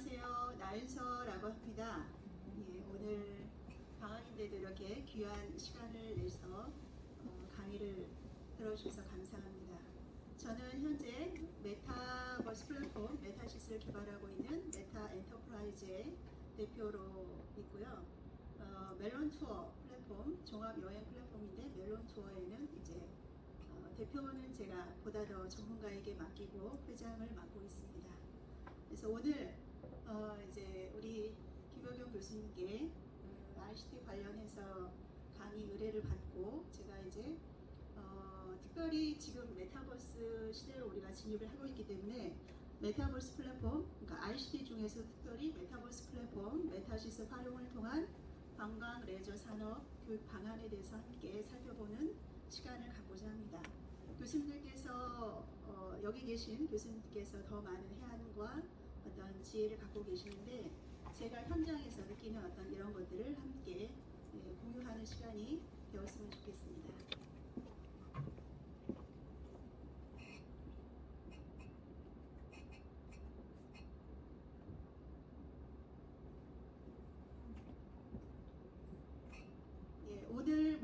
안녕하세요. 나윤서라고 합니다. 예, 오늘 방학인데도 이렇게 귀한 시간을 내서 강의를 들어주셔서 감사합니다. 저는 현재 메타버스 플랫폼 메타시스를 개발하고 있는 메타 엔터프라이즈의 대표로 있고요. 멜론 투어 플랫폼, 종합 여행 플랫폼인데 멜론 투어에는 이제 대표는 제가 보다 더 전문가에게 맡기고 회장을 맡고 있습니다. 그래서 오늘 이제 우리 김효경 교수님께 ICT 관련해서 강의 의뢰를 받고 제가 이제 특별히 지금 메타버스 시대로 우리가 진입을 하고 있기 때문에 메타버스 플랫폼, 그러니까 ICT 중에서 특별히 메타버스 플랫폼, 메타시스 활용을 통한 관광, 레저, 산업, 교육 방안에 대해서 함께 살펴보는 시간을 갖고자 합니다. 교수님들께서 여기 계신 교수님께서 더 많은 해안과 어떤 지혜를 갖고 계시는데 제가 현장에서 느끼는 어떤 이런 것들을 함께 공유하는 시간이 되었으면 좋겠습니다. 예, 오늘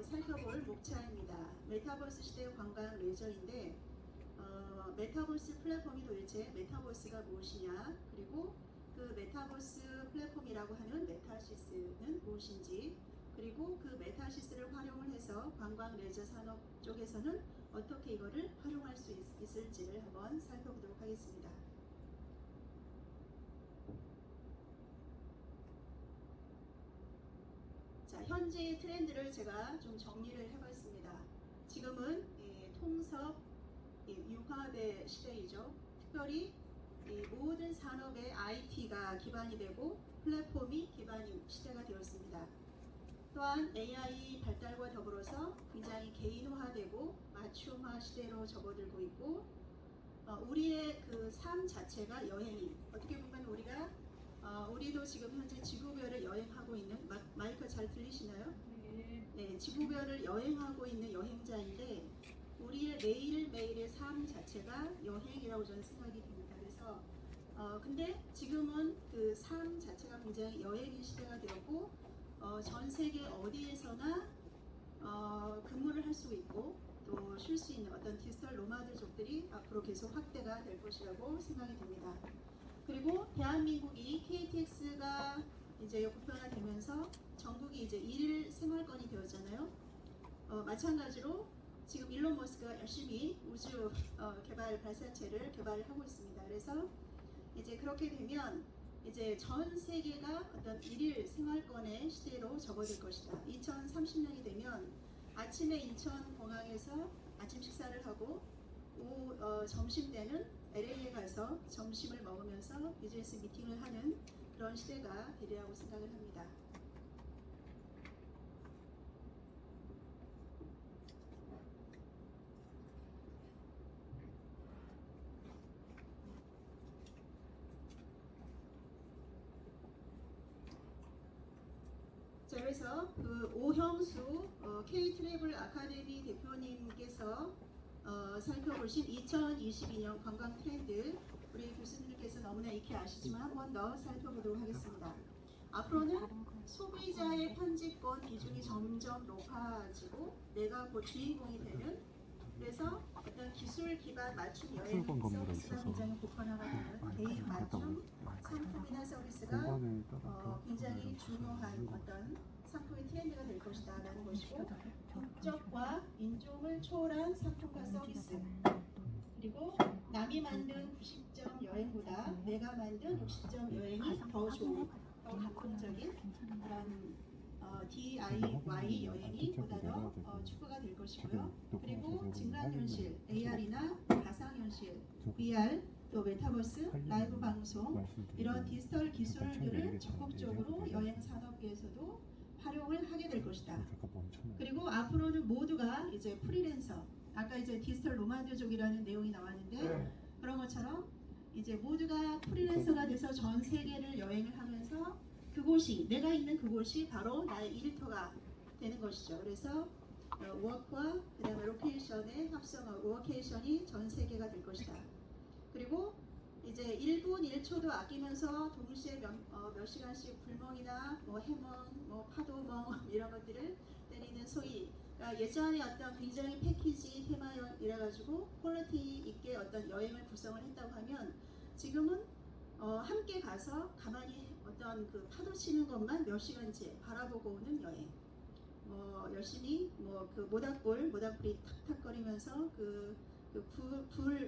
살펴볼 목차입니다. 메타버스 시대의 관광 레저인데 메타버스 플랫폼이 도대체 메타버스가 무엇이냐, 그리고 그 메타버스 플랫폼이라고 하는 메타시스는 무엇인지, 그리고 그 메타시스를 활용을 해서 관광 레저 산업 쪽에서는 어떻게 이거를 활용할 수 있을지를 한번 살펴보도록 하겠습니다. 자, 현재의 트렌드를 제가 좀 정리를 해봤습니다. 지금은 통섭 융합의 시대이죠. 특별히 모든 산업의 IT가 기반이 되고 플랫폼이 기반인 시대가 되었습니다. 또한 AI 발달과 더불어서 굉장히 개인화되고 맞춤화 시대로 접어들고 있고 우리의 그 삶 자체가 여행이 어떻게 보면 우리도 지금 현재 지구별을 여행하고 있는 마이크 잘 들리시나요? 네, 지구별을 여행하고 있는 여행자인데 우리의 매일매일의 삶 자체가 여행이라고 저는 생각이 됩니다. 그래서 근데 지금은 그 삶 자체가 굉장히 여행의 시대가 되었고 전 세계 어디에서나 근무를 할 수 있고 또 쉴 수 있는 어떤 디지털 노마드족들이 앞으로 계속 확대가 될 것이라고 생각이 됩니다. 그리고 대한민국이 KTX가 이제 국변화되면서 전국이 이제 1일 생활권이 되었잖아요. 마찬가지로 지금 일론 머스크가 열심히 우주 개발 발사체를 개발하고 있습니다. 그래서 이제 그렇게 되면 이제 전 세계가 어떤 1일 생활권의 시대로 접어들 것이다. 2030년이 되면 아침에 인천공항에서 아침 식사를 하고 점심 때는 LA에 가서 점심을 먹으면서 비즈니스 미팅을 하는 그런 시대가 되리라고 생각을 합니다. 자, 그래서 그 오형수 K-트래블 아카데미 대표님께서 살펴보신 2022년 관광 트렌드 우리 교수님께서 너무나 익히 아시지만 한 번 더 살펴보도록 하겠습니다. 앞으로는 소비자의 편집권 비중이 점점 높아지고 내가 곧 주인공이 되는, 그래서 어떤 기술 기반 맞춤 여행 서비스가 굉장히 보편화가 되는 개인 맞춤 상품이나 서비스가 굉장히 중요한 어떤 상품의 트렌드가 될 것이다 라는 것이고, 국적과 인종을 초월한 상품과 서비스, 그리고 남이 만든 90점 여행보다 내가 만든 60점 여행이 더 좋은, 더 감동적인 그런 DIY 여행이 보다 더 추구가 될 것이고요. 그리고 증강현실, AR이나 가상현실, VR, 또 메타버스, 라이브 방송, 이런 디지털 기술들을 적극적으로 여행 산업계에서도 활용을 하게 될 것이다. 그리고 앞으로는 모두가 이제 프리랜서, 아까 이제 디지털 노마드족이라는 내용이 나왔는데 그런 것처럼 이제 모두가 프리랜서가 돼서 전 세계를 여행을 하면서 그곳이, 내가 있는 그곳이 바로 나의 일터가 되는 것이죠. 그래서 워크와 그 다음에 로케이션의 합성하고 워케이션이 전 세계가 될 것이다. 그리고 이제 1분 1초도 아끼면서 동시에 몇 시간씩 불멍이나 뭐 해멍, 뭐 파도멍 이런 것들을 때리는 소위 그러니까 예전에 어떤 굉장히 패키지 테마이라 가지고 퀄리티 있게 어떤 여행을 구성을 했다고 하면 지금은 함께 가서 가만히 어떤 그 파도 치는 것만 몇 시간째 바라보고 오는 여행. 열심히 뭐 그 모닥불이 탁탁거리면서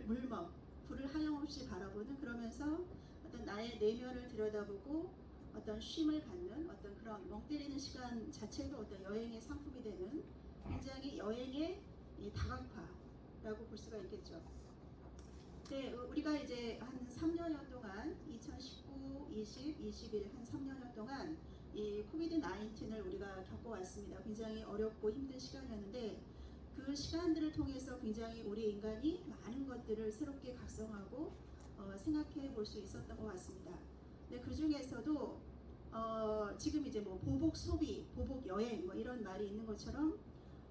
물먹 불을 하염없이 바라보는 그러면서 어떤 나의 내면을 들여다보고 어떤 쉼을 갖는 어떤 그런 멍 때리는 시간 자체도 어떤 여행의 상품이 되는 굉장히 여행의 이 다각화라고 볼 수가 있겠죠. 네, 우리가 이제 한 3년여 동안 2019, 20, 21 한 3년여 동안 이 코비드 19을 우리가 겪어왔습니다. 굉장히 어렵고 힘든 시간이었는데 그 시간들을 통해서 굉장히 우리 인간이 많은 것들을 새롭게 각성하고 생각해 볼 수 있었던 것 같습니다. 근데 그 중에서도 지금 이제 뭐 보복 소비, 보복 여행 뭐 이런 말이 있는 것처럼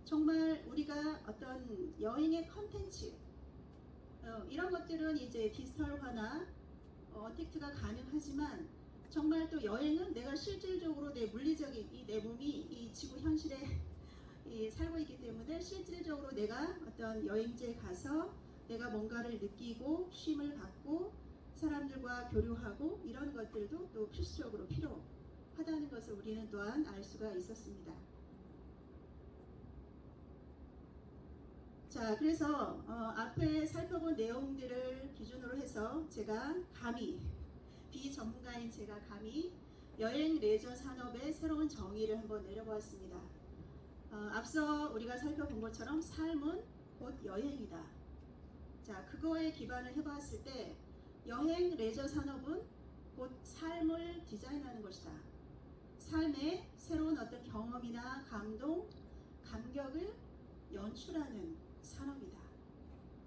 정말 우리가 어떤 여행의 컨텐츠 이런 것들은 이제 디지털화나 어택트가 가능하지만 정말 또 여행은 내가 실질적으로 내 물리적인 내 몸이 이 지구 현실에 살고 있기 때문에 실질적으로 내가 어떤 여행지에 가서 내가 뭔가를 느끼고 쉼을 갖고 사람들과 교류하고 이런 것들도 또 필수적으로 필요하다는 것을 우리는 또한 알 수가 있었습니다. 자, 그래서 앞에 살펴본 내용들을 기준으로 해서 제가 감히 비전문가인 제가 감히 여행 레저 산업의 새로운 정의를 한번 내려보았습니다. 앞서 우리가 살펴본 것처럼 삶은 곧 여행이다. 자, 그거에 기반을 해봤을 때 여행 레저 산업은 곧 삶을 디자인하는 것이다. 삶의 새로운 어떤 경험이나 감동, 감격을 연출하는 산업이다.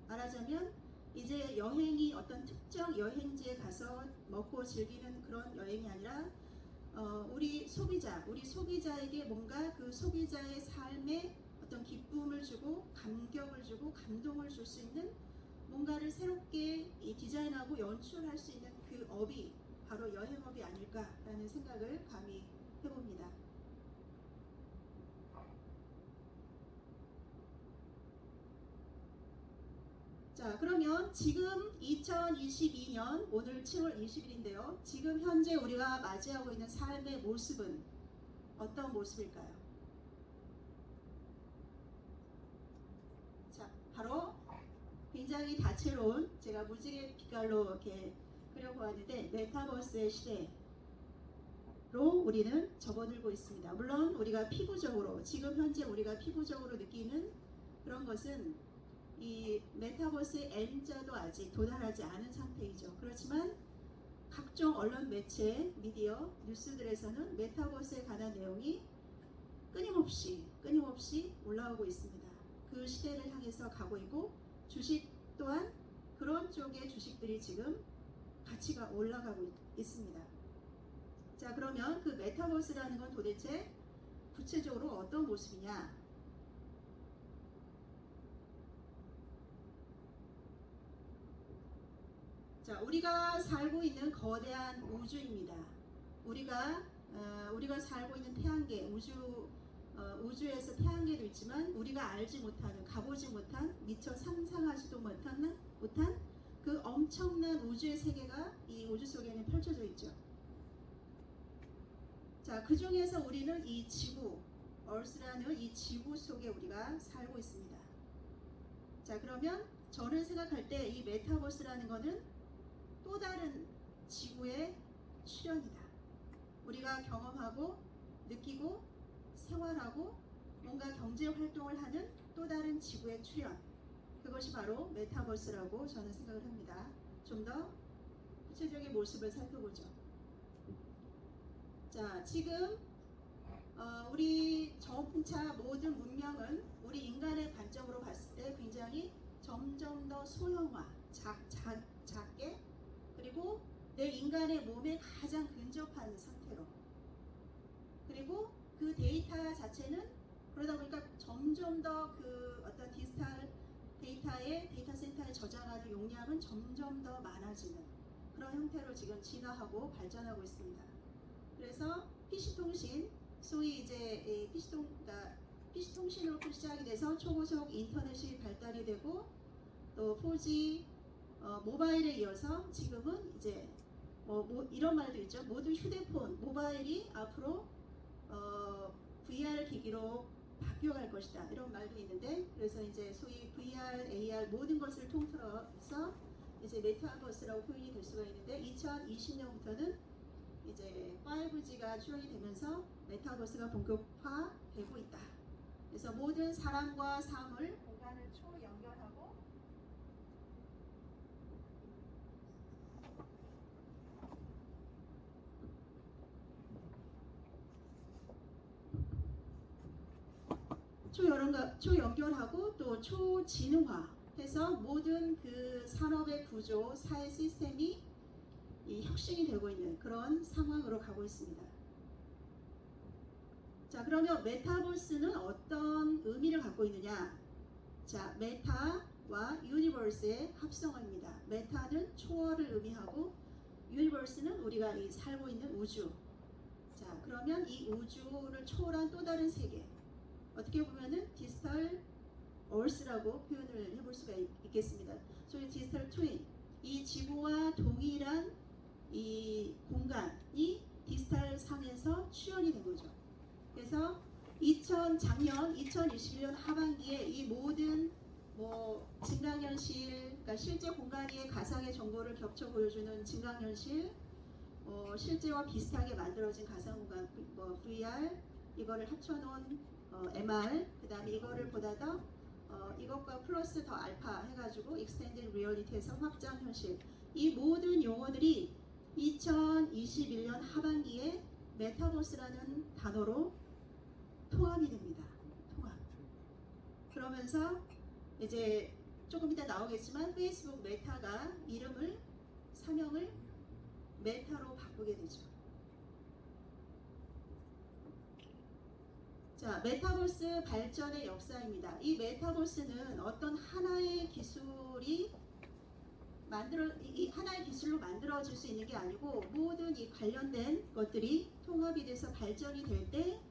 말하자면 이제 여행이 어떤 특정 여행지에 가서 먹고 즐기는 그런 여행이 아니라 우리 소비자에게 뭔가 그 소비자의 삶에 어떤 기쁨을 주고 감격을 주고 감동을 줄 수 있는 뭔가를 새롭게 디자인하고 연출할 수 있는 그 업이 바로 여행업이 아닐까라는 생각을 감히 해봅니다. 자, 그러면 지금 2022년 오늘 7월 20일인데요. 지금 현재 우리가 맞이하고 있는 삶의 모습은 어떤 모습일까요? 자, 바로 굉장히 다채로운 제가 무지개 빛깔로 이렇게 그려보았는데 메타버스의 시대로 우리는 접어들고 있습니다. 물론 우리가 피부적으로 지금 현재 우리가 피부적으로 느끼는 그런 것은 이 메타버스의 N자도 아직 도달하지 않은 상태이죠. 그렇지만 각종 언론 매체, 미디어, 뉴스들에서는 메타버스에 관한 내용이 끊임없이 올라오고 있습니다. 그 시대를 향해서 가고 있고 주식 또한 그런 쪽의 주식들이 지금 가치가 올라가고 있습니다. 자, 그러면 그 메타버스라는 건 도대체 구체적으로 어떤 모습이냐? 자, 우리가 살고 있는 거대한 우주입니다. 우리가 살고 있는 태양계, 우주에서 태양계도 있지만 우리가 알지 못하는, 가보지 못한, 미처 상상하지도 못한 그 엄청난 우주의 세계가 이 우주 속에는 펼쳐져 있죠. 자, 그 중에서 우리는 이 지구, 얼스라는 이 지구 속에 우리가 살고 있습니다. 자, 그러면 저는 생각할 때 이 메타버스라는 거는 또 다른 지구의 출현이다. 우리가 경험하고 느끼고 생활하고 뭔가 경제 활동을 하는 또 다른 지구의 출현. 그것이 바로 메타버스라고 저는 생각을 합니다. 좀 더 구체적인 모습을 살펴보죠. 자, 지금 우리 전차 모든 문명은 우리 인간의 관점으로 봤을 때 굉장히 점점 더 소형화, 작게 그리고 내 인간의 몸에 가장 근접한 상태로 그리고 그 데이터 자체는 그러다 보니까 점점 더 그 어떤 디지털 데이터 센터에 저장하는 용량은 점점 더 많아지는 그런 형태로 지금 진화하고 발전하고 있습니다. 그래서 PC통신, 소위 이제 PC통신으로 시작이 돼서 초고속 인터넷이 발달이 되고 또 4G 모바일에 이어서 지금은 이제 이런 말도 있죠. 모든 휴대폰, 모바일이 앞으로 VR 기기로 바뀌어갈 것이다. 이런 말도 있는데, 그래서 이제 소위 VR, AR 모든 것을 통틀어서 이제 메타버스라고 표현이 될 수가 있는데, 2020년부터는 이제 5G가 출현이 되면서 메타버스가 본격화되고 있다. 그래서 모든 사람과 삶을 공간을 초연결하고 초연결하고 또 초지능화해서 모든 그 산업의 구조, 사회 시스템이 혁신이 되고 있는 그런 상황으로 가고 있습니다. 자, 그러면 메타버스는 어떤 의미를 갖고 있느냐? 자, 메타와 유니버스의 합성어입니다. 메타는 초월을 의미하고 유니버스는 우리가 살고 있는 우주. 자, 그러면 이 우주를 초월한 또 다른 세계. 어떻게 보면은 디지털 얼스라고 표현을 해볼 수가 있겠습니다. 소위 디지털 트윈, 이 지구와 동일한 이 공간이 디지털 상에서 출현이 된 거죠. 그래서 작년 2021년 하반기에 이 모든 증강현실, 그러니까 실제 공간의 가상의 정보를 겹쳐 보여주는 증강현실, 실제와 비슷하게 만들어진 가상공간, VR, 이거를 합쳐놓은 MR, 그 다음에 이거를 보다 더 이것과 플러스 더 알파 해가지고 익스텐디드 리얼리티에서 확장 현실, 이 모든 용어들이 2021년 하반기에 메타버스라는 단어로 통합이 됩니다. 통합. 그러면서 이제 조금 이따 나오겠지만 페이스북 메타가 사명을 메타로 바꾸게 되죠. 자, 메타버스 발전의 역사입니다. 이 메타버스는 어떤 하나의 하나의 기술로 만들어질 수 있는 게 아니고, 모든 이 관련된 것들이 통합이 돼서 발전이 될 때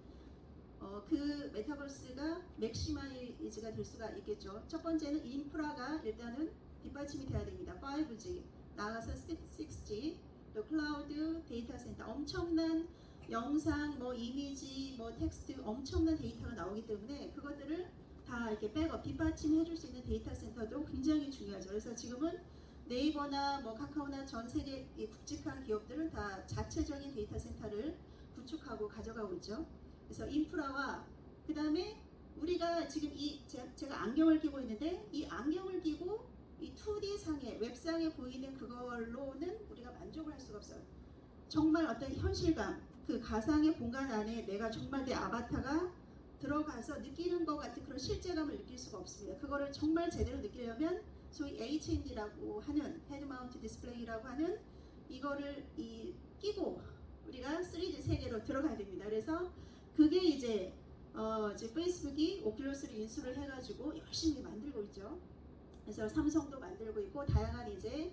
그 메타버스가 맥시마이즈가 될 수가 있겠죠. 첫 번째는 인프라가 일단은 뒷받침이 돼야 됩니다. 5G, 나아가서 6G, 또 클라우드 데이터 센터, 엄청난 영상, 이미지, 텍스트, 엄청난 데이터가 나오기 때문에 그것들을 다 이렇게 백업, 뒷받침해 줄 수 있는 데이터 센터도 굉장히 중요하죠. 그래서 지금은 네이버나 카카오나 전 세계 굵직한 기업들은 다 자체적인 데이터 센터를 구축하고 가져가고 있죠. 그래서 인프라와 그 다음에 우리가 지금 제가 안경을 끼고 있는데, 이 안경을 끼고 이 2D 상에, 웹상에 보이는 그걸로는 우리가 만족을 할 수가 없어요. 정말 어떤 현실감, 그 가상의 공간 안에 내가 정말 내 아바타가 들어가서 느끼는 것 같은 그런 실제감을 느낄 수가 없습니다. 그거를 정말 제대로 느끼려면 소위 HMD라고 하는 헤드 마운트 디스플레이라고 하는 이거를 끼고 우리가 3D 세계로 들어가야 됩니다. 그래서 그게 이제 페이스북이 오큘러스를 인수를 해가지고 열심히 만들고 있죠. 그래서 삼성도 만들고 있고, 다양한 이제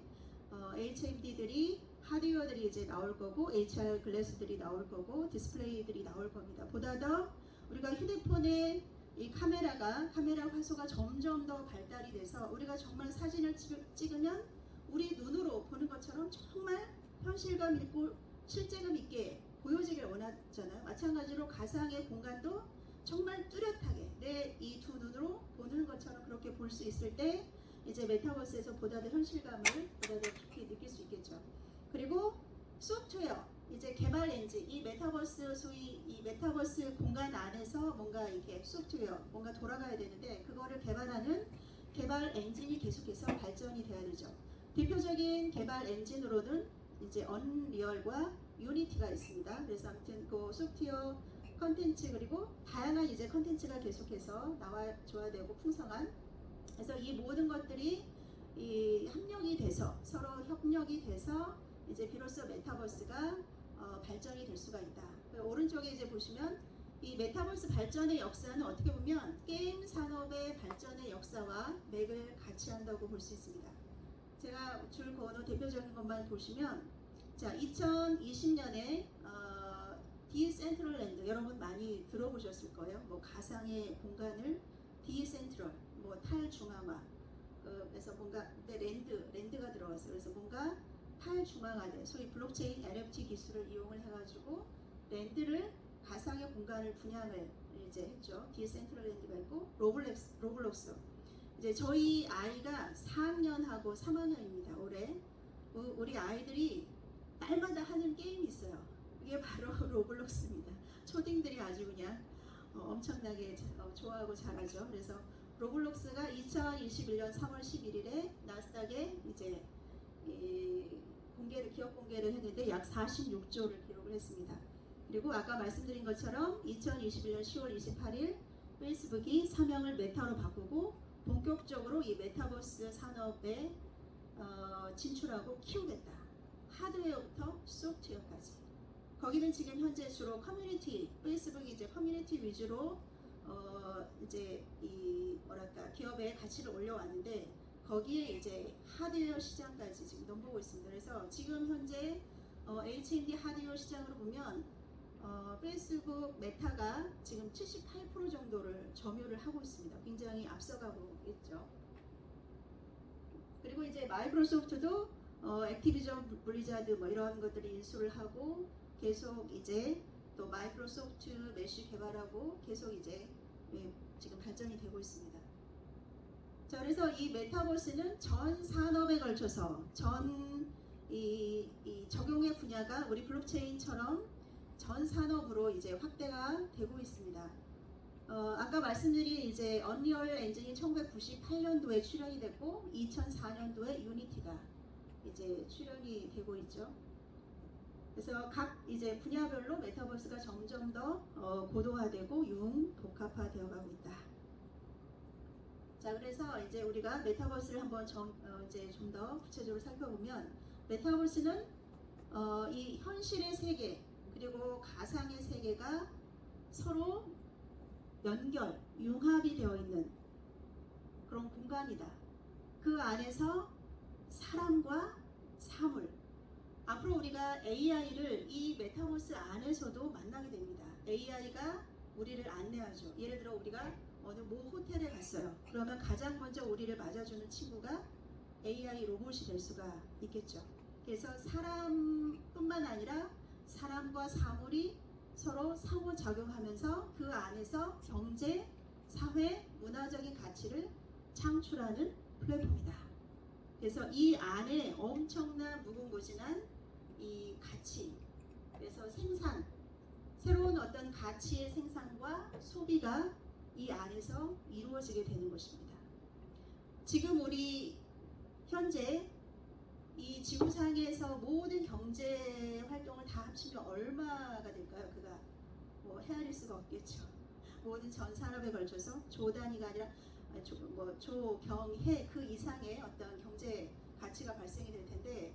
HMD들이 하드웨어들이 이제 나올 거고, HR 글래스들이 나올 거고, 디스플레이들이 나올 겁니다. 보다 더 우리가 휴대폰에 이 카메라 화소가 점점 더 발달이 돼서 우리가 정말 사진을 찍으면 우리 눈으로 보는 것처럼 정말 현실감 있고 실제감 있게 보여지길 원하잖아요. 마찬가지로 가상의 공간도 정말 뚜렷하게 내 이 두 눈으로 보는 것처럼 그렇게 볼 수 있을 때 이제 메타버스에서 보다 더 현실감을 보다 더 깊이 느낄 수 있겠죠. 그리고 소프트웨어, 이제 개발 엔진, 이 메타버스 소위 이 메타버스 공간 안에서 뭔가 이렇게 소프트웨어 뭔가 돌아가야 되는데, 그거를 개발하는 개발 엔진이 계속해서 발전이 돼야 되죠. 대표적인 개발 엔진으로는 이제 언리얼과 유니티가 있습니다. 그래서 아무튼 그 소프트웨어 컨텐츠, 그리고 다양한 이제 컨텐츠가 계속해서 나와줘야 되고 풍성한, 그래서 이 모든 것들이 협력이 돼서 서로 협력이 돼서 이제 비로소 메타버스가 발전이 될 수가 있다. 오른쪽에 이제 보시면 이 메타버스 발전의 역사는 어떻게 보면 게임 산업의 발전의 역사와 맥을 같이 한다고 볼 수 있습니다. 제가 줄 그어놓은 대표적인 것만 보시면, 자, 2020년에 디센트럴랜드 여러분 많이 들어보셨을 거예요. 뭐 가상의 공간을 디센트럴, 뭐 탈중앙화. 그래서 뭔가 근데 랜드가 들어갔어요. 그래서 뭔가 탈중앙화된 소위 블록체인 NFT 기술을 이용을 해가지고 랜드를 가상의 공간을 분양을 이제 했죠. 디센트럴랜드가 있고 로블록스. 이제 저희 아이가 4학년하고 3학년입니다. 올해 우리 아이들이 날마다 하는 게임이 있어요. 이게 바로 로블록스입니다. 초딩들이 아주 그냥 엄청나게 좋아하고 잘하죠. 그래서 로블록스가 2021년 3월 11일에 나스닥에 이제 기업 공개를 했는데 약 46조를 기록을 했습니다. 그리고 아까 말씀드린 것처럼 2021년 10월 28일 페이스북이 사명을 메타로 바꾸고 본격적으로 이 메타버스 산업에 진출하고 키우겠다. 하드웨어부터 소프트웨어까지. 거기는 지금 현재 주로 커뮤니티, 페이스북이 이제 커뮤니티 위주로 이제 이 뭐랄까 기업의 가치를 올려왔는데 거기에 이제 하드웨어 시장까지 지금 넘보고 있습니다. 그래서 지금 현재 H&D 하드웨어 시장으로 보면 페이스북 메타가 지금 78% 정도를 점유를 하고 있습니다. 굉장히 앞서가고 있죠. 그리고 이제 마이크로소프트도 액티비전 블리자드 뭐 이런 것들이 인수를 하고 계속 이제 또 마이크로소프트 메쉬 개발하고 계속 이제 지금 발전이 되고 있습니다. 자, 그래서 이 메타버스는 전 산업에 걸쳐서 이 적용의 분야가 우리 블록체인처럼 전 산업으로 이제 확대가 되고 있습니다. 아까 말씀드린 이제 언리얼 엔진이 1998년도에 출현이 됐고 2004년도에 유니티가 이제 출현이 되고 있죠. 그래서 각 이제 분야별로 메타버스가 점점 더 고도화되고 융복합화되어 가고 있다. 자, 그래서 이제 우리가 메타버스를 한번 이제 좀 더 구체적으로 살펴보면 메타버스는 이 현실의 세계 그리고 가상의 세계가 서로 융합이 되어 있는 그런 공간이다. 그 안에서 사람과 사물, 앞으로 우리가 AI를 이 메타버스 안에서도 만나게 됩니다. AI가 우리를 안내하죠. 예를 들어 우리가 어느 모 호텔에 갔어요. 그러면 가장 먼저 우리를 맞아주는 친구가 AI 로봇이 될 수가 있겠죠. 그래서 사람뿐만 아니라 사람과 사물이 서로 상호작용하면서 그 안에서 경제, 사회, 문화적인 가치를 창출하는 플랫폼이다. 그래서 이 안에 엄청난 무궁무진한 이 가치, 그래서 새로운 어떤 가치의 생산과 소비가 이 안에서 이루어지게 되는 것입니다. 지금 우리 현재 이 지구상에서 모든 경제 활동을 다 합치면 얼마가 될까요? 그가 뭐 헤아릴 수가 없겠죠. 모든 전 산업에 걸쳐서 조 단위가 아니라 조경해 그 이상의 어떤 경제 가치가 발생이 될 텐데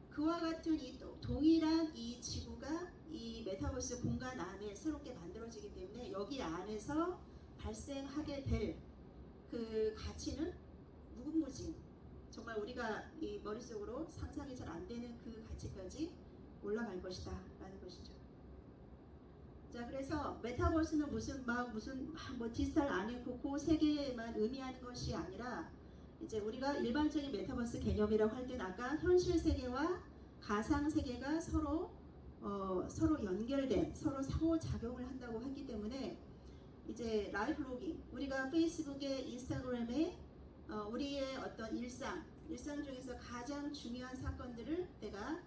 그와 같은 이 동일한 이 지구가 이 메타버스 공간 안에 새롭게 만들어지기 때문에 여기 안에서 발생하게 될 그 가치는 무궁무진, 정말 우리가 이 머릿속으로 상상이 잘 안 되는 그 가치까지 올라갈 것이다 라는 것이죠. 자, 그래서 메타버스는 무슨 뭐 디지털 안에 그 세계만 의미하는 것이 아니라 이제 우리가 일반적인 메타버스 개념이라고 할 때는 아까 현실 세계와 가상 세계가 서로 연결된, 서로 상호작용을 한다고 했기 때문에 이제 라이브 로깅, 우리가 페이스북에 인스타그램에 우리의 어떤 일상 중에서 가장 중요한 사건들을 내가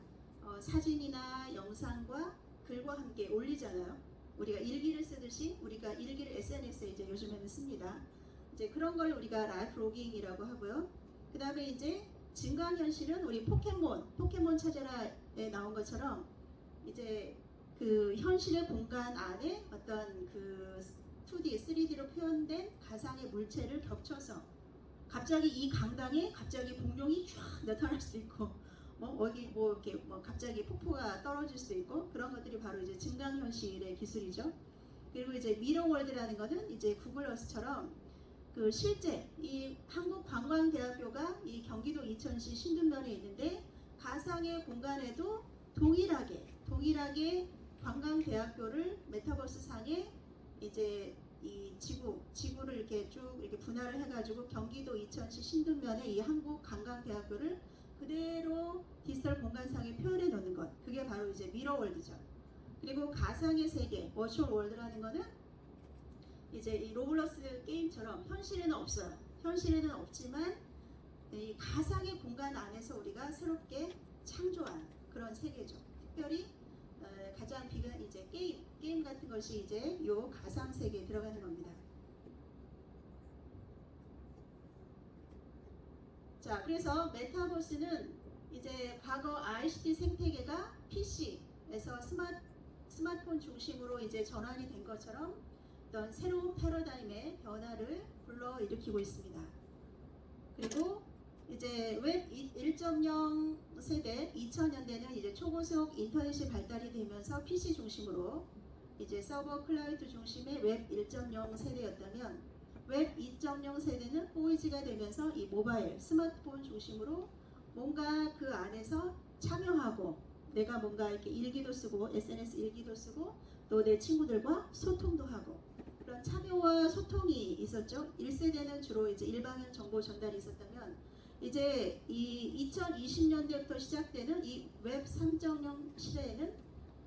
사진이나 영상과 글과 함께 올리잖아요. 우리가 일기를 쓰듯이 우리가 일기를 SNS에 이제 요즘에는 씁니다. 이제 그런 걸 우리가 라이브 로깅이라고 하고요. 그 다음에 이제 증강현실은 우리 포켓몬 찾아라에 나온 것처럼 이제 그 현실의 공간 안에 어떤 그 2D, 3D로 표현된 가상의 물체를 겹쳐서 갑자기 이 강당에 갑자기 공룡이 쫙 나타날 수 있고 이렇게 갑자기 폭포가 떨어질 수도 있고 그런 것들이 바로 이제 증강현실의 기술이죠. 그리고 이제 미러월드라는 거는 이제 구글 어스처럼 그 실제 이 한국관광대학교가 이 경기도 이천시 신둔면에 있는데 가상의 공간에도 동일하게 관광대학교를 메타버스 상에 이제 이 지구를 이렇게 쭉 이렇게 분할을 해가지고 경기도 이천시 신둔면에 이 한국관광대학교를 그대로 디지털 공간상에 표현해 놓는 것, 그게 바로 이제 미러월드죠. 그리고 가상의 세계, 버추얼 월드라는 거는 이제 이 로블록스 게임처럼 현실에는 없어요. 현실에는 없지만 이 가상의 공간 안에서 우리가 새롭게 창조한 그런 세계죠. 특별히 가장 비근 이제 게임 같은 것이 이제 요 가상 세계에 들어가는 겁니다. 자, 그래서 메타버스는 이제 과거 ICT 생태계가 PC에서 스마트폰 중심으로 이제 전환이 된 것처럼 어떤 새로운 패러다임의 변화를 불러일으키고 있습니다. 그리고 이제 웹 1.0 세대 2000년대는 이제 초고속 인터넷이 발달이 되면서 PC 중심으로 이제 서버 클라이언트 중심의 웹 1.0 세대였다면 웹 2.0 세대는 4G가 되면서 이 모바일 스마트폰 중심으로 뭔가 그 안에서 참여하고 내가 뭔가 이렇게 일기도 쓰고 SNS 일기도 쓰고 또 내 친구들과 소통도 하고 그런 참여와 소통이 있었죠. 1세대는 주로 이제 일방향 정보 전달이 있었다면 이제 이 2020년대부터 시작되는 이 웹 3.0 시대에는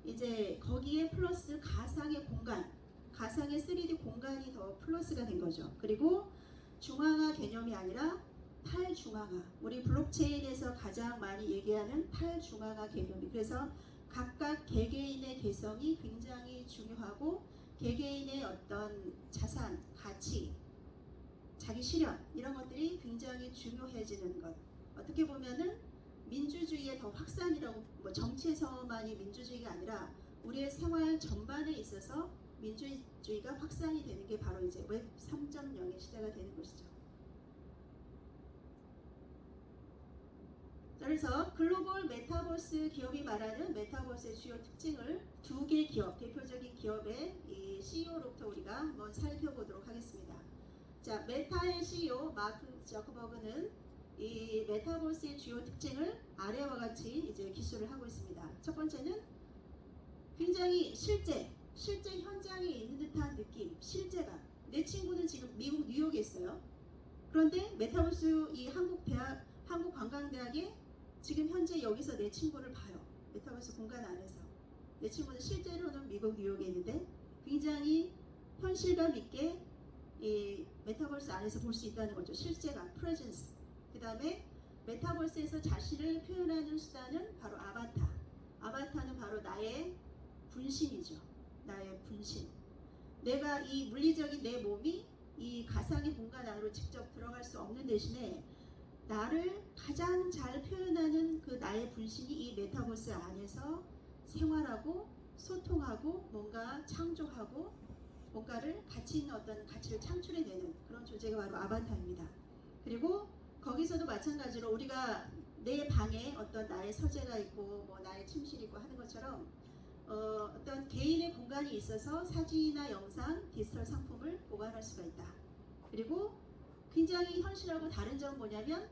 이제 거기에 플러스 가상의 공간, 가상의 3D 공간이 더 플러스가 된 거죠. 그리고 중앙화 개념이 아니라 탈중앙화, 우리 블록체인에서 가장 많이 얘기하는 탈중앙화 개념이, 그래서 각각 개개인의 개성이 굉장히 중요하고 개개인의 어떤 자산, 가치, 자기 실현 이런 것들이 굉장히 중요해지는 것. 어떻게 보면은 민주주의의 더 확산이라고, 뭐 정치에서만이 민주주의가 아니라 우리의 생활 전반에 있어서 민주주의가 확산이 되는 게 바로 이제 웹 3.0의 시대가 되는 것이죠. 그래서 글로벌 메타버스 기업이 말하는 메타버스의 주요 특징을 두 개 기업, 대표적인 기업의 이 CEO로부터 우리가 한번 살펴보도록 하겠습니다. 자, 메타의 CEO 마크 저커버그는 이 메타버스의 주요 특징을 아래와 같이 이제 기술을 하고 있습니다. 첫 번째는 굉장히 실제 현장에 있는 듯한 느낌, 실제가. 내 친구는 지금 미국 뉴욕에 있어요. 그런데 메타버스 이 한국관광대학에 지금 현재 여기서 내 친구를 봐요. 메타버스 공간 안에서. 내 친구는 실제로는 미국 뉴욕에 있는데 굉장히 현실감 있게 이 메타버스 안에서 볼 수 있다는 거죠. 실제감, 프레젠스. 그 다음에 메타버스에서 자신을 표현하는 수단은 바로 아바타. 아바타는 바로 나의 분신이죠. 나의 분신. 내가 이 물리적인 내 몸이 이 가상의 공간 안으로 직접 들어갈 수 없는 대신에 나를 가장 잘 표현하는 그 나의 분신이 이 메타버스 안에서 생활하고 소통하고 뭔가 창조하고 뭔가를 가치 있는 어떤 가치를 창출해내는 그런 존재가 바로 아바타입니다. 그리고 거기서도 마찬가지로 우리가 내 방에 어떤 나의 서재가 있고 뭐 나의 침실이 있고 하는 것처럼 어떤 개인의 공간이 있어서 사진이나 영상, 디지털 상품을 보관할 수가 있다. 그리고 굉장히 현실하고 다른 점은 뭐냐면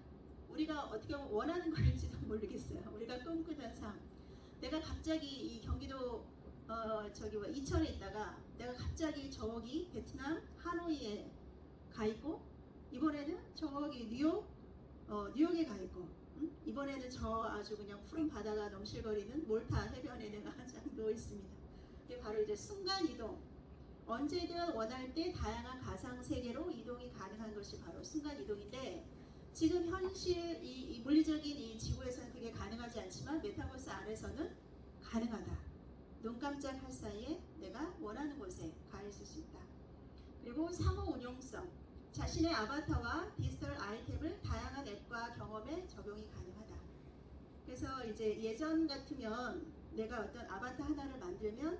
우리가 어떻게 보면 원하는 거일지도 모르겠어요. 우리가 꿈꾸던 삶. 내가 갑자기 이 경기도 이천에 있다가 내가 갑자기 저기 베트남 하노이에 가 있고 이번에는 저기 뉴욕에 가 있고 이번에는 저 아주 그냥 푸른 바다가 넘실거리는 몰타 해변에 내가 한참 누워 있습니다. 이게 바로 이제 순간 이동. 언제든 원할 때 다양한 가상 세계로 이동이 가능한 것이 바로 순간 이동인데 지금 현실 이 물리적인 이 지구에서는 그게 가능하지 않지만 메타버스 안에서는 가능하다. 눈 깜짝할 사이에 내가 원하는 곳에 가 있을 수 있다. 그리고 상호 운용성. 자신의 아바타와 디지털 아이템을 다양한 앱과 경험에 적용이 가능하다. 그래서 이제 예전 같으면 내가 어떤 아바타 하나를 만들면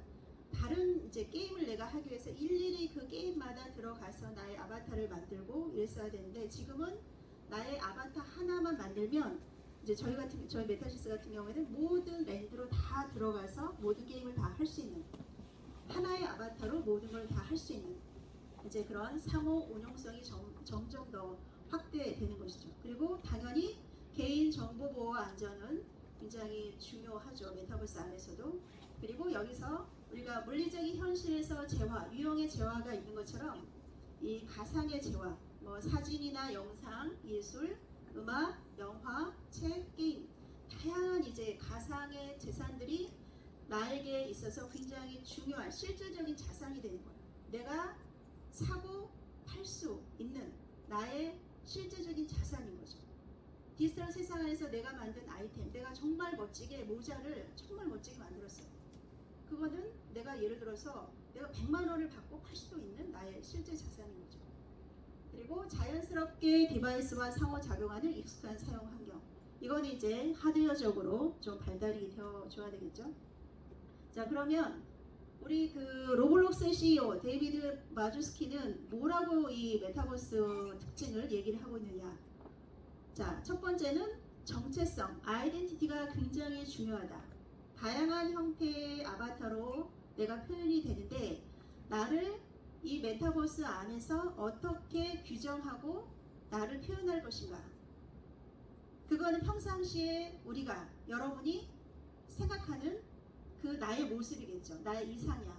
다른 이제 게임을 내가 하기 위해서 일일이 그 게임마다 들어가서 나의 아바타를 만들고 이랬어야 되는데 지금은 나의 아바타 하나만 만들면 이제 저희 메타시스 같은 경우에는 모든 랜드로 다 들어가서 모든 게임을 다 할 수 있는 하나의 아바타로 모든 걸 다 할 수 있는 이제 그런 상호 운용성이 점점 더 확대되는 것이죠. 그리고 당연히 개인 정보 보호 안전은 굉장히 중요하죠. 메타버스 안에서도. 그리고 여기서 우리가 물리적인 현실에서 재화, 유형의 재화가 있는 것처럼 이 가상의 재화, 뭐 사진이나 영상, 예술, 음악, 영화, 책, 게임, 다양한 이제 가상의 재산들이 나에게 있어서 굉장히 중요한 실질적인 자산이 되는 거예요. 내가 사고 팔 수 있는 나의 실제적인 자산인 거죠. 디지털 세상 안에서 내가 만든 아이템, 내가 정말 멋지게 모자를 정말 멋지게 만들었어요. 그거는 내가 예를 들어서 내가 100만 원을 받고 팔 수도 있는 나의 실제 자산인 거죠. 그리고 자연스럽게 디바이스와 상호작용하는 익숙한 사용 환경. 이거는 이제 하드웨어적으로 좀 발달이 되어줘야 되겠죠. 자, 그러면 우리 그 로블록스의 CEO 데이비드 마주스키는 뭐라고 이 메타버스 특징을 얘기를 하고 있느냐. 자, 첫 번째는 정체성, 아이덴티티가 굉장히 중요하다. 다양한 형태의 아바타로 내가 표현이 되는데 나를 이 메타버스 안에서 어떻게 규정하고 나를 표현할 것인가. 그거는 평상시에 우리가 여러분이 생각하는 그 나의 모습이겠죠. 나의 이상향.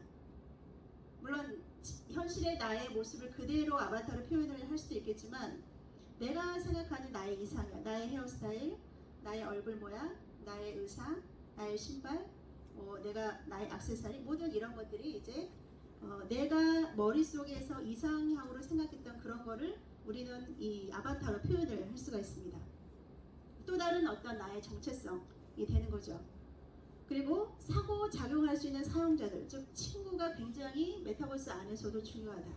물론 현실의 나의 모습을 그대로 아바타로 표현을 할 수도 있겠지만 내가 생각하는 나의 이상향, 나의 헤어스타일, 나의 얼굴 모양, 나의 의상, 나의 신발, 내가 나의 액세서리, 모든 이런 것들이 이제 내가 머릿속에서 이상향으로 생각했던 그런 거를 우리는 이 아바타로 표현을 할 수가 있습니다. 또 다른 어떤 나의 정체성이 되는 거죠. 그리고 상호작용할 수 있는 사용자들, 즉 친구가 굉장히 메타버스 안에서도 중요하다.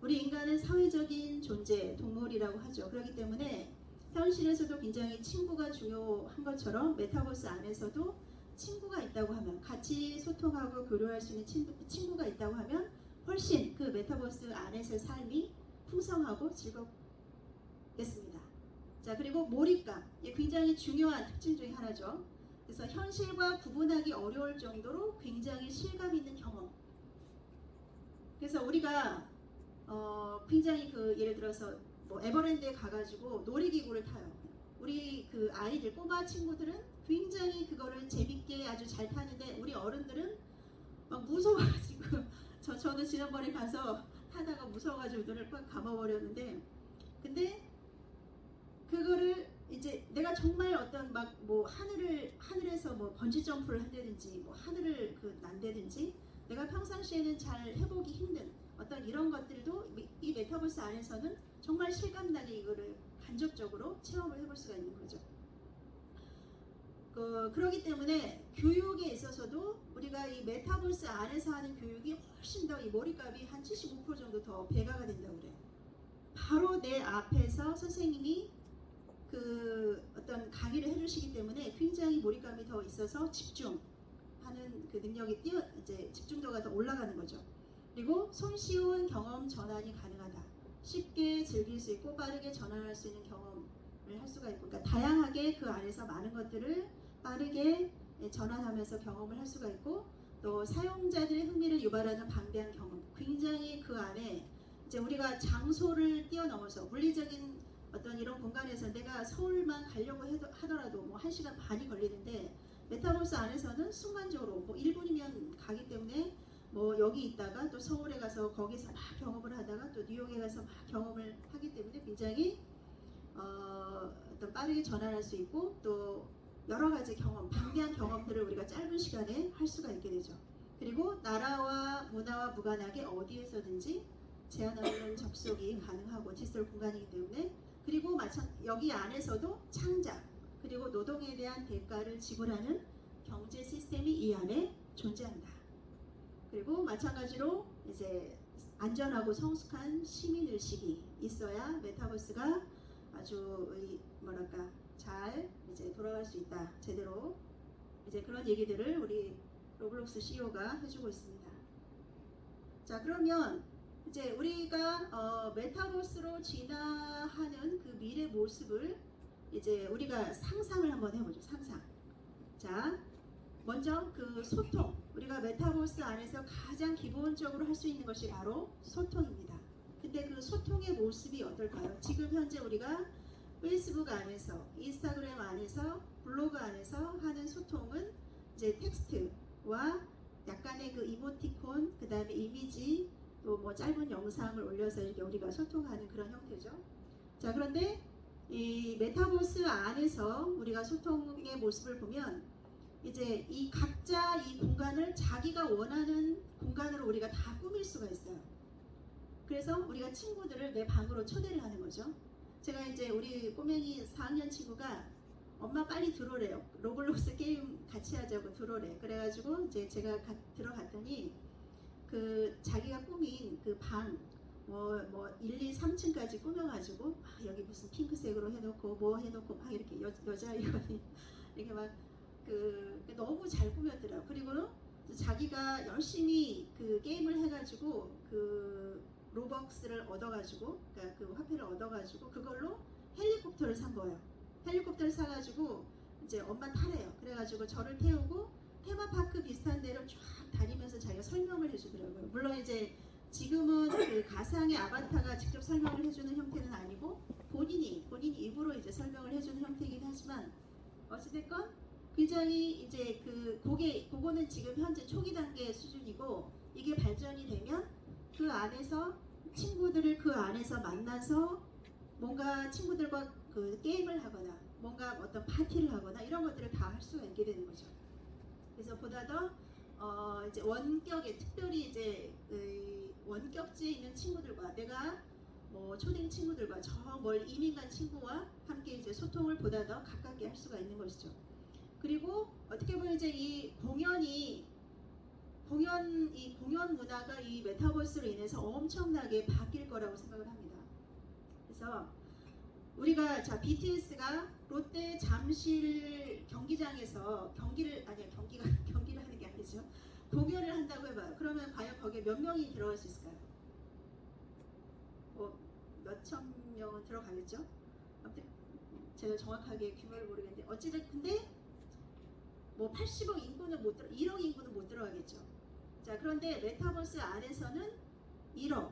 우리 인간은 사회적인 존재, 동물이라고 하죠. 그렇기 때문에 현실에서도 굉장히 친구가 중요한 것처럼 메타버스 안에서도 친구가 있다고 하면, 같이 소통하고 교류할 수 있는 친구가 있다고 하면 훨씬 그 메타버스 안에서의 삶이 풍성하고 즐겁겠습니다. 자, 그리고 몰입감, 이게 굉장히 중요한 특징 중에 하나죠. 그래서 현실과 구분하기 어려울 정도로 굉장히 실감 있는 경험. 그래서 우리가 굉장히 그 예를 들어서 뭐 에버랜드에 가가지고 놀이기구를 타요. 우리 그 아이들, 꼬마 친구들은 굉장히 그거를 재밌게 아주 잘 타는데 우리 어른들은 막 무서워가지고 저도 지난번에 가서 타다가 무서워가지고 눈을 꽉 감아버렸는데, 근데 그거를 이제 내가 정말 어떤 막 뭐 하늘에서 뭐 번지 점프를 한다든지 뭐 하늘을 그 난다든지 내가 평상시에는 잘 해보기 힘든 어떤 이런 것들도 이 메타버스 안에서는 정말 실감나게 이거를 간접적으로 체험을 해볼 수가 있는 거죠. 그렇기 때문에 교육에 있어서도 우리가 이 메타버스 안에서 하는 교육이 훨씬 더 이 몰입감이 한 75% 정도 더 배가가 된다고 그래요. 바로 내 앞에서 선생님이 그 어떤 강의를 해주시기 때문에 굉장히 몰입감이 더 있어서 집중하는 그 능력이 이제 집중도가 더 올라가는 거죠. 그리고 손쉬운 경험 전환이 가능하다. 쉽게 즐길 수 있고 빠르게 전환할 수 있는 경험을 할 수가 있고, 그러니까 다양하게 그 안에서 많은 것들을 빠르게 전환하면서 경험을 할 수가 있고, 또 사용자들의 흥미를 유발하는 방대한 경험, 굉장히 그 안에 이제 우리가 장소를 뛰어넘어서 물리적인 어떤 이런 공간에서 내가 서울만 가려고 하더라도 뭐 1시간 반이 걸리는데 메타버스 안에서는 순간적으로 뭐 1분이면 가기 때문에 뭐 여기 있다가 또 서울에 가서 거기서 막 경험을 하다가 또 뉴욕에 가서 막 경험을 하기 때문에 굉장히 어떤 빠르게 전환할 수 있고 또 여러 가지 경험, 방대한 경험들을 우리가 짧은 시간에 할 수가 있게 되죠. 그리고 나라와 문화와 무관하게 어디에서든지 제한 없는 접속이 가능하고 디지털 공간이기 때문에, 그리고 여기 안에서도 창작 그리고 노동에 대한 대가를 지불하는 경제 시스템이 이 안에 존재한다. 그리고 마찬가지로 이제 안전하고 성숙한 시민 의식이 있어야 메타버스가 아주 뭐랄까 잘 이제 돌아갈 수 있다. 제대로 이제 그런 얘기들을 우리 로블록스 CEO가 해주고 있습니다. 자, 그러면 이제 우리가 메타버스로 진화하는 그 미래 모습을 이제 우리가 상상을 한번 해보죠. 상상. 자, 먼저 그 소통. 우리가 메타버스 안에서 가장 기본적으로 할 수 있는 것이 바로 소통입니다. 근데 그 소통의 모습이 어떨까요? 지금 현재 우리가 페이스북 안에서, 인스타그램 안에서, 블로그 안에서 하는 소통은 이제 텍스트와 약간의 그 이모티콘, 그 다음에 이미지, 또 뭐 짧은 영상을 올려서 이렇게 우리가 소통하는 그런 형태죠. 자, 그런데 이 메타버스 안에서 우리가 소통의 모습을 보면 이제 이 각자 이 공간을 자기가 원하는 공간으로 우리가 다 꾸밀 수가 있어요. 그래서 우리가 친구들을 내 방으로 초대를 하는 거죠. 제가 이제 우리 꼬맹이 4학년 친구가 엄마 빨리 들어오래요. 로블록스 게임 같이 하자고 들어오래. 그래가지고 이제 제가 들어갔더니 그 자기가 꾸민 그 방 뭐 1, 2, 3층까지 꾸며가지고 여기 무슨 핑크색으로 해놓고 뭐 해놓고 막 이렇게 여자아이가 이렇게 막 그 너무 잘 꾸몄더라고. 그리고는 자기가 열심히 그 게임을 해가지고 그 로벅스를 얻어가지고 그러니까 그 화폐를 얻어가지고 그걸로 헬리콥터를 산 거예요. 헬리콥터를 사가지고 이제 엄마 타래요. 그래가지고 저를 태우고 테마파크 비슷한 데를 쫙 다니면서 자기가 설명을 해주더라고요. 물론 이제 지금은 그 가상의 아바타가 직접 설명을 해주는 형태는 아니고 본인이 입으로 이제 설명을 해주는 형태이긴 하지만 어찌됐건 굉장히 이제 그거는 지금 현재 초기 단계 수준이고 이게 발전이 되면 그 안에서 친구들을 그 안에서 만나서 뭔가 친구들과 그 게임을 하거나 뭔가 어떤 파티를 하거나 이런 것들을 다 할 수가 있게 되는 거죠. 그래서 보다 더 이제 원격에 특별히 이제 원격지에 있는 친구들과 내가 뭐 초딩 친구들과 저 멀 이민 간 친구와 함께 이제 소통을 보다 더 가깝게 할 수가 있는 것이죠. 그리고 어떻게 보면 이제 이 공연 문화가 이 메타버스로 인해서 엄청나게 바뀔 거라고 생각을 합니다. 그래서 우리가 BTS가 롯데 잠실 경기장에서 경기를 하는 게 아니죠. 공연을 한다고 해봐요. 그러면 과연 거기에 몇 명이 들어갈 수 있을까요? 뭐 몇천 명은 들어가겠죠. 아무튼 제가 정확하게 규모를 모르겠는데 어찌됐든 근데 뭐 80억 인구는 1억 인구는 못 들어가겠죠. 자, 그런데 메타버스 안에서는 1억,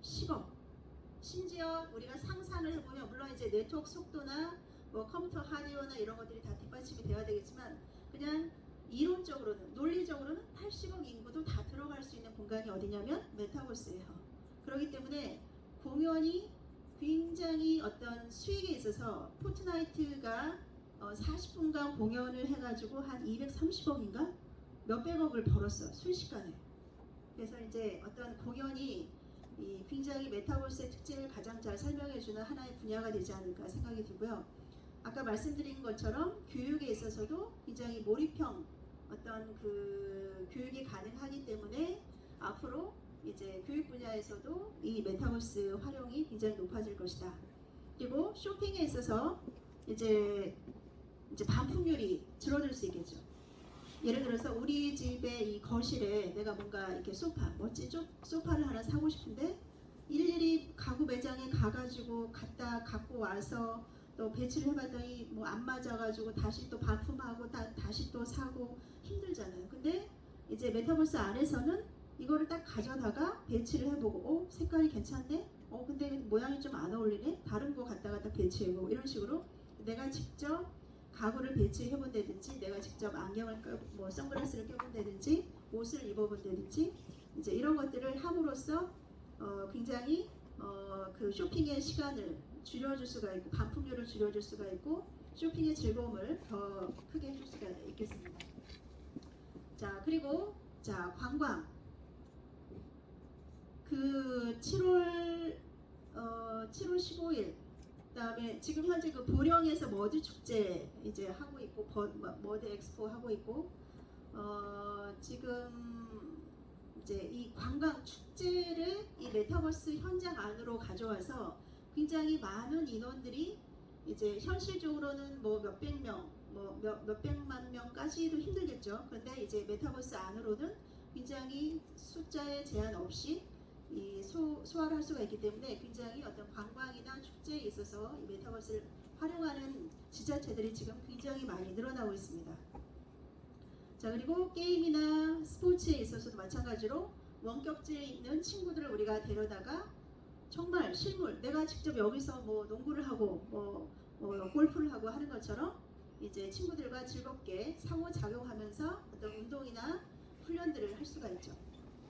10억, 심지어 우리가 상상을 해보면 물론 이제 네트워크 속도나 뭐 컴퓨터 하드웨어나 이런 것들이 다 뒷받침이 돼야 되겠지만 그냥 이론적으로는 논리적으로는 80억 인구도 다 들어갈 수 있는 공간이 어디냐면 메타버스예요. 그렇기 때문에 공연이 굉장히 어떤 수익에 있어서 포트나이트가 40분간 공연을 해가지고 한 230억인가 몇백억을 벌었어요. 순식간에. 그래서 이제 어떤 공연이 굉장히 메타버스의 특징을 가장 잘 설명해주는 하나의 분야가 되지 않을까 생각이 들고요. 아까 말씀드린 것처럼 교육에 있어서도 굉장히 몰입형 어떤 그 교육이 가능하기 때문에 앞으로 이제 교육 분야에서도 이 메타버스 활용이 굉장히 높아질 것이다. 그리고 쇼핑에 있어서 이제 반품률이 줄어들 수 있겠죠. 예를 들어서 우리 집의 이 거실에 내가 뭔가 이렇게 멋진 소파를 하나 사고 싶은데 일일이 가구 매장에 가가지고 갖고 와서 또 배치를 해봤더니 뭐 안 맞아가지고 다시 또 반품하고 다시 또 사고 힘들잖아요. 근데 이제 메타버스 안에서는 이거를 딱 가져다가 배치를 해보고 색깔이 괜찮네? 근데 모양이 좀 안 어울리네? 다른 거 갖다가 딱 배치해보고 이런 식으로 내가 직접 가구를 배치해본다든지 내가 직접 안경을 뭐 선글라스를 껴본다든지 옷을 입어본다든지 이제 이런 것들을 함으로써 굉장히 그 쇼핑의 시간을 줄여줄 수가 있고 반품률을 줄여줄 수가 있고 쇼핑의 즐거움을 더 크게 해줄 수가 있겠습니다. 자, 그리고 관광 그 7월 15일 그다음에 지금 현재 그 보령에서 머드 축제 이제 하고 있고 머드 엑스포 하고 있고 지금 이제 이 관광 축제를 이 메타버스 현장 안으로 가져와서 굉장히 많은 인원들이 이제 현실적으로는 뭐 몇백 명, 뭐 몇백만 명까지도 힘들겠죠. 그런데 이제 메타버스 안으로는 굉장히 숫자의 제한 없이 소화를 할 수가 있기 때문에 굉장히 어떤 관광이나 축제에 있어서 이 메타버스를 활용하는 지자체들이 지금 굉장히 많이 늘어나고 있습니다. 자, 그리고 게임이나 스포츠에 있어서도 마찬가지로 원격지에 있는 친구들을 우리가 데려다가 정말 실물 내가 직접 여기서 뭐 농구를 하고 뭐 골프를 하고 하는 것처럼 이제 친구들과 즐겁게 상호작용하면서 어떤 운동이나 훈련들을 할 수가 있죠.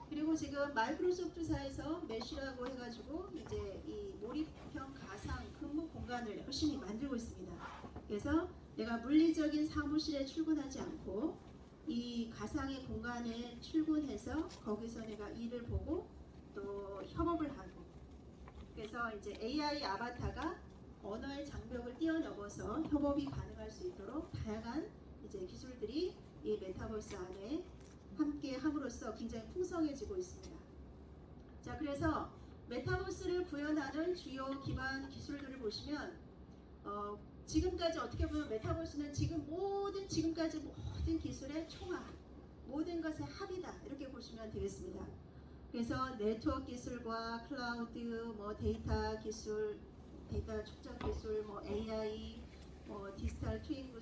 그리고 지금 마이크로소프트사에서 메쉬라고 해가지고 이제 이 몰입형 가상 근무 공간을 열심히 만들고 있습니다. 그래서 내가 물리적인 사무실에 출근하지 않고 이 가상의 공간에 출근해서 거기서 내가 일을 보고 또 협업을 하고, 그래서 이제 AI 아바타가 언어의 장벽을 뛰어넘어서 협업이 가능할 수 있도록 다양한 이제 기술들이 이 메타버스 안에 함께 함으로써 굉장히 풍성해지고 있습니다. 자, 그래서 메타버스를 구현하는 주요 기반 기술들을 보시면 지금까지 어떻게 보면 메타버스는 지금까지 모든 기술의 총합, 모든 것의 합이다, 이렇게 보시면 되겠습니다. 그래서 네트워크 기술과 클라우드, 뭐 데이터 기술, 데이터 축적 기술, 뭐 AI, 뭐 디지털 트윈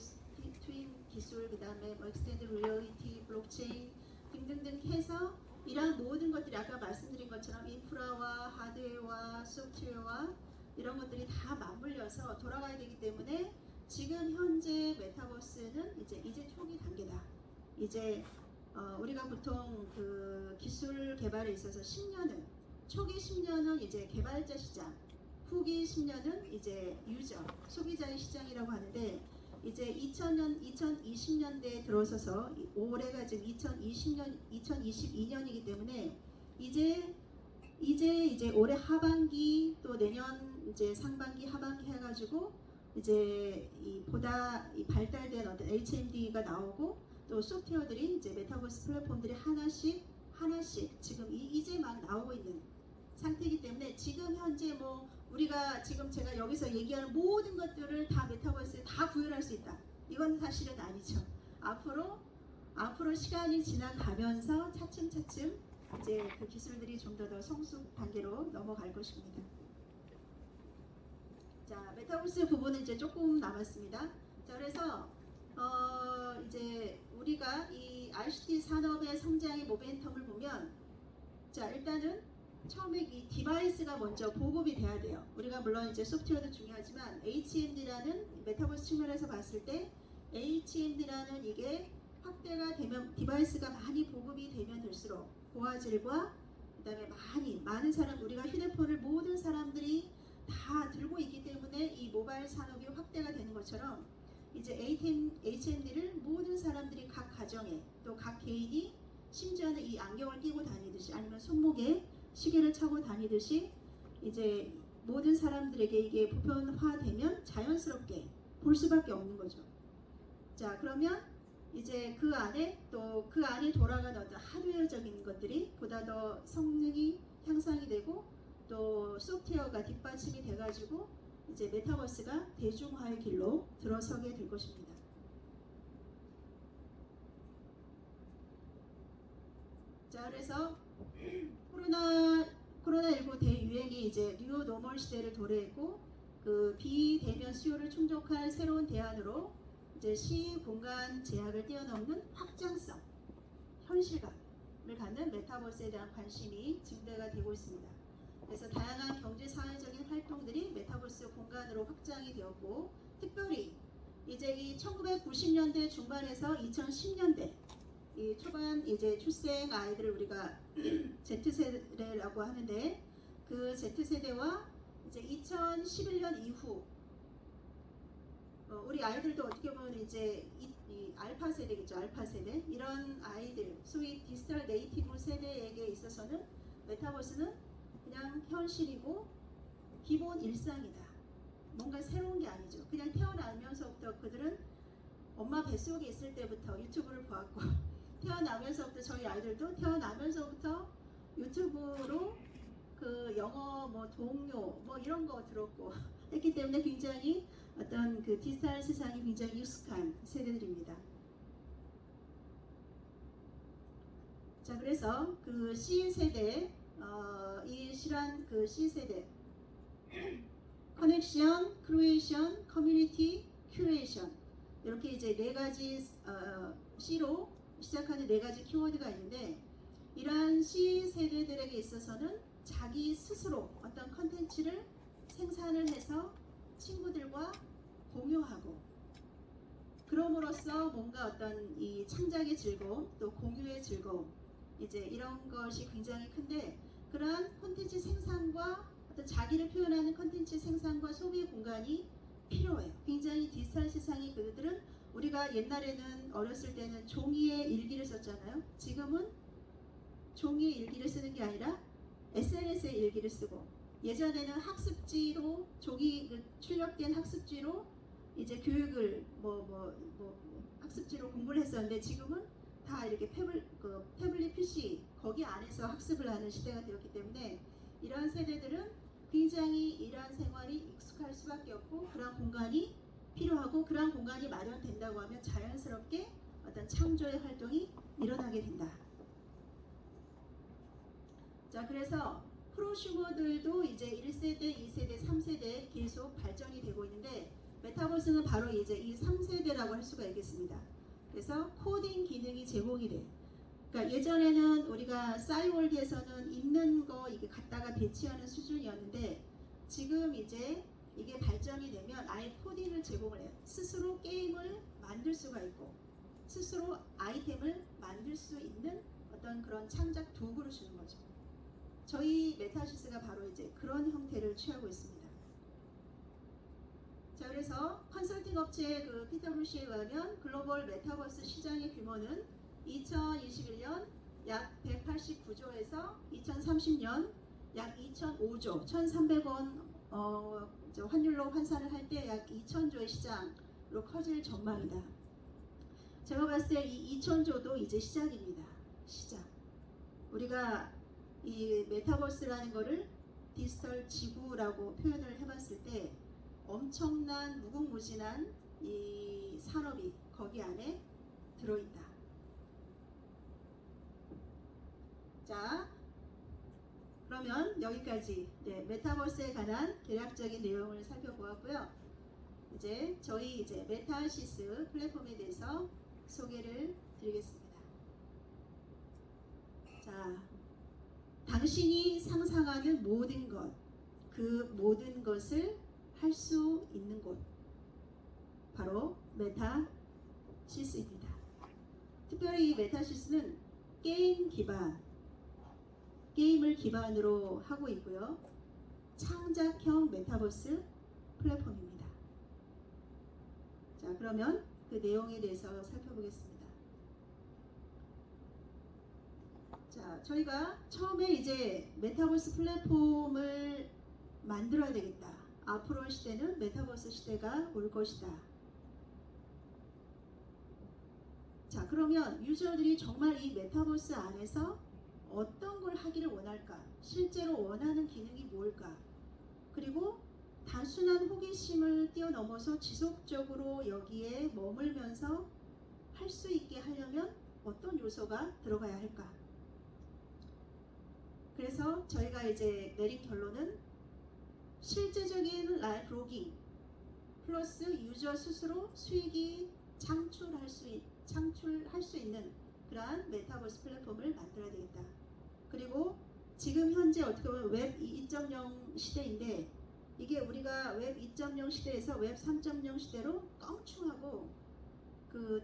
기술, 그 다음에 뭐 익스텐드 리얼리티, 블록체인 등등등 해서 이러한 모든 것들이 아까 말씀드린 것처럼 인프라와 하드웨어와 소프트웨어와 이런 것들이 다 맞물려서 돌아가야 되기 때문에 지금 현재 메타버스는 이제 초기 단계다. 이제 우리가 보통 그 기술 개발에 있어서 10년은 초기 10년은 이제 개발자 시장, 후기 10년은 이제 유저, 소비자의 시장이라고 하는데, 이제 2020년대에 들어서서 올해가 지금 2022년이기 때문에 이제 올해 하반기 또 내년 이제 상반기 하반기 해가지고 이제 보다 발달된 어떤 HMD가 나오고 또 소프트웨어들이 이제 메타버스 플랫폼들이 하나씩 지금 이제 막 나오고 있는 상태이기 때문에 지금 현재 뭐 우리가 지금 제가 여기서 얘기하는 모든 것들을 다 메타버스에 다 구현할 수 있다, 이건 사실은 아니죠. 앞으로 시간이 지나가면서 차츰차츰 이제 그 기술들이 좀 더 성숙 단계로 넘어갈 것입니다. 자, 메타버스 부분은 이제 조금 남았습니다. 자, 그래서 이제 우리가 이 ICT 산업의 성장의 모멘텀을 보면, 자, 일단은 처음에 이 디바이스가 먼저 보급이 돼야 돼요. 우리가 물론 이제 소프트웨어도 중요하지만 HMD라는 메타버스 측면에서 봤을 때 HMD라는 이게 확대가 되면, 디바이스가 많이 보급이 되면 될수록 고화질과 그다음에 많은 사람, 우리가 휴대폰을 모든 사람들이 다 들고 있기 때문에 이 모바일 산업이 확대가 되는 것처럼 이제 HMD를 모든 사람들이 각 가정에 또 각 개인이 심지어는 이 안경을 끼고 다니듯이 아니면 손목에 시계를 차고 다니듯이 이제 모든 사람들에게 이게 보편화되면 자연스럽게 볼 수밖에 없는 거죠. 자, 그러면 이제 그 안에 돌아가는 어떤 하드웨어적인 것들이 보다 더 성능이 향상이 되고 또 소프트웨어가 뒷받침이 돼가지고 이제 메타버스가 대중화의 길로 들어서게 될 것입니다. 자, 그래서 코로나19 대유행이 이제 뉴 노멀 시대를 도래했고 그 비대면 수요를 충족할 새로운 대안으로 이제 시 공간 제약을 뛰어넘는 확장성, 현실감을 갖는 메타버스에 대한 관심이 증대가 되고 있습니다. 그래서 다양한 경제 사회적인 활동들이 메타버스 공간으로 확장이 되었고, 특별히 이제 이 1990년대 중반에서 2010년대 이 초반 이제 출생 아이들을 우리가 Z세대라고 하는데, 그 Z세대와 이제 2011년 이후 우리 아이들도 어떻게 보면 이제 이 알파 세대겠죠. 알파 세대, 이런 아이들, 소위 디지털 네이티브 세대에게 있어서는 메타버스는 그냥 현실이고 기본 일상이다. 뭔가 새로운 게 아니죠. 그냥 태어나면서부터 그들은 엄마 뱃속에 있을 때부터 유튜브를 보았고, 태어나면서부터 저희 아이들도 태어나면서부터 유튜브로 그 영어 뭐 동요 뭐 이런 거 들었고 했기 때문에 굉장히 어떤 그 디지털 세상이 굉장히 익숙한 세대들입니다. 자, 그래서 그 C세대, 이 실한 그 C세대 커넥션, 크리에이션, 커뮤니티, 큐레이션, 이렇게 이제 네 가지 C로 시작하는 네 가지 키워드가 있는데, 이러한 C 세대들에게 있어서는 자기 스스로 어떤 컨텐츠를 생산을 해서 친구들과 공유하고, 그럼으로써 뭔가 어떤 이 창작의 즐거움, 또 공유의 즐거움, 이제 이런 것이 굉장히 큰데, 그러한 콘텐츠 생산과 어떤 자기를 표현하는 콘텐츠 생산과 소비 공간이 필요해요. 굉장히 디지털 세상이, 그들은 우리가 옛날에는 어렸을 때는 종이에 일기를 썼잖아요. 지금은 종이에 일기를 쓰는 게 아니라 SNS에 일기를 쓰고, 예전에는 학습지로 종이 출력된 학습지로 이제 교육을 학습지로 공부를 했었는데, 지금은 다 이렇게 태블릿 PC 거기 안에서 학습을 하는 시대가 되었기 때문에 이러한 세대들은 굉장히 이러한 생활이 익숙할 수밖에 없고, 그러한 공간이 필요하고, 그러한 공간이 마련된다고 하면 자연스럽게 어떤 창조의 활동이 일어나게 된다. 자, 그래서 프로슈머들도 이제 1세대, 2세대, 3세대 계속 발전이 되고 있는데, 메타버스는 바로 이제 이 3세대라고 할 수가 있겠습니다. 그래서 코딩 기능이 제공이 돼. 그러니까 예전에는 우리가 싸이월드에서는 있는 거 이게 갖다가 배치하는 수준이었는데, 지금 이제 이게 발전이 되면 아예 코딩을 제공을 해요. 스스로 게임을 만들 수가 있고, 스스로 아이템을 만들 수 있는 어떤 그런 창작 도구를 주는 거죠. 저희 메타시스가 바로 이제 그런 형태를 취하고 있습니다. 자, 그래서 컨설팅 업체 그 PwC에 의하면 글로벌 메타버스 시장의 규모는 2021년 약 189조에서 2030년 약 2005조, 1,300원 환율로 환산을 할 때 약 2,000조의 시장으로 커질 전망이다. 제가 봤을 때 이 2,000조도 이제 시작입니다. 시작. 우리가 이 메타버스라는 거를 디지털 지구라고 표현을 해봤을 때 엄청난 무궁무진한 이 산업이 거기 안에 들어있다. 자, 그러면 여기까지 메타버스에 관한 대략적인 내용을 살펴보았고요. 이제 저희 메타시스 플랫폼에 대해서 소개를 드리겠습니다. 자, 당신이 상상하는 모든 것, 그 모든 것을 할 수 있는 곳, 바로 메타시스입니다. 특별히 이 메타시스는 게임을 기반으로 하고 있고요. 창작형 메타버스 플랫폼입니다. 자, 그러면 그 내용에 대해서 살펴보겠습니다. 자, 저희가 처음에 이제 메타버스 플랫폼을 만들어야 되겠다. 앞으로의 시대는 메타버스 시대가 올 것이다. 자, 그러면 유저들이 정말 이 메타버스 안에서 어떤 걸 하기를 원할까? 실제로 원하는 기능이 뭘까? 그리고 단순한 호기심을 뛰어넘어서 지속적으로 여기에 머물면서 할 수 있게 하려면 어떤 요소가 들어가야 할까? 그래서 저희가 이제 내린 결론은 실제적인 라이브 로깅 플러스 유저 스스로 수익이 창출할 수 있는 그러한 메타버스 플랫폼을 만들어야 되겠다. 그리고 지금 현재 어떻게 보면 웹 2.0 시대인데, 이게 우리가 웹 2.0 시대에서 웹 3.0 시대로 껑충하고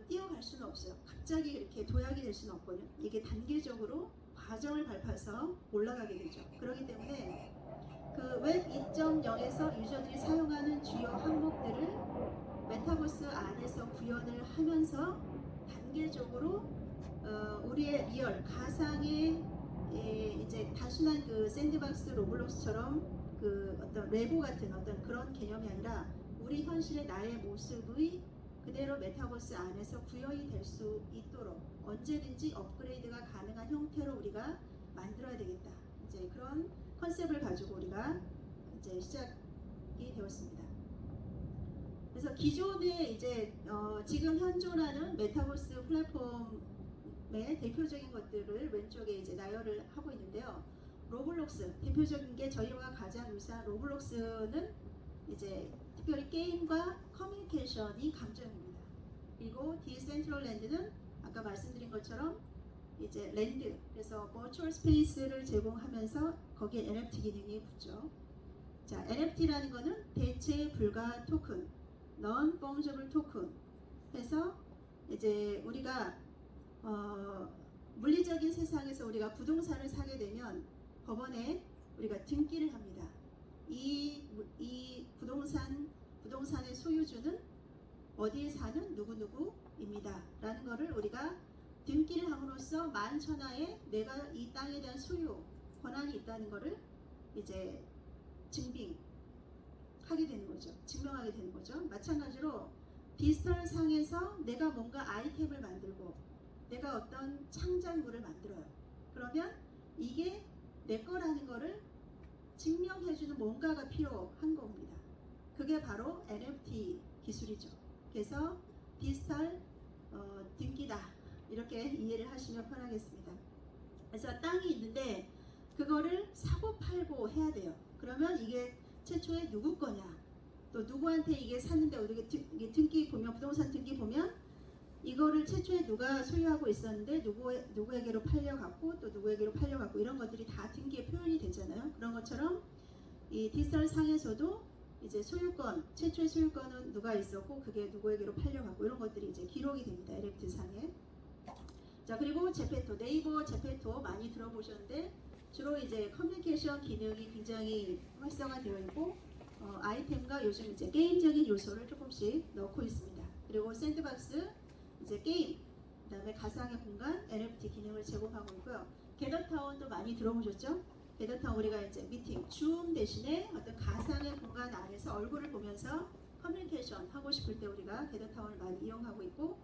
뛰어갈 수는 없어요. 갑자기 이렇게 도약이 될 수는 없거든요. 이게 단계적으로 과정을 밟아서 올라가게 되죠. 그렇기 때문에 그 웹 2.0에서 유저들이 사용하는 주요 항목들을 메타버스 안에서 구현을 하면서 단계적으로 우리의 리얼 가상의 이제 단순한 그 샌드박스 로블록스처럼 그 어떤 레고 같은 어떤 그런 개념이 아니라 우리 현실의 나의 모습의 그대로 메타버스 안에서 구현이 될 수 있도록 언제든지 업그레이드가 가능한 형태로 우리가 만들어야 되겠다. 이제 그런 컨셉을 가지고 우리가 이제 시작이 되었습니다. 그래서 기존에 이제 지금 현존하는 메타버스 플랫폼의 대표적인 것들을 왼쪽에 이제 나열을 하고 있는데요. 로블록스, 대표적인 게 저희와 가장 유사한 로블록스는 이제 특별히 게임과 커뮤니케이션이 강점입니다. 그리고 디센트럴랜드는 아까 말씀드린 것처럼 이제 랜드, 그래서 버추얼 스페이스를 제공하면서 거기에 NFT 기능이 붙죠. 자, NFT라는 거는 대체 불가 토큰, Non-Fungible Token 해서 이제 우리가 물리적인 세상에서 우리가 부동산을 사게 되면 법원에 우리가 등기를 합니다. 이 부동산의 소유주는 어디에 사는 누구누구입니다. 라는 거를 우리가 등기를 함으로써 만천하에 내가 이 땅에 대한 소유 권한이 있다는 거를 이제 증명하게 되는 거죠. 증명하게 되는 거죠. 마찬가지로 디지털 상에서 내가 뭔가 아이템을 만들고 내가 어떤 창작물을 만들어요. 그러면 이게 내 거라는 거를 증명해주는 뭔가가 필요한 겁니다. 그게 바로 NFT 기술이죠. 그래서 디지털 등기다, 이렇게 이해를 하시면 편하겠습니다. 그래서 땅이 있는데 그거를 사고 팔고 해야 돼요. 그러면 이게 최초에 누구 거냐, 또 누구한테 이게 샀는데 우리가 등기 보면, 부동산 등기 보면 이거를 최초에 누가 소유하고 있었는데 누구에게로 팔려갔고 또 누구에게로 팔려갔고 이런 것들이 다 등기에 표현이 되잖아요. 그런 것처럼 이 디지털 상에서도 이제 소유권, 최초의 소유권은 누가 있었고 그게 누구에게로 팔려갔고 이런 것들이 이제 기록이 됩니다. NFT 상에. 자, 그리고 제페토, 네이버 제페토 많이 들어보셨는데 주로 이제 커뮤니케이션 기능이 굉장히 활성화되어 있고 아이템과 요즘 이제 게임적인 요소를 조금씩 넣고 있습니다. 그리고 샌드박스, 이제 게임, 그다음에 가상의 공간, NFT 기능을 제공하고 있고요. 게더타운도 많이 들어보셨죠? 게더타운 우리가 이제 미팅, 줌 대신에 어떤 가상의 공간 안에서 얼굴을 보면서 커뮤니케이션 하고 싶을 때 우리가 게더타운을 많이 이용하고 있고,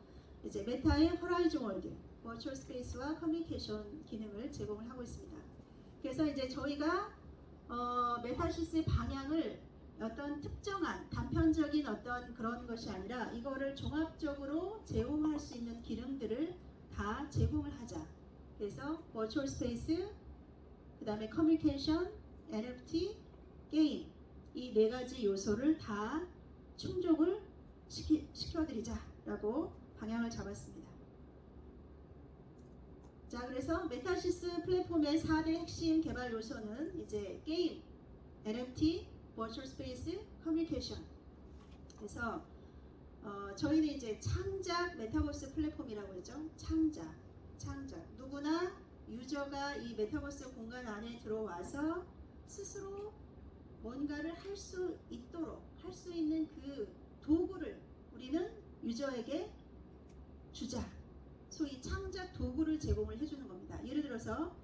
이제 메타의 호라이즌 월드, 버추얼 스페이스와 커뮤니케이션 기능을 제공을 하고 있습니다. 그래서 이제 저희가 메타시스의 방향을 어떤 특정한 단편적인 어떤 그런 것이 아니라 이거를 종합적으로 제공할 수 있는 기능들을 다 제공을 하자. 그래서 버추얼 스페이스, 그 다음에 커뮤니케이션, NFT, 게임, 이 네 가지 요소를 다 충족을 시켜드리자라고 방향을 잡았습니다. 자, 그래서 메타시스 플랫폼의 4대 핵심 개발 요소는 이제 게임, NFT, 버추얼 스페이스, 커뮤니케이션. 그래서 저희는 이제 창작 메타버스 플랫폼이라고 했죠. 창작. 누구나 유저가 이 메타버스 공간 안에 들어와서 스스로 뭔가를 할 수 있도록 할 수 있는 그 도구를 우리는 유저에게 주자. 소위 창작 도구를 제공을 해주는 겁니다. 예를 들어서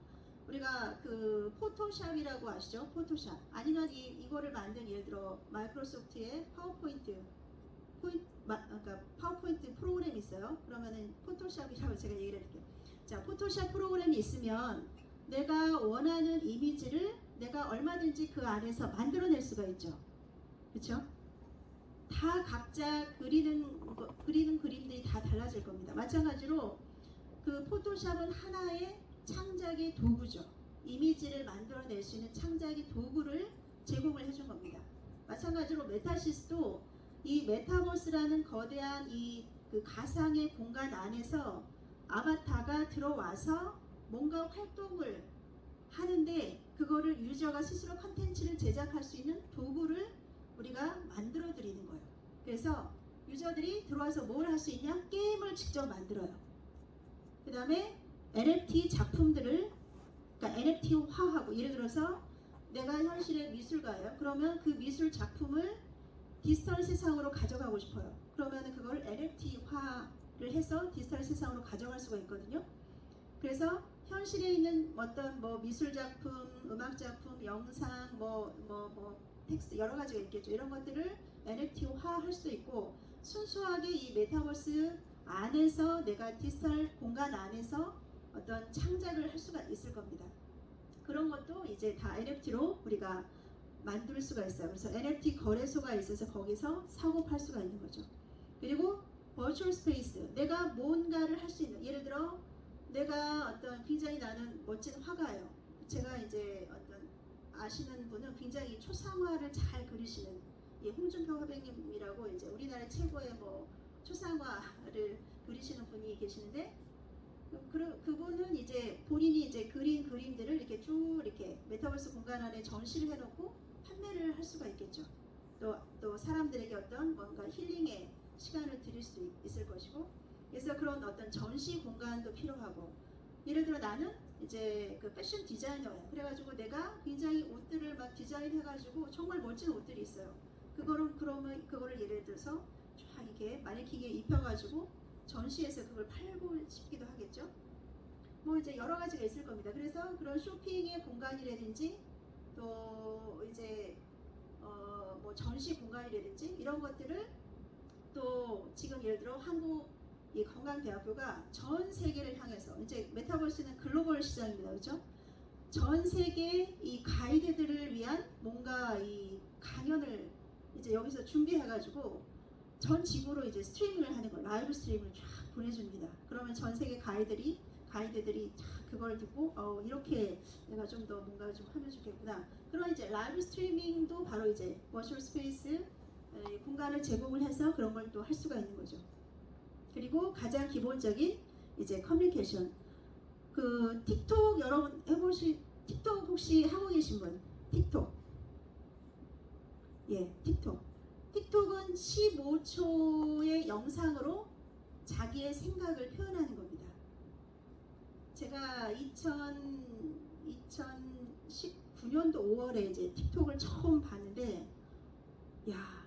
우리가 그 포토샵이라고 아시죠? 포토샵. 아니면 이거를 만든, 예를 들어 마이크로소프트의 그러니까 파워포인트 프로그램이 있어요. 그러면은 포토샵이라고 제가 얘기를 해드릴게요. 자, 포토샵 프로그램이 있으면 내가 원하는 이미지를 내가 얼마든지 그 안에서 만들어낼 수가 있죠. 그렇죠? 다 각자 그리는 그림들이 다 달라질 겁니다. 마찬가지로 그 포토샵은 하나의 창작의 도구죠. 이미지를 만들어낼 수 있는 창작의 도구를 제공을 해준 겁니다. 마찬가지로 메타시스도 이 메타버스라는 거대한 그 가상의 공간 안에서 아바타가 들어와서 뭔가 활동을 하는데 그거를 유저가 스스로 컨텐츠를 제작할 수 있는 도구를 우리가 만들어 드리는 거예요. 그래서 유저들이 들어와서 뭘 할 수 있냐? 게임을 직접 만들어요. 그 다음에 NFT 작품들을, 그러니까 NFT화하고, 예를 들어서 내가 현실의 미술가예요. 그러면 그 미술 작품을 디지털 세상으로 가져가고 싶어요. 그러면 그걸 NFT화를 해서 디지털 세상으로 가져갈 수가 있거든요. 그래서 현실에 있는 어떤 미술 작품, 음악 작품, 영상, 텍스트 여러 가지가 있겠죠. 이런 것들을 NFT화 할 수도 있고, 순수하게 이 메타버스 안에서 내가 디지털 공간 안에서 어떤 창작을 할 수가 있을 겁니다. 그런 것도 이제 다 NFT로 우리가 만들 수가 있어요. 그래서 NFT 거래소가 있어서 거기서 사고 팔 수가 있는 거죠. 그리고 버추얼 스페이스, 내가 뭔가를 할 수 있는, 예를 들어 내가 어떤 굉장히 나는 멋진 화가예요. 제가 이제 어떤 아시는 분은 굉장히 초상화를 잘 그리시는 홍준표 화백님이라고 이제 우리나라 최고의 초상화를 그리시는 분이 계시는데, 그분은 이제 본인이 이제 그린 그림들을 이렇게 쭉 이렇게 메타버스 공간 안에 전시를 해놓고 판매를 할 수가 있겠죠. 또 사람들에게 어떤 뭔가 힐링의 시간을 드릴 수도 있을 것이고, 그래서 그런 어떤 전시 공간도 필요하고, 예를 들어 나는 이제 그 패션 디자이너야. 그래가지고 내가 굉장히 옷들을 막 디자인해가지고 정말 멋진 옷들이 있어요. 그러면 그거를 예를 들어서 쫙 이렇게 마네킹에 입혀가지고 전시해서 그걸 팔고 싶기도 하겠죠. 뭐 이제 여러 가지가 있을 겁니다. 그래서 그런 쇼핑의 공간이라든지 또 이제 뭐 전시 공간이라든지 이런 것들을 또 지금 예를 들어 한국 이 건강대학교가 전 세계를 향해서 이제 메타버스는 글로벌 시장입니다. 그렇죠? 전 세계 이 가이드들을 위한 뭔가 이 강연을 이제 여기서 준비해가지고 전 지구로 이제 스트리밍을 하는 거, 라이브 스트리밍을 쫙 보내줍니다. 그러면 전 세계 가이드들이 다 그걸 듣고 이렇게 내가 좀 더 뭔가 좀 하면 좋겠구나. 그런 이제 라이브 스트리밍도 바로 이제 버추얼 스페이스 공간을 제공을 해서 그런 걸 또 할 수가 있는 거죠. 그리고 가장 기본적인 이제 커뮤니케이션. 그 틱톡 여러분 틱톡 혹시 하고 계신 분? 틱톡. 예, 틱톡. 틱톡은 15초의 영상으로 자기의 생각을 표현하는 겁니다. 제가 2019년도 5월에 이제 틱톡을 처음 봤는데, 야,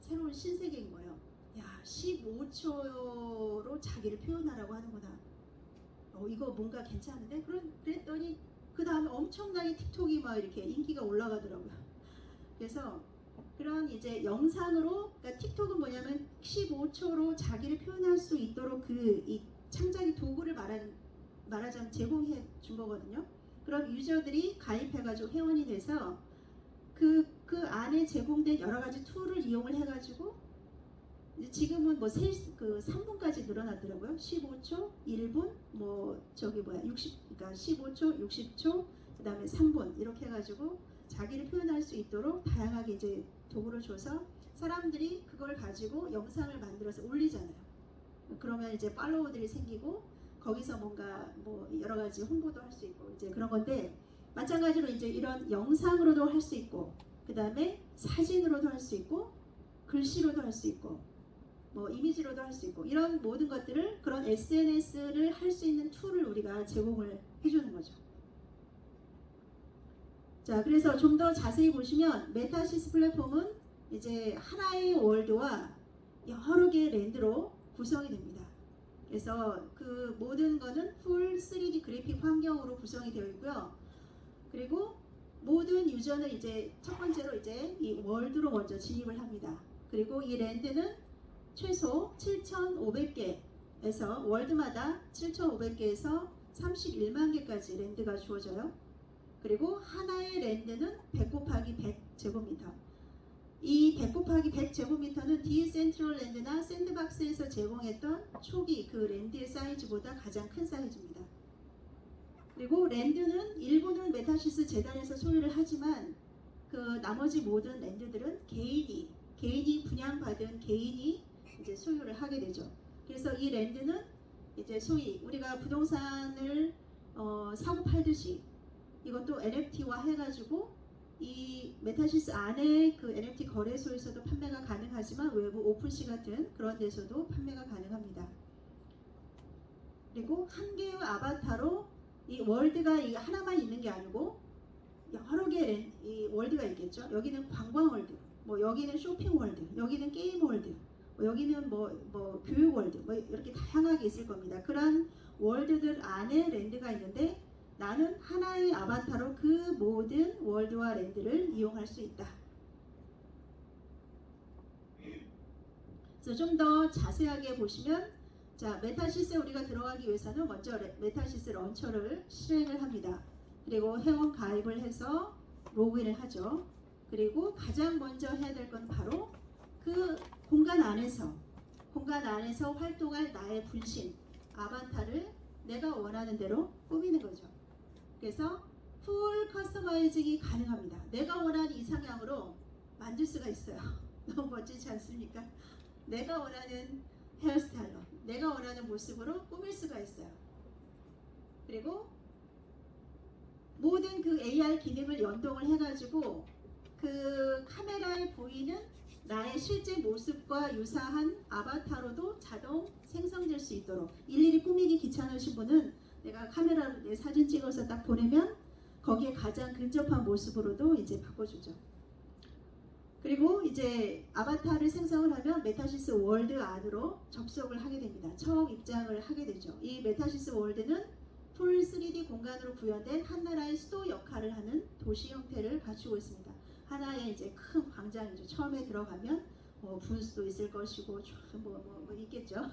새로운 신세계인 거예요. 야, 15초로 자기를 표현하라고 하는구나. 이거 뭔가 괜찮은데? 그랬더니 그 다음에 엄청나게 틱톡이 막 이렇게 인기가 올라가더라고요. 그래서 그런 이제 영상으로, 그러니까 틱톡은 뭐냐면 15초로 자기를 표현할 수 있도록 이 창작의 도구를 말하자면 제공해 준 거거든요. 그럼 유저들이 가입해가지고 회원이 돼서 그 안에 제공된 여러 가지 툴을 이용을 해가지고 지금은 뭐 3분까지 늘어났더라고요. 15초, 1분, 뭐 그러니까 15초, 60초, 그 다음에 3분 이렇게 해가지고 자기를 표현할 수 있도록 다양하게 이제 도구를 줘서 사람들이 그걸 가지고 영상을 만들어서 올리잖아요. 그러면 이제 팔로워들이 생기고 거기서 뭔가 뭐 여러 가지 홍보도 할 수 있고 이제 그런 건데, 마찬가지로 이제 이런 영상으로도 할 수 있고, 그 다음에 사진으로도 할 수 있고, 글씨로도 할 수 있고, 뭐 이미지로도 할 수 있고, 이런 모든 것들을 그런 SNS를 할 수 있는 툴을 우리가 제공을 해주는 거죠. 자, 그래서 좀 더 자세히 보시면 메타시스 플랫폼은 이제 하나의 월드와 여러 개의 랜드로 구성이 됩니다. 그래서 그 모든 거는 풀 3D 그래픽 환경으로 구성이 되어 있고요. 그리고 모든 유저는 이제 첫 번째로 이제 이 월드로 먼저 진입을 합니다. 그리고 이 랜드는 최소 7,500개에서 월드마다 7,500개에서 31만 개까지 랜드가 주어져요. 그리고 하나의 랜드는 100 곱하기 100 제곱미터. 이 100 곱하기 100 제곱미터는 디센트럴랜드나 샌드박스에서 제공했던 초기 그 랜드의 사이즈보다 가장 큰 사이즈입니다. 그리고 랜드는 일부는 메타시스 재단에서 소유를 하지만 그 나머지 모든 랜드들은 개인이 분양받은 개인이 이제 소유를 하게 되죠. 그래서 이 랜드는 이제 소위 우리가 부동산을 사고 팔듯이 이것도 NFT화 해가지고 이 메타시스 안에 그 NFT 거래소에서도 판매가 가능하지만 외부 오픈시 같은 그런 데서도 판매가 가능합니다. 그리고 한 개의 아바타로 이 월드가 이 하나만 있는 게 아니고 여러 개의 이 월드가 있겠죠. 여기는 관광 월드, 뭐 여기는 쇼핑 월드, 여기는 게임 월드, 뭐 여기는 뭐 교육 월드, 뭐 이렇게 다양하게 있을 겁니다. 그런 월드들 안에 랜드가 있는데 나는 하나의 아바타로 그 모든 월드와 랜드를 이용할 수 있다. 그래서 좀 더 자세하게 보시면, 자, 메타시스에 우리가 들어가기 위해서는 먼저 메타시스 런처를 실행을 합니다. 그리고 회원 가입을 해서 로그인을 하죠. 그리고 가장 먼저 해야 될 건 바로 그 공간 안에서 활동할 나의 분신, 아바타를 내가 원하는 대로 꾸미는 거죠. 그래서 풀 커스터마이징이 가능합니다. 내가 원하는 이상향으로 만들 수가 있어요. 너무 멋지지 않습니까? 내가 원하는 헤어스타일로, 내가 원하는 모습으로 꾸밀 수가 있어요. 그리고 모든 그 AR 기능을 연동을 해가지고 그 카메라에 보이는 나의 실제 모습과 유사한 아바타로도 자동 생성될 수 있도록, 일일이 꾸미기 귀찮으신 분은 내가 카메라로 내 사진 찍어서 딱 보내면 거기에 가장 근접한 모습으로도 이제 바꿔주죠. 그리고 이제 아바타를 생성을 하면 메타시스 월드 안으로 접속을 하게 됩니다. 처음 입장을 하게 되죠. 이 메타시스 월드는 풀 3D 공간으로 구현된 한나라의 수도 역할을 하는 도시 형태를 갖추고 있습니다. 하나의 이제 큰 광장이죠. 처음에 들어가면 분수도 있을 것이고 뭐 있겠죠.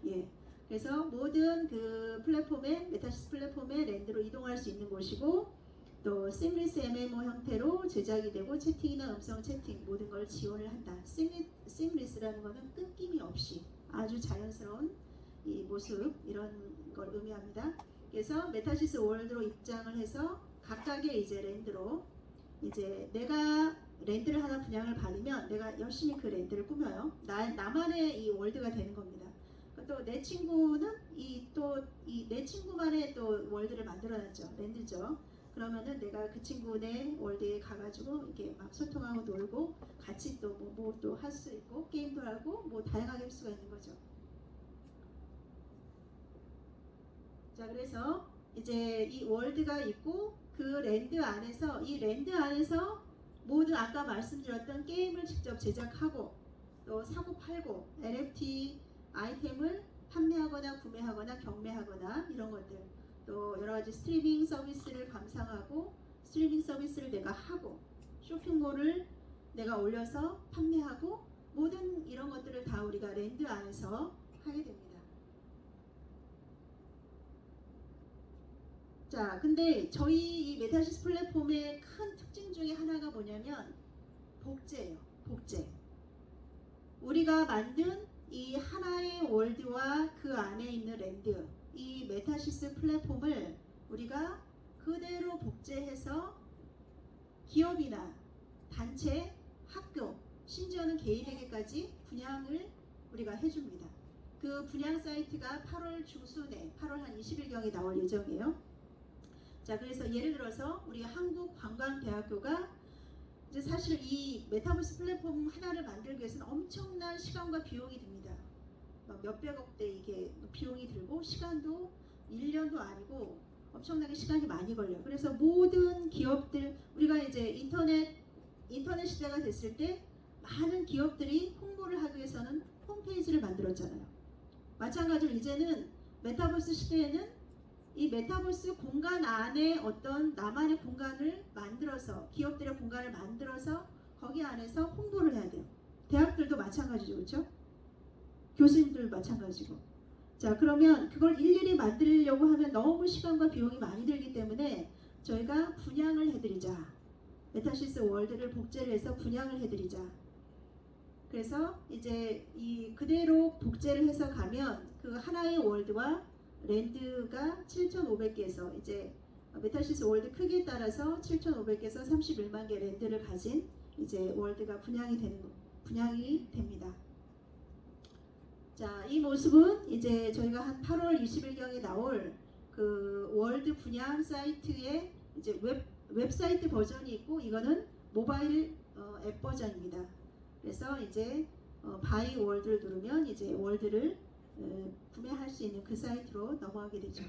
예. 그래서 모든 그 플랫폼에, 메타시스 플랫폼에 랜드로 이동할 수 있는 곳이고, 또 심리스 MMO 형태로 제작이 되고 채팅이나 음성 채팅 모든 걸 지원을 한다. 심리스라는 것은 끊김이 없이 아주 자연스러운 이 모습, 이런 걸 의미합니다. 그래서 메타시스 월드로 입장을 해서 각각의 이제 랜드로, 이제 내가 랜드를 하나 분양을 받으면 내가 열심히 그 랜드를 꾸며요. 나만의 이 월드가 되는 겁니다. 또 내 친구는 내 친구만의 또 월드를 만들어놨죠. 랜드죠. 그러면은 내가 그 친구네 월드에 가가지고 이렇게 막 소통하고 놀고 같이 또 뭐 또 할 수 있고 게임도 하고 뭐 다양하게 할 수가 있는 거죠. 자, 그래서 이제 이 월드가 있고 그 랜드 안에서, 이 랜드 안에서 모든 아까 말씀드렸던 게임을 직접 제작하고 또 사고 팔고 NFT 아이템을 판매하거나 구매하거나 경매하거나 이런 것들, 또 여러 가지 스트리밍 서비스를 감상하고 스트리밍 서비스를 내가 하고 쇼핑몰을 내가 올려서 판매하고 모든 이런 것들을 다 우리가 랜드 안에서 하게 됩니다. 자, 근데 저희 이 메타시스 플랫폼의 큰 특징 중에 하나가 뭐냐면 복제예요. 복제. 우리가 만든 이 하나의 월드와 그 안에 있는 랜드, 이 메타시스 플랫폼을 우리가 그대로 복제해서 기업이나 단체, 학교, 심지어는 개인에게까지 분양을 우리가 해줍니다. 그 분양 사이트가 8월 중순에, 8월 한 20일경에 나올 예정이에요. 자, 그래서 예를 들어서 우리 한국관광대학교가 이제 사실 이 메타버스 플랫폼 하나를 만들기 위해서는 엄청난 시간과 비용이 듭니다. 막 몇백억대 이게 비용이 들고 시간도 1년도 아니고 엄청나게 시간이 많이 걸려요. 그래서 모든 기업들, 우리가 이제 인터넷 시대가 됐을 때 많은 기업들이 홍보를 하기 위해서는 홈페이지를 만들었잖아요. 마찬가지로 이제는 메타버스 시대에는 이 메타버스 공간 안에 어떤 나만의 공간을 만들어서, 기업들의 공간을 만들어서 거기 안에서 홍보를 해야 돼요. 대학들도 마찬가지죠. 그렇죠? 교수님들 마찬가지고. 자, 그러면 그걸 일일이 만들려고 하면 너무 시간과 비용이 많이 들기 때문에 저희가 분양을 해드리자. 메타시스 월드를 복제를 해서 분양을 해드리자. 그래서 이제 이 그대로 복제를 해서 가면 그 하나의 월드와 랜드가 7,500개에서 이제 메타시스 월드 크기에 따라서 7,500개에서 31만 개 랜드를 가진 이제 월드가 분양이 됩니다. 자, 이 모습은 이제 저희가 한 8월 20일경에 나올 그 월드 분양 사이트의 이제 웹사이트 버전이 있고, 이거는 모바일 앱 버전입니다. 그래서 이제 바이 월드를 누르면 이제 월드를 구매할 수 있는 그 사이트로 넘어가게 되죠.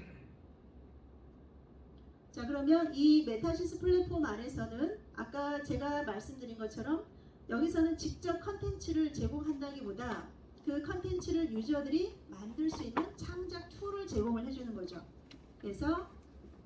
자, 그러면 이 메타시스 플랫폼 안에서는 아까 제가 말씀드린 것처럼 여기서는 직접 컨텐츠를 제공한다기보다 그 컨텐츠를 유저들이 만들 수 있는 창작 툴을 제공을 해주는 거죠. 그래서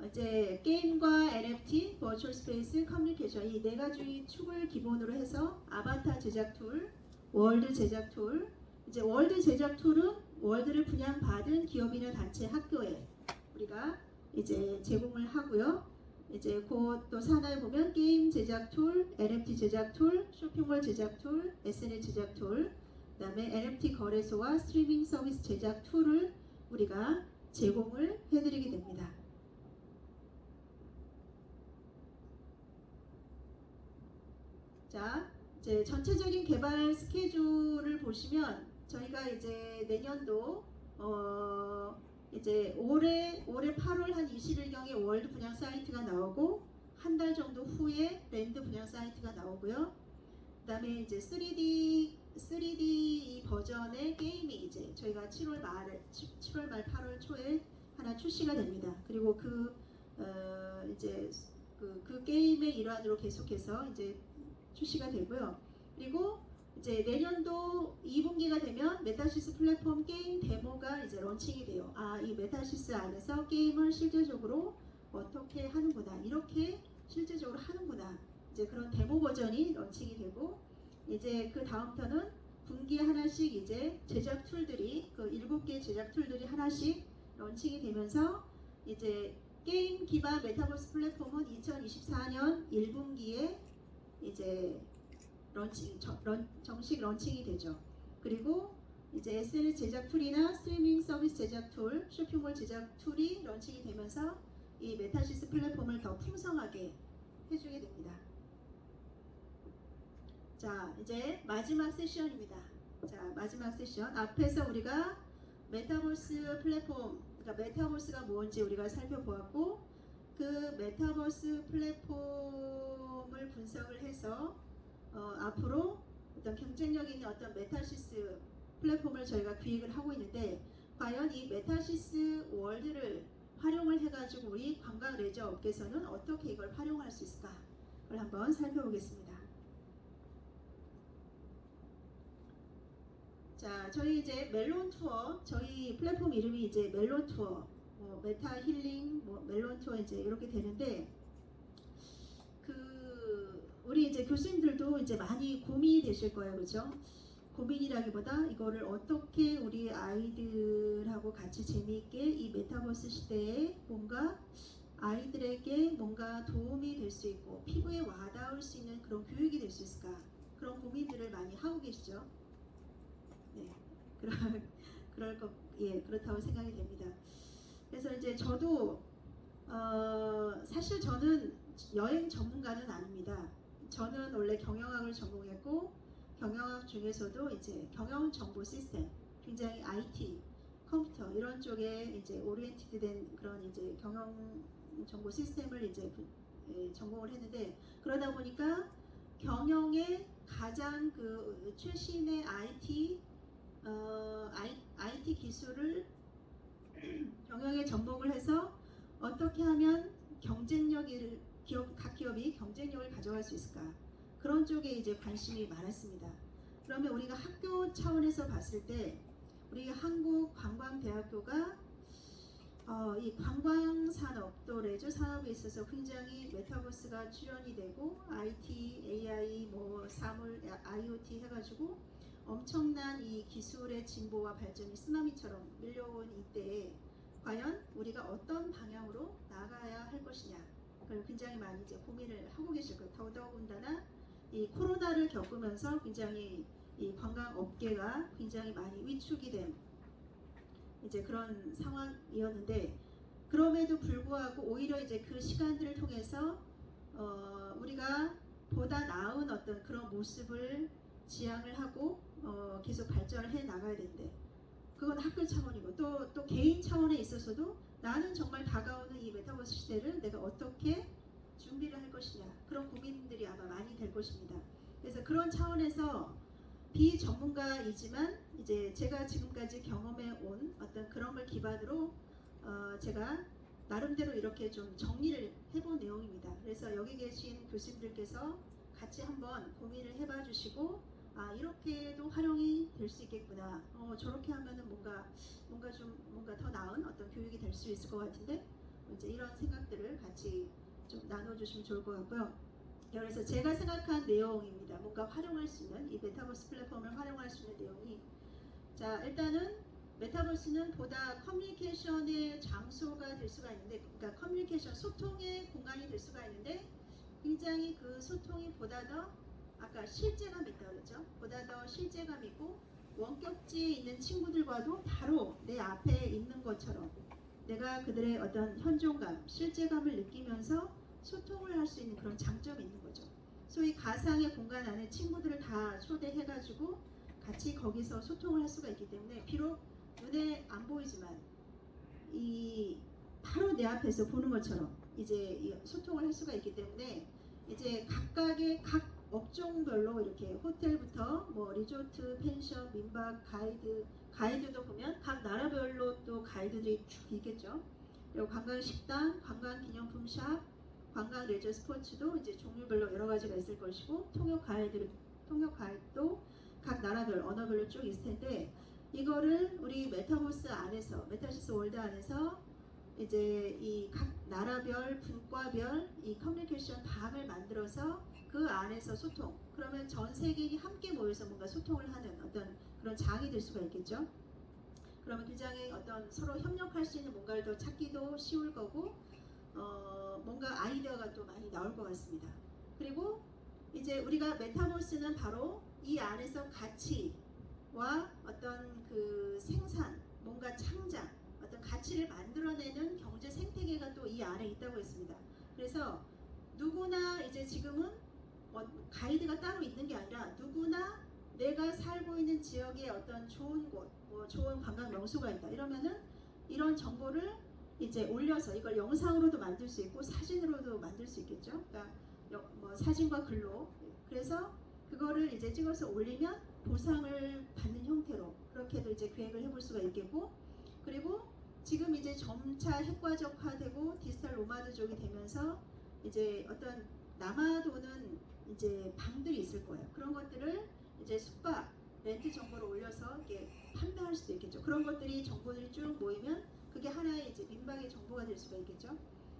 이제 게임과 NFT, 버추얼 스페이스, 커뮤니케이션 이 네 가지 축을 기본으로 해서 아바타 제작 툴, 월드 제작 툴, 이제 월드 제작 툴은 월드를 분양받은 기업이나 단체, 학교에 우리가 이제 제공을 하고요. 이제 곧 또 산하에 보면 게임 제작 툴, NFT 제작 툴, 쇼핑몰 제작 툴, SNS 제작 툴, 그다음에 NFT 거래소와 스트리밍 서비스 제작 툴을 우리가 제공을 해드리게 됩니다. 자, 이제 전체적인 개발 스케줄을 보시면 저희가 이제 내년도 이제 올해 8월 한 20일경에 월드 분양 사이트가 나오고 한 달 정도 후에 랜드 분양 사이트가 나오고요. 그다음에 이제 3D 이 버전의 게임이 이제 저희가 7월 말 8월 초에 하나 출시가 됩니다. 그리고 이제 그 게임의 일환으로 계속해서 이제 출시가 되고요. 그리고 이제 내년도 2분기가 되면 메타시스 플랫폼 게임 데모가 이제 런칭이 돼요. 이 메타시스 안에서 게임을 실제적으로 어떻게 하는구나, 이렇게 실제적으로 하는구나, 이제 그런 데모 버전이 런칭이 되고, 이제 그 다음부터는 분기에 하나씩 이제 제작 툴들이, 그 7개 제작 툴들이 하나씩 런칭이 되면서 이제 게임 기반 메타버스 플랫폼은 2024년 1분기에 이제 정식 런칭이 되죠. 그리고 이제 SNS 제작 툴이나 스트리밍 서비스 제작 툴, 쇼핑몰 제작 툴이 런칭이 되면서 이 메타시스 플랫폼을 더 풍성하게 해주게 됩니다. 자, 이제 마지막 세션입니다. 자, 마지막 세션. 앞에서 우리가 메타버스 플랫폼, 그러니까 메타버스가 뭔지 우리가 살펴보았고, 그 메타버스 플랫폼을 분석을 해서 앞으로 어떤 경쟁력 있는 어떤 메타시스 플랫폼을 저희가 기획을 하고 있는데, 과연 이 메타시스 월드를 활용을 해가지고 우리 관광 레저 업계에서는 어떻게 이걸 활용할 수 있을까? 그걸 한번 살펴보겠습니다. 자, 저희 이제 멜론 투어, 저희 플랫폼 이름이 이제 멜론 투어, 메타 힐링, 멜론 투어 이제 이렇게 되는데, 우리 이제 교수님들도 이제 많이 고민이 되실 거예요, 그렇죠? 고민이라기보다 이거를 어떻게 우리 아이들하고 같이 재미있게 이 메타버스 시대에 뭔가 아이들에게 뭔가 도움이 될 수 있고 피부에 와닿을 수 있는 그런 교육이 될 수 있을까? 그런 고민들을 많이 하고 계시죠? 네, 그렇다고 생각이 됩니다. 그래서 이제 저도 사실 저는 여행 전문가는 아닙니다. 저는 원래 경영학을 전공했고, 경영학 중에서도 이제 경영 정보 시스템, 굉장히 IT, 컴퓨터 이런 쪽에 이제 오리엔티드된 그런 이제 경영 정보 시스템을 이제 전공을 했는데, 그러다 보니까 경영의 가장 그 최신의 IT 기술을 경영에 접목을 해서 어떻게 하면 각 기업이 경쟁력을 가져갈 수 있을까, 그런 쪽에 이제 관심이 많았습니다. 그러면 우리가 학교 차원에서 봤을 때 우리 한국관광대학교가 이 관광산업 또 레저 산업에 있어서 굉장히 메타버스가 출연이 되고 IT, AI, 사물, IoT 해가지고 엄청난 이 기술의 진보와 발전이 쓰나미처럼 밀려온 이때에 과연 우리가 어떤 방향으로 나가야 할 것이냐, 그걸 굉장히 많이 이제 고민을 하고 계실 거예요. 더더군다나 이 코로나를 겪으면서 굉장히 이 관광업계가 굉장히 많이 위축이 된 이제 그런 상황이었는데, 그럼에도 불구하고 오히려 이제 그 시간들을 통해서 우리가 보다 나은 어떤 그런 모습을 지향을 하고 계속 발전을 해 나가야 되는데, 그건 학교 차원이고 또 개인 차원에 있어서도 나는 정말 다가오는 이 메타버스 시대를 내가 어떻게 준비를 할 것이냐, 그런 고민들이 아마 많이 될 것입니다. 그래서 그런 차원에서 비전문가이지만 이제 제가 지금까지 경험해 온 어떤 그런 걸 기반으로 제가 나름대로 이렇게 좀 정리를 해본 내용입니다. 그래서 여기 계신 교수님들께서 같이 한번 고민을 해봐 주시고, 이렇게도 활용이 될 수 있겠구나, 저렇게 하면은 뭔가 더 나은 어떤 교육이 될 수 있을 것 같은데, 이제 이런 생각들을 같이 좀 나눠주시면 좋을 것 같고요. 그래서 제가 생각한 내용입니다. 뭔가 활용할 수 있는 이 메타버스 플랫폼을 활용할 수 있는 내용이, 자, 일단은 메타버스는 보다 커뮤니케이션의 장소가 될 수가 있는데, 그러니까 커뮤니케이션, 소통의 공간이 될 수가 있는데, 굉장히 그 소통이 보다 더 아까 실제감이 있다고 그랬죠. 보다 더 실제감 있고 원격지에 있는 친구들과도 바로 내 앞에 있는 것처럼 내가 그들의 어떤 현존감, 실제감을 느끼면서 소통을 할 수 있는 그런 장점이 있는 거죠. 소위 가상의 공간 안에 친구들을 다 초대해가지고 같이 거기서 소통을 할 수가 있기 때문에 비록 눈에 안 보이지만 이 바로 내 앞에서 보는 것처럼 이제 이 소통을 할 수가 있기 때문에 이제 각각의 각 업종별로 이렇게 호텔부터 뭐 리조트, 펜션, 민박, 가이드도 보면 각 나라별로 또 가이드들이 쭉 있겠죠. 그리고 관광 식당, 관광 기념품 샵, 관광 레저 스포츠도 이제 종류별로 여러 가지가 있을 것이고 통역 가이드도 각 나라별 언어별로 쭉 있을 텐데 이거를 우리 메타버스 안에서 메타버스 월드 안에서 이제 이 각 나라별 분과별 이 커뮤니케이션 방을 만들어서 그 안에서 소통 그러면 전 세계인이 함께 모여서 뭔가 소통을 하는 어떤 그런 장이 될 수가 있겠죠. 그러면 굉장히 어떤 서로 협력할 수 있는 뭔가를 더 찾기도 쉬울 거고 뭔가 아이디어가 또 많이 나올 것 같습니다. 그리고 이제 우리가 메타버스는 바로 이 안에서 가치와 어떤 그 생산, 뭔가 창작, 어떤 가치를 만들어내는 경제 생태계가 또 이 안에 있다고 했습니다. 그래서 누구나 이제 지금은 가이드가 따로 있는 게 아니라 누구나 내가 살고 있는 지역에 어떤 좋은 곳, 뭐 좋은 관광 명소가 있다 이러면은 이런 정보를 이제 올려서 이걸 영상으로도 만들 수 있고 사진으로도 만들 수 있겠죠. 그러니까 뭐 사진과 글로 그래서 그거를 이제 찍어서 올리면 보상을 받는 형태로 그렇게도 이제 계획을 해볼 수가 있겠고 그리고 지금 이제 점차 핵과적화되고 디지털 노마드족이 되면서 이제 어떤 남아도는 이제 방들이 있을 거예요. 그런 것들을 이제 숙박, 렌트 정보를 올려서 이렇게 판매할 수도 있겠죠. 그런 것들이 정보들이 쭉 모이면 그게 하나의 이제 민박의 정보가 될 수가 있겠죠.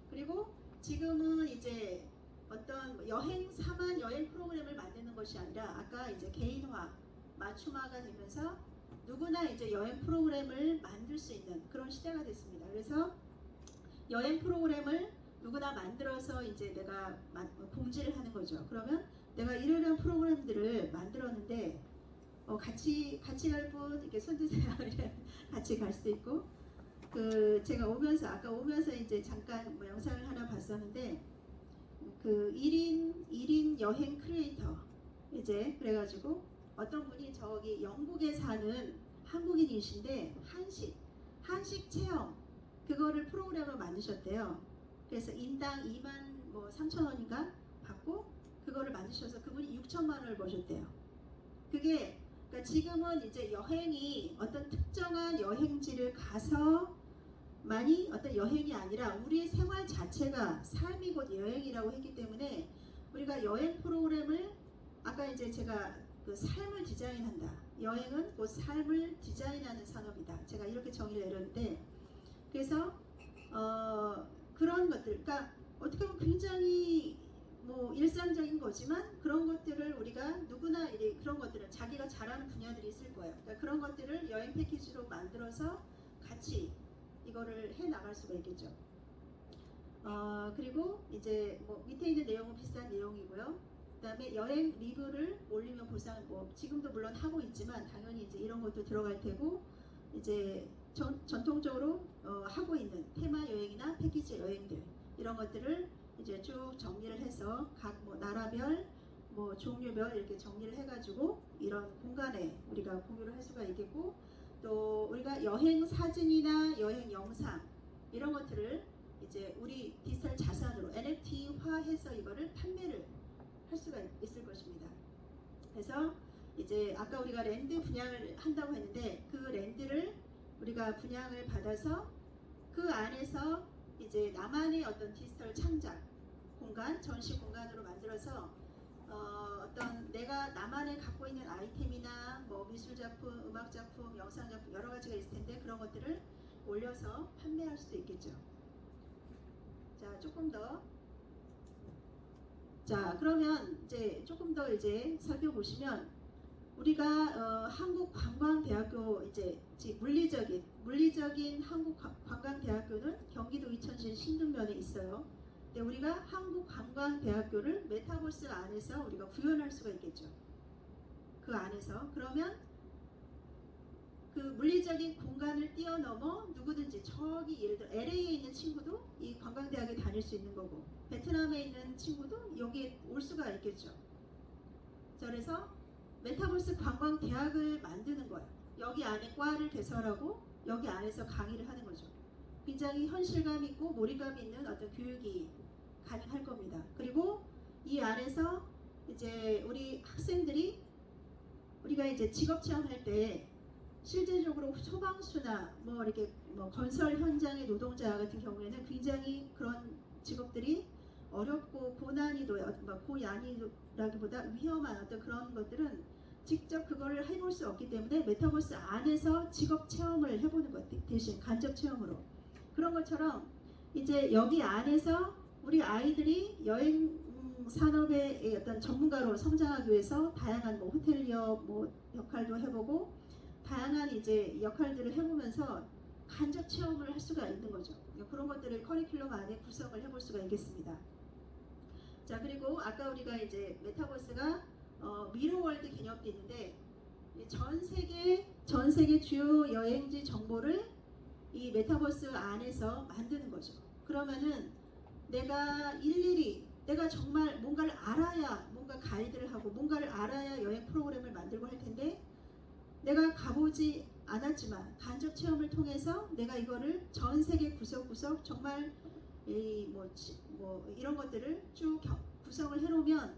그리고 지금은 이제 어떤 여행사만 여행 프로그램을 만드는 것이 아니라 아까 이제 개인화, 맞춤화가 되면서 누구나 이제 여행 프로그램을 만들 수 있는 그런 시대가 됐습니다. 그래서 여행 프로그램을 누구나 만들어서 이제 내가 공지를 하는 거죠. 그러면 내가 이러한 프로그램들을 만들었는데 같이 갈 분 이렇게 손드세요. 같이 갈 수도 있고 그 제가 아까 오면서 이제 잠깐 뭐 영상을 하나 봤었는데 그 1인 여행 크리에이터 이제 그래가지고 어떤 분이 저기 영국에 사는 한국인이신데 한식 체험 그거를 프로그램을 만드셨대요. 그래서 인당 2만 뭐 3천 원인가 받고 그거를 만드셔서 그분이 6천만 원을 버셨대요. 그게 그러니까 지금은 이제 여행이 어떤 특정한 여행지를 가서 만이 어떤 여행이 아니라 우리의 생활 자체가 삶이 곧 여행이라고 했기 때문에 우리가 여행 프로그램을 아까 이제 제가 그 삶을 디자인한다. 여행은 곧 삶을 디자인하는 산업이다. 제가 이렇게 정의를 내렸는데 그래서 그런 것들, 그러니까 어떻게 보면 굉장히 뭐 일상적인 거지만 그런 것들을 우리가 누구나 이제 그런 것들은 자기가 잘하는 분야들이 있을 거예요. 그러니까 그런 것들을 여행 패키지로 만들어서 같이 이거를 해 나갈 수가 있겠죠. 그리고 이제 뭐 밑에 있는 내용은 비슷한 내용이고요. 그다음에 여행 리뷰를 올리면 보상 뭐 지금도 물론 하고 있지만 당연히 이제 이런 것도 들어갈 테고 이제 전통적으로 하고 있는 테마 여행이나 패키지 여행들 이런 것들을 이제 쭉 정리를 해서 각 뭐 나라별 뭐 종류별 이렇게 정리를 해가지고 이런 공간에 우리가 공유를 할 수가 있겠고 또 우리가 여행 사진이나 여행 영상 이런 것들을 이제 우리 디지털 자산으로 NFT화해서 이거를 판매를 할 수가 있을 것입니다. 그래서 이제 아까 우리가 랜드 분양을 한다고 했는데 그 랜드를 우리가 분양을 받아서 그 안에서 이제 나만의 어떤 디지털 창작 공간, 전시 공간으로 만들어서 어떤 내가 나만의 갖고 있는 아이템이나 뭐 미술 작품, 음악 작품, 영상 작품 여러 가지가 있을 텐데 그런 것들을 올려서 판매할 수도 있겠죠. 자, 조금 더. 자, 그러면 이제 조금 더 이제 살펴보시면 우리가 한국관광대학교 이제 물리적인 한국관광대학교는 경기도 이천시 신등면에 있어요. 근데 우리가 한국관광대학교를 메타버스 안에서 우리가 구현할 수가 있겠죠. 그 안에서 그러면 그 물리적인 공간을 뛰어넘어 누구든지 저기 예를 들어 LA에 있는 친구도 이 관광대학에 다닐 수 있는 거고 베트남에 있는 친구도 여기에 올 수가 있겠죠. 자, 그래서 메타버스 관광대학을 만드는 거예요. 여기 안에 과를 개설하고 여기 안에서 강의를 하는 거죠. 굉장히 현실감 있고 몰입감 있는 어떤 교육이 가능할 겁니다. 그리고 이 안에서 이제 우리 학생들이 우리가 이제 직업 체험할 때 실제적으로 소방수나 뭐 이렇게 뭐 건설 현장의 노동자 같은 경우에는 굉장히 그런 직업들이 어렵고 고난이도, 고난이도라기보다 위험한 어떤 그런 것들은 직접 그거를 해볼 수 없기 때문에 메타버스 안에서 직업 체험을 해보는 것 대신 간접 체험으로 그런 것처럼 이제 여기 안에서 우리 아이들이 여행 산업의 어떤 전문가로 성장하기 위해서 다양한 뭐 호텔리어 뭐 역할도 해보고 다양한 이제 역할들을 해보면서 간접 체험을 할 수가 있는 거죠. 그런 것들을 커리큘럼 안에 구성을 해볼 수가 있겠습니다. 자, 그리고 아까 우리가 이제 메타버스가 미러월드 개념도 있는데 전 세계 주요 여행지 정보를 이 메타버스 안에서 만드는 거죠. 그러면은 내가 정말 뭔가를 알아야 뭔가 가이드를 하고 뭔가를 알아야 여행 프로그램을 만들고 할 텐데 내가 가보지 않았지만 간접 체험을 통해서 내가 이거를 전 세계 구석구석 정말 뭐 이런 것들을 쭉 구성을 해놓으면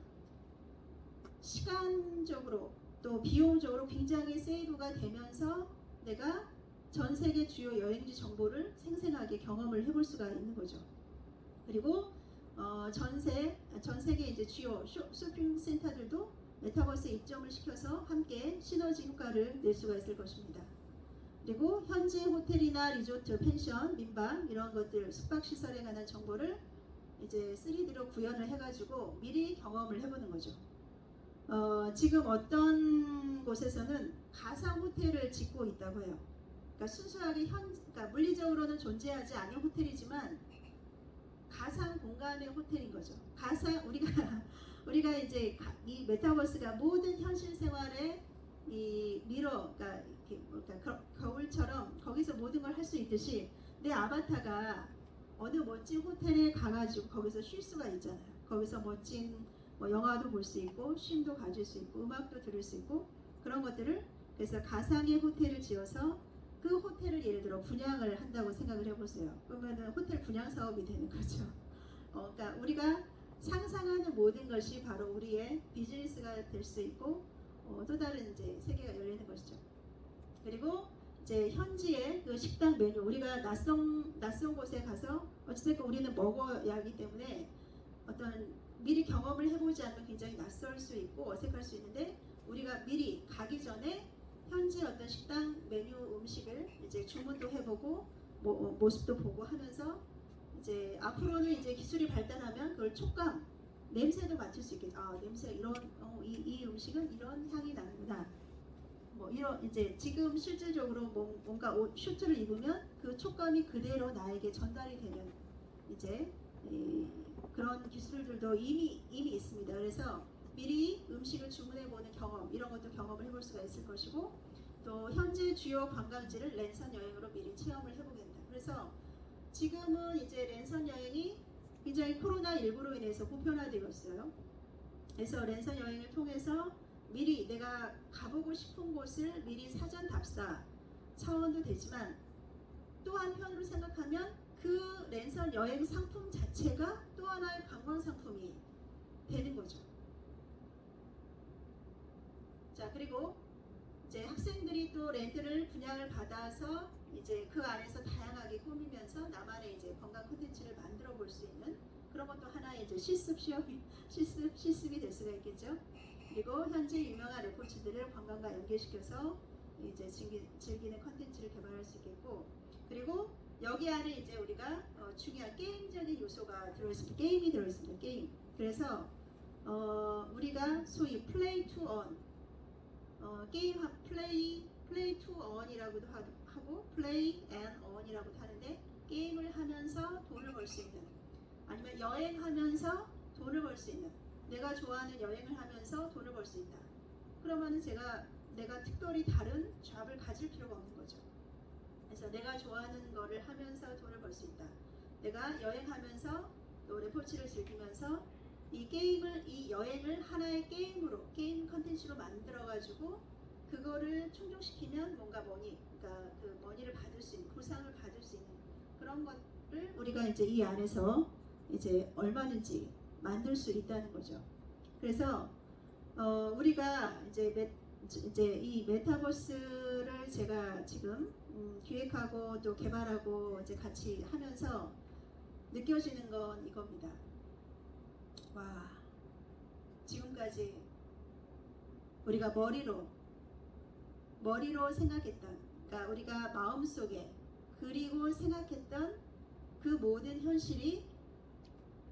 시간적으로 또 비용적으로 굉장히 세이브가 되면서 내가 전 세계 주요 여행지 정보를 생생하게 경험을 해볼 수가 있는 거죠. 그리고 전 세계 이제 주요 쇼핑 센터들도 메타버스에 입점을 시켜서 함께 시너지 효과를 낼 수가 있을 것입니다. 그리고 현지 호텔이나 리조트, 펜션, 민방 이런 것들 숙박시설에 관한 정보를 이제 3D로 구현을 해가지고 미리 경험을 해보는 거죠. 지금 어떤 곳에서는 가상 호텔을 짓고 있다고 해요. 그러니까 순수하게 그러니까 물리적으로는 존재하지 않은 호텔이지만 가상 공간의 호텔인 거죠. 우리가 이제 이 메타버스가 모든 현실 생활의 이 미러, 그러니까 거울처럼 거기서 모든 걸 할 수 있듯이 내 아바타가 어느 멋진 호텔에 가가지고 거기서 쉴 수가 있잖아요. 거기서 멋진 뭐 영화도 볼 수 있고 쉼도 가질 수 있고 음악도 들을 수 있고 그런 것들을 그래서 가상의 호텔을 지어서 그 호텔을 예를 들어 분양을 한다고 생각을 해보세요. 그러면은 호텔 분양 사업이 되는 거죠. 그러니까 우리가 상상하는 모든 것이 바로 우리의 비즈니스가 될 수 있고 또 다른 이제 세계가 열리는 것이죠. 그리고 이제 현지의 그 식당 메뉴 우리가 낯선 곳에 가서 어쨌든 우리는 먹어야 하기 때문에 어떤 미리 경험을 해보지 않으면 굉장히 낯설 수 있고 어색할 수 있는데 우리가 미리 가기 전에 현지 어떤 식당 메뉴 음식을 이제 주문도 해보고 모습도 보고 하면서 이제 앞으로는 이제 기술이 발달하면 그걸 촉감, 냄새도 맡을 수 있겠죠. 냄새 이런 이 음식은 이런 향이 나는구나. 뭐 이런 이제 지금 실질적으로 뭔가 슈트를 입으면 그 촉감이 그대로 나에게 전달이 되는 이제 그런 기술들도 이미 있습니다. 그래서 미리 음식을 주문해보는 경험 이런 것도 경험을 해볼 수가 있을 것이고 또 현재 주요 관광지를 랜선 여행으로 미리 체험을 해보게 된다. 그래서 지금은 이제 랜선 여행이 굉장히 코로나19로 인해서 보편화되고 있어요. 그래서 랜선 여행을 통해서 미리 내가 가보고 싶은 곳을 미리 사전 답사 차원도 되지만 또 한편으로 생각하면 그 랜선 여행 상품 자체가 또 하나의 관광 상품이 되는 거죠. 자, 그리고 이제 학생들이 또 렌트를 분양을 받아서 이제 그 안에서 다양하게 꾸미면서 나만의 이제 관광 콘텐츠를 만들어 볼 수 있는 그런 것도 하나의 이제 실습이 될 수가 있겠죠. 그리고 현재 유명한 레포츠들을 관광과 연계시켜서 이제 즐기는 콘텐츠를 개발할 수 있겠고 그리고 여기 안에 이제 우리가 중요한 게임적인 요소가 들어있습니다. 게임이 들어있습니다. 게임. 그래서 우리가 소위 플레이 투 원 게임 플레이 투 언이라고도 하고 플레이 앤 언이라고도 하는데 게임을 하면서 돈을 벌 수 있는 아니면 여행하면서 돈을 벌 수 있는 내가 좋아하는 여행을 하면서 돈을 벌 수 있다. 그러면은 내가 특별히 다른 잡을 가질 필요가 없는 거죠. 그래서 내가 좋아하는 거를 하면서 돈을 벌 수 있다. 내가 여행하면서 또 레포츠를 즐기면서 이 여행을 하나의 게임 컨텐츠로 만들어가지고 그거를 충족시키면 뭔가 그러니까 그 머니를 받을 수 있는 보상을 받을 수 있는 그런 것을 우리가 이제 이 안에서 이제 얼마든지 만들 수 있다는 거죠. 그래서 우리가 이제 이 메타버스를 제가 지금 기획하고 또 개발하고 이제 같이 하면서 느껴지는 건 이겁니다. 와, 지금까지 우리가 머리로 생각했던, 그러니까 우리가 마음속에 그리고 생각했던 그 모든 현실이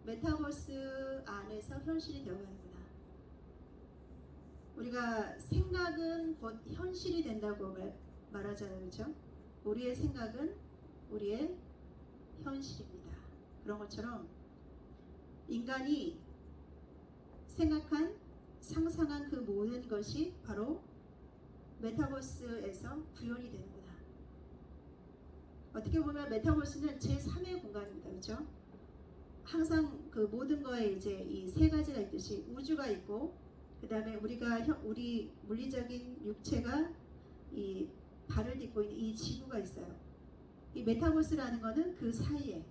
메타버스 안에서 현실이 되어가는구나. 우리가 생각은 곧 현실이 된다고 말하잖아요, 그렇죠? 우리의 생각은 우리의 현실입니다. 그런 것처럼 인간이 생각한, 상상한 그 모든 것이 바로 메타버스에서 구현이 되는구나. 어떻게 보면 메타버스는 제3의 공간입니다, 그렇죠? 항상 그 모든 거에 이제 이 세 가지가 있듯이 우주가 있고, 그 다음에 우리 물리적인 육체가 이 발을 딛고 있는 이 지구가 있어요. 이 메타버스라는 거는 그 사이에,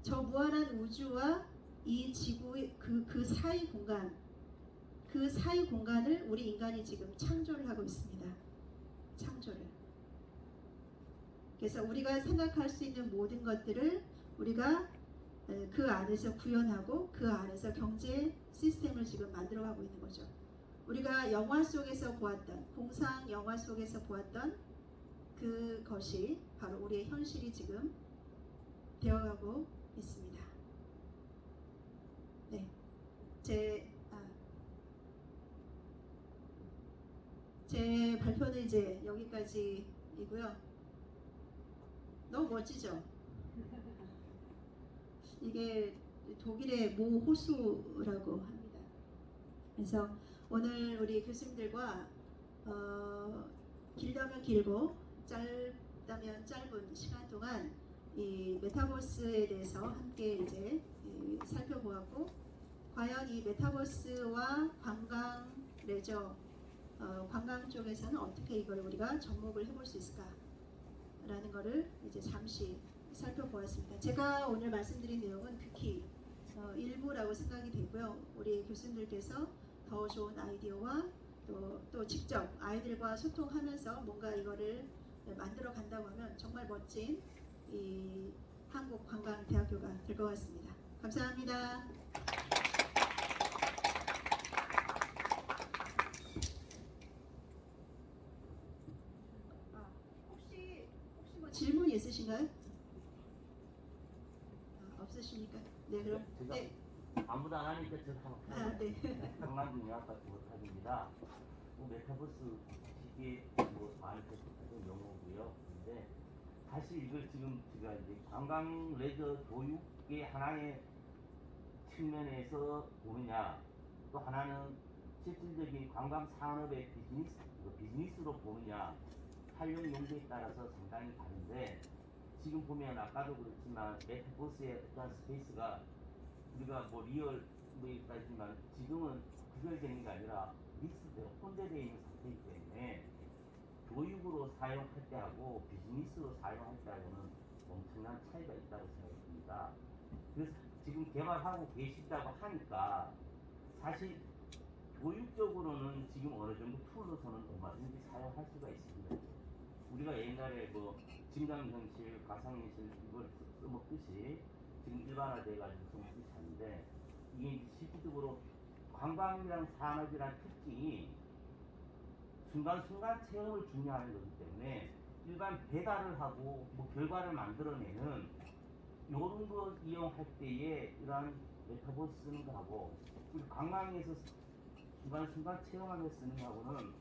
저 무한한 우주와 이 지구의 그 사이 공간, 그 사이 공간을 우리 인간이 지금 창조를 하고 있습니다. 창조를. 그래서 우리가 생각할 수 있는 모든 것들을 우리가 그 안에서 구현하고 그 안에서 경제 시스템을 지금 만들어가고 있는 거죠. 우리가 영화 속에서 보았던, 공상 영화 속에서 보았던 그것이 바로 우리의 현실이 지금 되어가고 있습니다. 네, 제 발표는 이제 여기까지이고요. 너무 멋지죠? 이게 독일의 모 호수라고 합니다. 그래서 오늘 우리 교수님들과 길다면 길고 짧다면 짧은 시간 동안 이 메타버스에 대해서 함께 이제 살펴보았고, 과연 이 메타버스와 관광 레저, 관광 쪽에서는 어떻게 이걸 우리가 접목을 해볼 수 있을까라는 거를 이제 잠시 살펴보았습니다. 제가 오늘 말씀드린 내용은 극히 일부라고 생각이 되고요. 우리 교수님들께서 더 좋은 아이디어와 또 직접 아이들과 소통하면서 뭔가 이거를 만들어 간다고 하면 정말 멋진 이 한국관광대학교가 될 것 같습니다. 감사합니다. 혹시 뭐 질문 있으신가요? 없으십니까? 네, 그럼 네. 아무도 안 하니까 제가 한번 네. 강남중 아까 부탁입니다. 메타버스 쉽게 뭐 많이 접속하는 용어고요. 근데 사실 이걸 지금 제가 이제 관광 레저 교육의 하나의 측면에서 보느냐, 또 하나는 실질적인 관광 산업의 비즈니스로 보느냐, 활용 용도에 따라서 상당히 다른데, 지금 보면 아까도 그렇지만 메타버스의 어떤 스페이스가 우리가 뭐 리얼 뭐 있다지만 지금은 구별되는 게 아니라 믹스되어 혼재되어 있는 상태이기 때문에 교육으로 사용할 때하고 비즈니스로 사용할 때하고는 엄청난 차이가 있다고 생각합니다. 그래서 지금 개발하고 계시다고 하니까 사실 교육적으로는 지금 어느 정도 툴로서는 얼마든지 사용할 수가 있습니다. 우리가 옛날에 뭐 증강현실, 가상현실 이걸 써먹듯이 지금 일반화돼가지고 써먹듯이 하는데, 이게 실질적으로 관광이랑 산업이란 특징이 순간순간 체험을 중요하는 거기 때문에 일반 배달을 하고 뭐 결과를 만들어내는 이런 거 이용할 때에 이러한 메타버스 쓰는 거하고 우리 관광에서 순간순간 체험하면서 쓰는 거하고는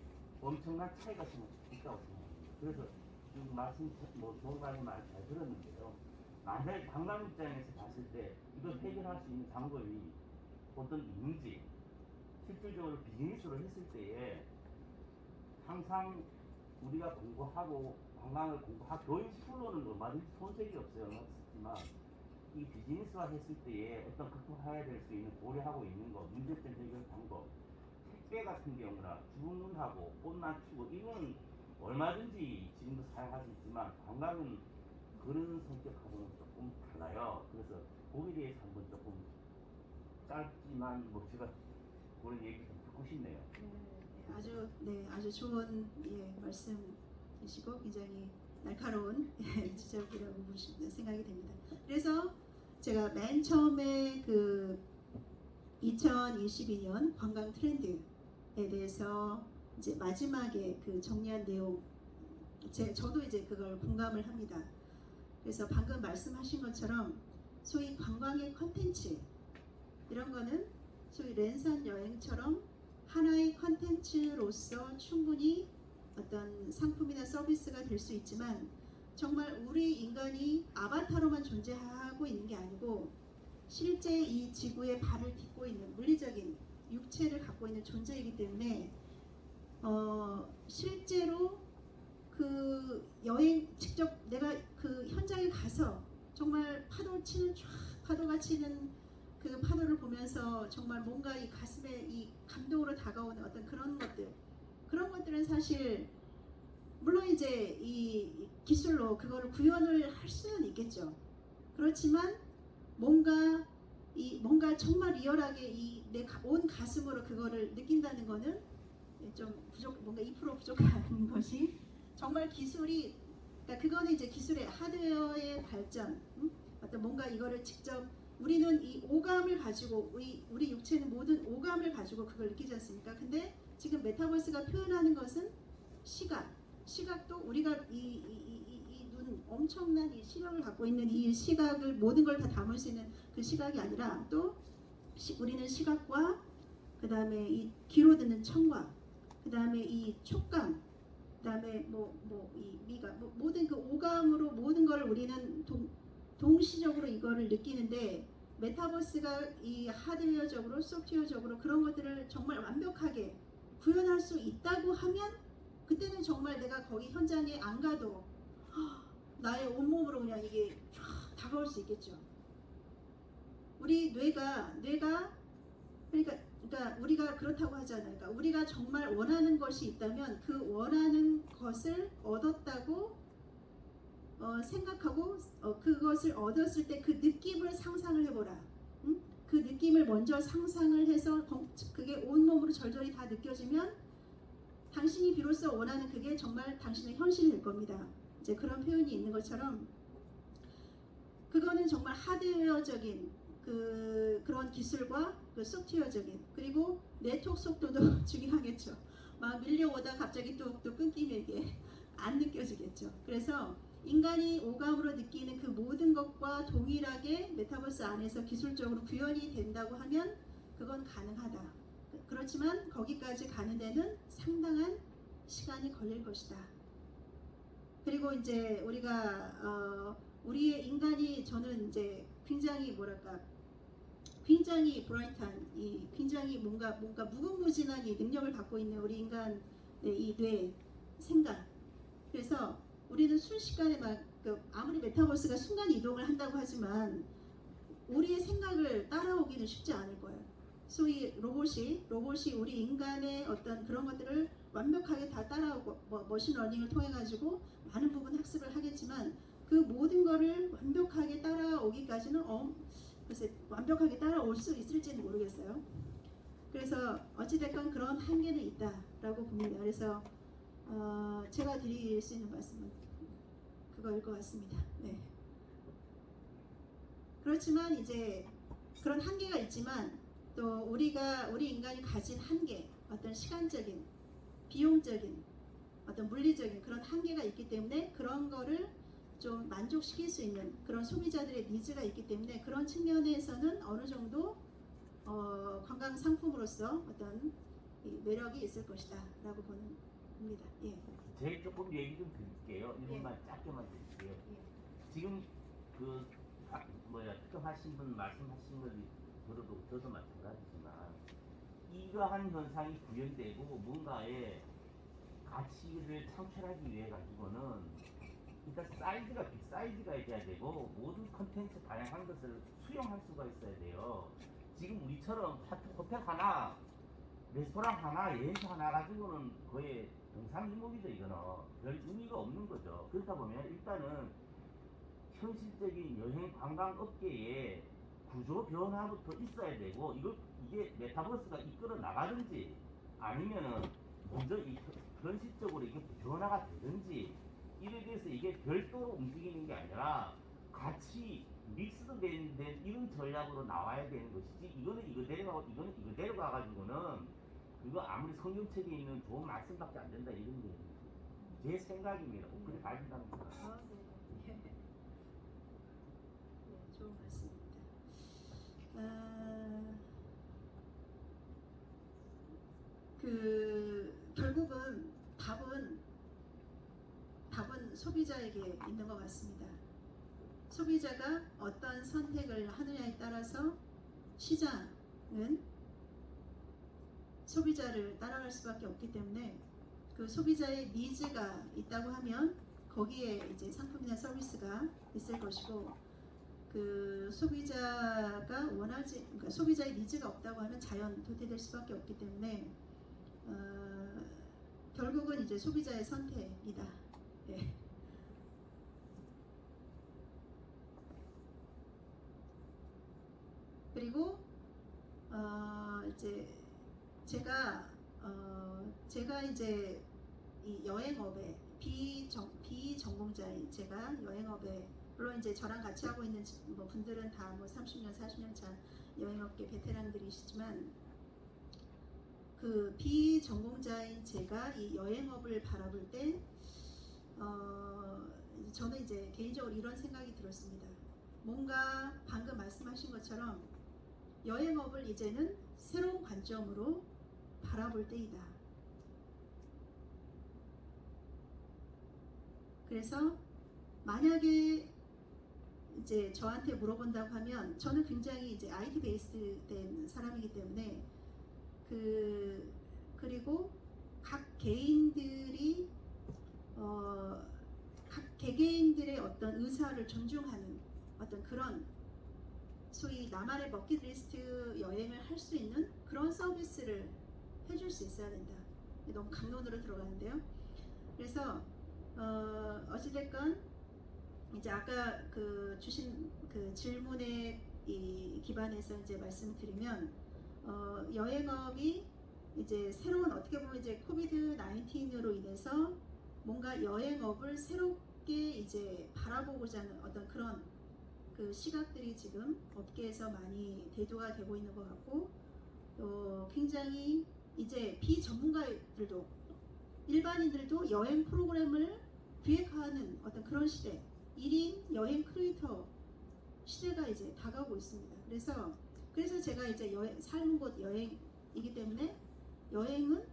엄청난 차이가 있다고 생각합니다. 그래서 지금 말씀 좋은 말씀 많이 잘 들었는데요. 만약에 관광 입장에서 봤을 때 이걸 해결할 수 있는 방법이 어떤 있는지, 실질적으로 비즈니스로 했을 때에 항상 우리가 공부하고 관광을 공부하고 교육 툴로는 얼마든지 손색이 없어요. 없지만 이 비즈니스화 했을 때에 어떤 극복해야 될 수 있는 고려하고 있는 것, 문제점 해결 방법, 택배 같은 경우나 주문하고 꽃 맞추고 이건 얼마든지 지금도 사용할 수 있지만 관광은 그런 성격하고는 조금 달라요. 그래서 거기에 대해서 한번 조금 짧지만 뭐 제가 그런 얘기 좀 듣고 싶네요. 아주 좋은 말씀이시고 굉장히 날카로운 지적이라고 생각이 됩니다. 그래서 제가 맨 처음에 그 2022년 관광 트렌드에 대해서 이제 마지막에 그 정리한 내용, 저도 이제 그걸 공감을 합니다. 그래서 방금 말씀하신 것처럼 소위 관광의 컨텐츠 이런 거는 소위 랜선 여행처럼 하나의 컨텐츠로서 충분히 어떤 상품이나 서비스가 될 수 있지만 정말 우리 인간이 아바타로만 존재하고 있는 게 아니고 실제 이 지구에 발을 딛고 있는 물리적인 육체를 갖고 있는 존재이기 때문에 실제로 그 여행 직접 내가 그 현장에 가서 정말 파도가 치는 그 파도를 보면서 정말 뭔가 이 가슴에 이 감동으로 다가오는 어떤 그런 것들은 사실 물론 이제 이 기술로 그거를 구현을 할 수는 있겠죠. 그렇지만 뭔가 정말 리얼하게 내 온 가슴으로 그거를 느낀다는 거는 좀 뭔가 2% 부족한 것이 정말 기술이, 그러니까 그거는 이제 기술의 하드웨어의 발전, 어떤 뭔가 이거를 직접 우리는 이 오감을 가지고 우리 육체는 모든 오감을 가지고 그걸 느끼지 않습니까? 근데 지금 메타버스가 표현하는 것은 시각도 우리가 이 눈 엄청난 이 시력을 갖고 있는 이 시각을 모든 걸 다 담을 수 있는 그 시각이 아니라 또 우리는 시각과 그 다음에 이 귀로 듣는 청각, 그 다음에 이 촉감, 그 다음에 이 미각, 모든 그 오감으로 모든 걸 우리는 동시적으로 이거를 느끼는데 메타버스가 이 하드웨어적으로 소프트웨어적으로 그런 것들을 정말 완벽하게 구현할 수 있다고 하면 그때는 정말 내가 거기 현장에 안 가도 나의 온몸으로 그냥 이게 쫙 다가올 수 있겠죠. 우리 뇌가 그러니까 우리가 그렇다고 하잖아요. 그러니까 우리가 정말 원하는 것이 있다면 그 원하는 것을 얻었다고 생각하고 그것을 얻었을 때 그 느낌을 상상을 해보라. 응? 그 느낌을 먼저 상상을 해서 그게 온몸으로 절절히 다 느껴지면 당신이 비로소 원하는 그게 정말 당신의 현실이 될 겁니다. 이제 그런 표현이 있는 것처럼 그거는 정말 하드웨어적인 그런 기술과 그 소프트웨어적인 그리고 네트워크 속도도 중요하겠죠. 막 밀려오다 갑자기 또 끊기면 이게 안 느껴지겠죠. 그래서 인간이 오감으로 느끼는 그 모든 것과 동일하게 메타버스 안에서 기술적으로 구현이 된다고 하면 그건 가능하다. 그렇지만 거기까지 가는 데는 상당한 시간이 걸릴 것이다. 그리고 이제 우리의 인간이 저는 이제 굉장히 굉장히 브라이트한 굉장히 뭔가 무궁무진한 이 능력을 갖고 있는 우리 인간의 이 뇌 생각. 그래서 우리는 순식간에 아무리 메타버스가 순간 이동을 한다고 하지만 우리의 생각을 따라오기는 쉽지 않을 거예요. 소위 로봇이 우리 인간의 어떤 그런 것들을 완벽하게 다 따라오고 머신러닝을 통해 가지고 많은 부분 학습을 하겠지만 그 모든 거를 완벽하게 따라오기까지는 글쎄 완벽하게 따라올 수 있을지는 모르겠어요. 그래서 어찌됐건 그런 한계는 있다라고 봅니다. 그래서 제가 드릴 수 있는 말씀은 그거일 것 같습니다. 네. 그렇지만 이제 그런 한계가 있지만 또 우리 인간이 가진 한계, 어떤 시간적인, 비용적인, 어떤 물리적인 그런 한계가 있기 때문에 그런 거를 좀 만족시킬 수 있는 그런 소비자들의 니즈가 있기 때문에 그런 측면에서는 어느 정도 관광 상품으로서 어떤 매력이 있을 것이다라고 봅니다. 예. 제가 조금 얘기 좀 드릴게요. 1분만 예. 짧게만 드릴게요. 예. 지금 특정하신 분 말씀하신 걸 들어도 저도 마찬가지지만 이러한 현상이 구현되고 뭔가의 가치를 창출하기 위해 가지고는 일단 빅 사이즈가 있어야 되고 모든 컨텐츠 다양한 것을 수용할 수가 있어야 돼요. 지금 우리처럼 호텔 하나, 레스토랑 하나, 여행사 하나 가지고는 거의 동상이몽이죠. 이거는 별 의미가 없는 거죠. 그렇다 보면 일단은 현실적인 여행 관광 업계에 구조 변화부터 있어야 되고 이게 메타버스가 이끌어 나가든지 아니면은 먼저 현실적으로 이게 변화가 되든지 이에 대해서 이게 별도로 움직이는 게 아니라 같이 믹스도 된 이런 전략으로 나와야 되는 것이지 이거는 이거 데려가고 이거는 이거 데려가가지고는 그거 아무리 성경책에 있는 좋은 말씀밖에 안 된다 이런 게 제 생각입니다. 그렇게 가진답니다. 네. 네, 좋은 말씀입니다. 결국은 답은 소비자에게 있는 것 같습니다. 소비자가 어떤 선택을 하느냐에 따라서 시장은 소비자를 따라갈 수밖에 없기 때문에 그 소비자의 니즈가 있다고 하면 거기에 이제 상품이나 서비스가 있을 것이고 그 소비자가 그러니까 소비자의 니즈가 없다고 하면 자연 도태될 수밖에 없기 때문에 결국은 이제 소비자의 선택이다. 네. 그리고 이제 제가 이제 이 여행업에 비전공자인 제가 여행업에 물론 이제 저랑 같이 하고 있는 뭐 분들은 다 뭐 30년, 40년 차 여행업계 베테랑들이시지만 그 비전공자인 제가 이 여행업을 바라볼 때 저는 이제 개인적으로 이런 생각이 들었습니다. 뭔가 방금 말씀하신 것처럼 여행업을 이제는 새로운 관점으로 바라볼 때이다. 그래서 만약에 이제 저한테 물어본다고 하면 저는 굉장히 이제 IT 베이스 된 사람이기 때문에 그리고 각 개개인들의 어떤 의사를 존중하는 어떤 그런 소위 나만의 버킷리스트 여행을 할 수 있는 그런 서비스를 해줄 수 있어야 된다. 너무 강론으로 들어가는데요. 그래서 어찌됐건 이제 아까 주신 그 질문에 기반해서 이제 말씀드리면 여행업이 이제 새로운 어떻게 보면 이제 코비드 19으로 인해서 뭔가 여행업을 새롭게 이제 바라보고자 하는 어떤 그런 그 시각들이 지금 업계에서 많이 대두가 되고 있는 것 같고 또 굉장히 이제 비전문가들도 일반인들도 여행 프로그램을 기획하는 어떤 그런 시대 1인 여행 크리에이터 시대가 이제 다가오고 있습니다. 그래서 제가 이제 삶은 곧 여행이기 때문에 여행은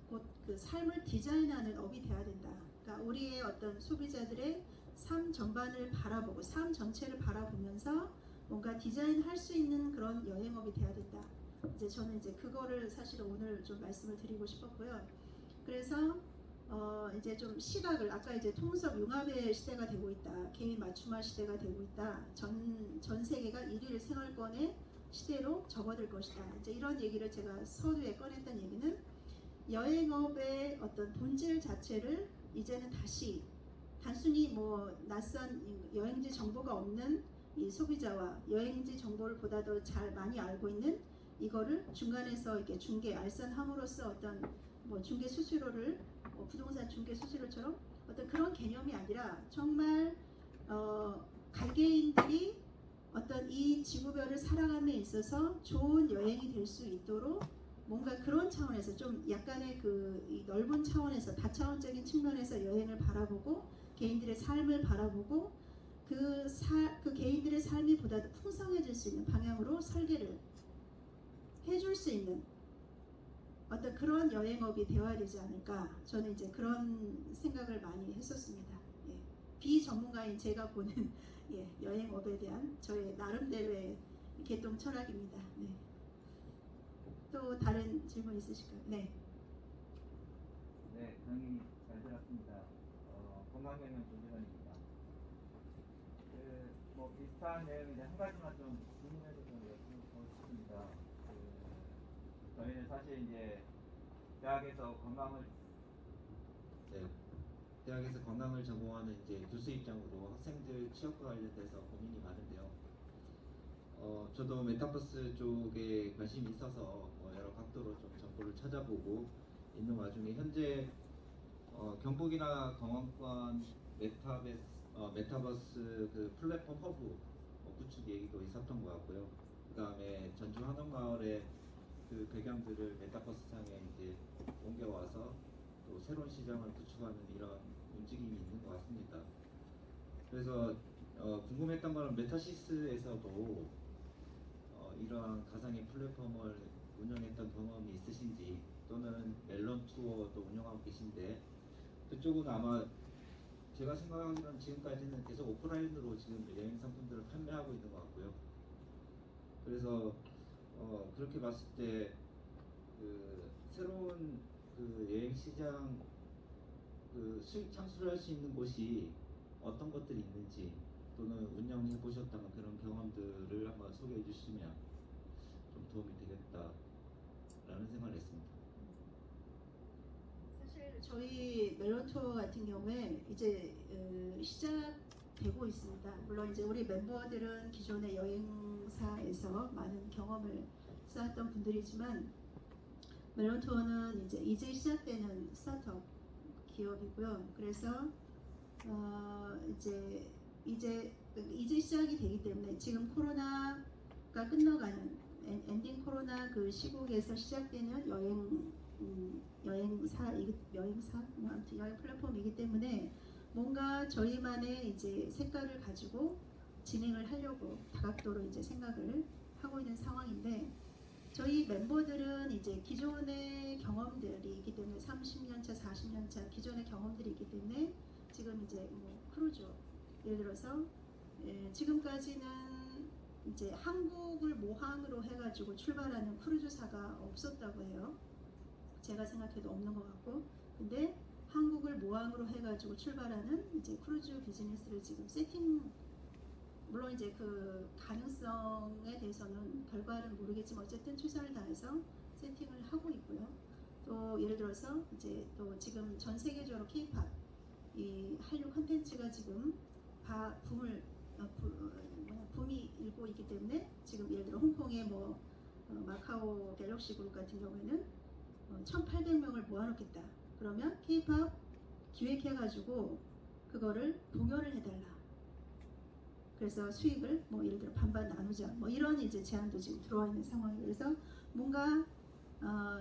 곧 그 삶을 디자인하는 업이 돼야 된다. 그러니까 우리의 어떤 소비자들의 삶 전반을 바라보고 삶 전체를 바라보면서 뭔가 디자인할 수 있는 그런 여행업이 돼야 된다. 이제 저는 이제 그거를 사실 오늘 좀 말씀을 드리고 싶었고요. 그래서 이제 좀 시각을 아까 이제 통섭 융합의 시대가 되고 있다. 개인 맞춤화 시대가 되고 있다. 전 세계가 일일 생활권의 시대로 접어들 것이다. 이제 이런 얘기를 제가 서두에 꺼냈던 얘기는 여행업의 어떤 본질 자체를 이제는 다시 단순히 뭐 낯선 여행지 정보가 없는 이 소비자와 여행지 정보를 보다 더 잘 많이 알고 있는 이거를 중간에서 이렇게 알선함으로써 어떤 뭐 중개 수수료를 부동산 중개 수수료처럼 어떤 그런 개념이 아니라 정말 개개인들이 어떤 이 지구별을 살아감에 있어서 좋은 여행이 될 수 있도록 뭔가 그런 차원에서 좀 약간의 이 넓은 차원에서 다차원적인 측면에서 여행을 바라보고 개인들의 삶을 바라보고 그 개인들의 삶이 보다 더 풍성해질 수 있는 방향으로 설계를 해줄 수 있는 어떤 그런 여행업이 되어야 되지 않을까 저는 이제 그런 생각을 많이 했었습니다. 예. 비전문가인 제가 보는 예, 여행업에 대한 저의 나름대로의 개동 철학입니다. 네. 또 다른 질문 있으실까요? 네. 네, 강의 잘 들었습니다. 건강경영 조재관입니다. 뭐 비슷한 내용인데 한 가지만 좀 질문해서 좀 여쭙고 싶습니다. 저희는 사실 이제 대학에서 건강을 대학에서 관광을 전공하는 이제 교수 입장으로 학생들 취업과 관련돼서 고민이 많은데요. 저도 메타버스 쪽에 관심이 있어서 여러 각도로 좀 정보를 찾아보고 있는 와중에 현재 경북이나 강원권 메타버스 그 플랫폼 허브 구축 얘기도 있었던 것 같고요. 그 다음에 전주 한옥마을의 그 배경들을 메타버스 상에 이제 옮겨와서 또 새로운 시장을 구축하는 이런 움직임이 있는 것 같습니다. 그래서 궁금했던 거는 메타시스에서도 이러한 가상의 플랫폼을 운영했던 경험이 있으신지, 또는 멜론 투어도 운영하고 계신데 그쪽은 아마 제가 생각하기로는 지금까지는 계속 오프라인으로 지금 여행 상품들을 판매하고 있는 것 같고요. 그래서 그렇게 봤을 때 그 새로운 그 여행 시장 그 수익 창출할 수 있는 곳이 어떤 것들이 있는지, 또는 운영해 보셨다는 그런 경험들을 한번 소개해 주시면 좀 도움이 되겠다라는 생각을 했습니다. 사실 저희 멜론 투어 같은 경우에 이제 시작되고 있습니다. 물론 이제 우리 멤버들은 기존의 여행사에서 많은 경험을 쌓았던 분들이지만, 멜론 투어는 이제 시작되는 스타트업 기업이고요. 그래서 이제 시작이 되기 때문에 지금 코로나가 끝나가는 엔딩 코로나 그 시국에서 시작되는 여행사 뭐 아무튼 여행 플랫폼이기 때문에 뭔가 저희만의 이제 색깔을 가지고 진행을 하려고 다각도로 이제 생각을 하고 있는 상황인데, 저희 멤버들은 이제 기존의 경험들이 있기 때문에 30년차, 40년차 기존의 경험들이 있기 때문에 지금 이제 뭐 크루즈 예를 들어서 지금까지는 이제 한국을 모항으로 해가지고 출발하는 크루즈사가 없었다고 해요. 제가 생각해도 없는 것 같고, 근데 한국을 모항으로 해가지고 출발하는 이제 크루즈 비즈니스를 지금 물론 이제 그 가능성에 대해서는 결과는 모르겠지만 어쨌든 최선을 다해서 세팅을 하고 있고요. 또 예를 들어서 이제 또 지금 전 세계적으로 K-팝 이 한류 콘텐츠가 지금 붐이 일고 있기 때문에 지금 예를 들어 홍콩의 뭐 마카오 갤럭시 그룹 같은 경우에는 1,800명을 모아놓겠다. 그러면 K-팝 기획해가지고 그거를 동요를 해달라. 그래서 수익을 뭐 예를 들어 반반 나누자. 뭐 이런 이제 제안도 지금 들어와 있는 상황이에요. 그래서 뭔가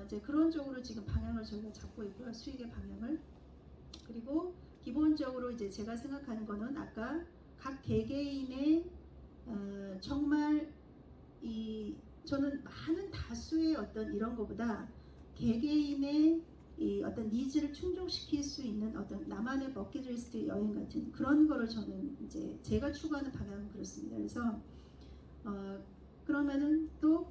이제 그런 쪽으로 지금 방향을 저희가 잡고 있고요. 수익의 방향을. 그리고 기본적으로 이제 제가 생각하는 거는 아까 각 개개인의 정말 저는 많은 다수의 어떤 이런 거보다 개개인의 이 어떤 니즈를 충족시킬 수 있는 어떤 나만의 버킷리스트 여행 같은 그런 거를 저는 이제 제가 추구하는 방향은 그렇습니다. 그래서 그러면은 또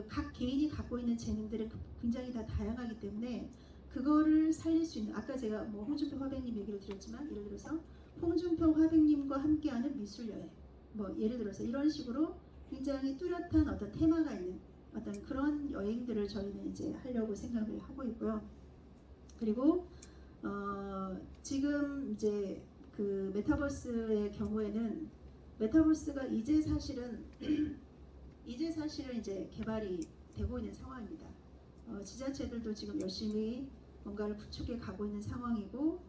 각 개인이 갖고 있는 재능들이 굉장히 다 다양하기 때문에 그거를 살릴 수 있는, 아까 제가 뭐 홍준표 화백님 얘기를 드렸지만 예를 들어서 홍준표 화백님과 함께하는 미술 여행, 뭐 예를 들어서 이런 식으로 굉장히 뚜렷한 어떤 테마가 있는 어떤 그런 여행들을 저희는 이제 하려고 생각을 하고 있고요. 그리고 지금 이제 그 메타버스의 경우에는 메타버스가 이제 사실은 이제 개발이 되고 있는 상황입니다. 지자체들도 지금 열심히 뭔가를 구축해 가고 있는 상황이고,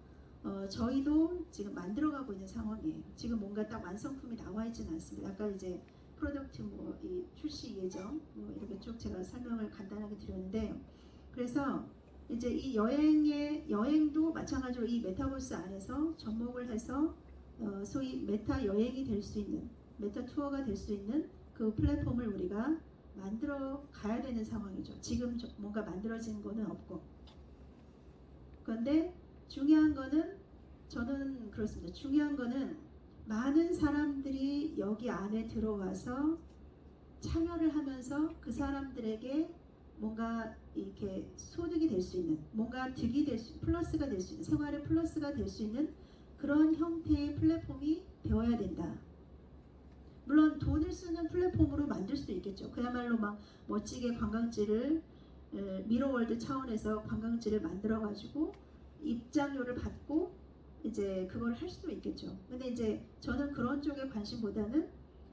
저희도 지금 만들어가고 있는 상황이에요. 지금 뭔가 딱 완성품이 나와 있지는 않습니다. 아까 이제 프로덕트 뭐 이 출시 예정 뭐 이렇게 쭉 제가 설명을 간단하게 드렸는데, 그래서 이제 이 여행도 마찬가지로 이 메타버스 안에서 접목을 해서 소위 메타 여행이 될 수 있는, 메타 투어가 될 수 있는 그 플랫폼을 우리가 만들어 가야 되는 상황이죠. 지금 뭔가 만들어진 거는 없고. 그런데 중요한 거는, 저는 그렇습니다. 중요한 거는 많은 사람들이 여기 안에 들어와서 참여를 하면서 그 사람들에게 뭔가 이렇게 소득이 될 수 있는, 뭔가 득이 될 수, 플러스가 될 수 있는, 생활의 플러스가 될 수 있는 그런 형태의 플랫폼이 되어야 된다. 물론 돈을 쓰는 플랫폼으로 만들 수도 있겠죠. 그야말로 막 멋지게 관광지를 미러월드 차원에서 관광지를 만들어 가지고 입장료를 받고 이제 그걸 할 수도 있겠죠. 근데 이제 저는 그런 쪽에 관심보다는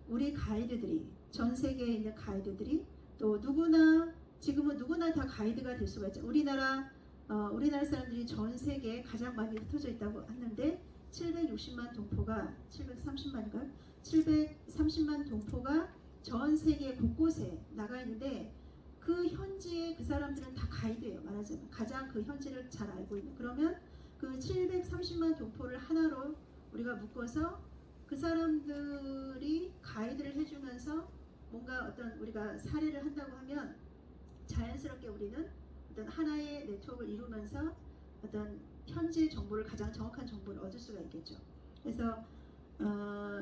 우리 가이드들이 전 세계에 있는 가이드들이 또 누구나 지금은 누구나 다 가이드가 될 수가 있죠. 우리나라 사람들이 전 세계에 가장 많이 흩어져 있다고 하는데 760만 동포가 730만인가요? 730만 동포가 전 세계 곳곳에 나가 있는데 그 현지의 그 사람들은 다 가이드예요. 말하자면 가장 그 현지를 잘 알고 있는. 그러면 그 730만 동포를 하나로 우리가 묶어서 그 사람들이 가이드를 해주면서 뭔가 어떤 우리가 사례를 한다고 하면 자연스럽게 우리는 어떤 하나의 네트워크를 이루면서 어떤 현지 정보를 가장 정확한 정보를 얻을 수가 있겠죠. 그래서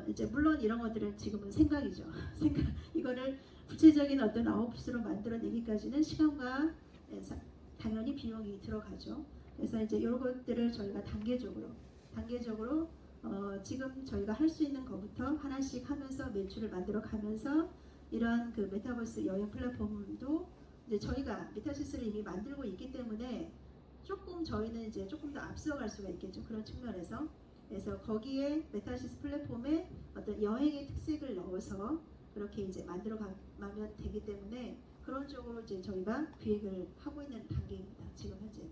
이제 물론 이런 것들은 지금은 생각이죠. 생각 이거를 구체적인 어떤 아웃풋으로 만들어내기까지는 시간과 당연히 비용이 들어가죠. 그래서 이제 이런 것들을 저희가 단계적으로 지금 저희가 할 수 있는 것부터 하나씩 하면서 매출을 만들어 가면서 이러한 그 메타버스 여행 플랫폼도 이제 저희가 메타시스를 이미 만들고 있기 때문에 조금 저희는 이제 조금 더 앞서갈 수가 있겠죠. 그런 측면에서. 그래서 거기에 메타시스 플랫폼에 어떤 여행의 특색을 넣어서 그렇게 이제 만들어 가면 되기 때문에 그런 쪽으로 이제 저희가 기획을 하고 있는 단계입니다. 지금 현재는.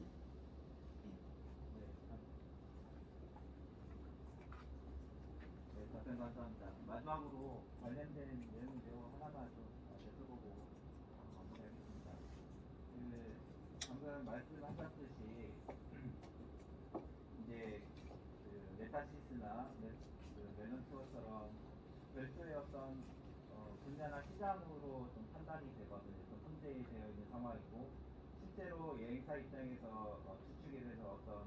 네, 답변 감사합니다. 마지막으로 관련된 내용 하나만 좀 여쭤보고 마무리하겠습니다. 방금 말씀하셨듯이 이제 그 메타시스나 멜론 투어처럼 별도의 어떤 분야나 시장으로 좀 판단이 되거든요. 좀 손대되어 있는 상황이고 실제로 여행사 입장에서 주축이 돼서 어떤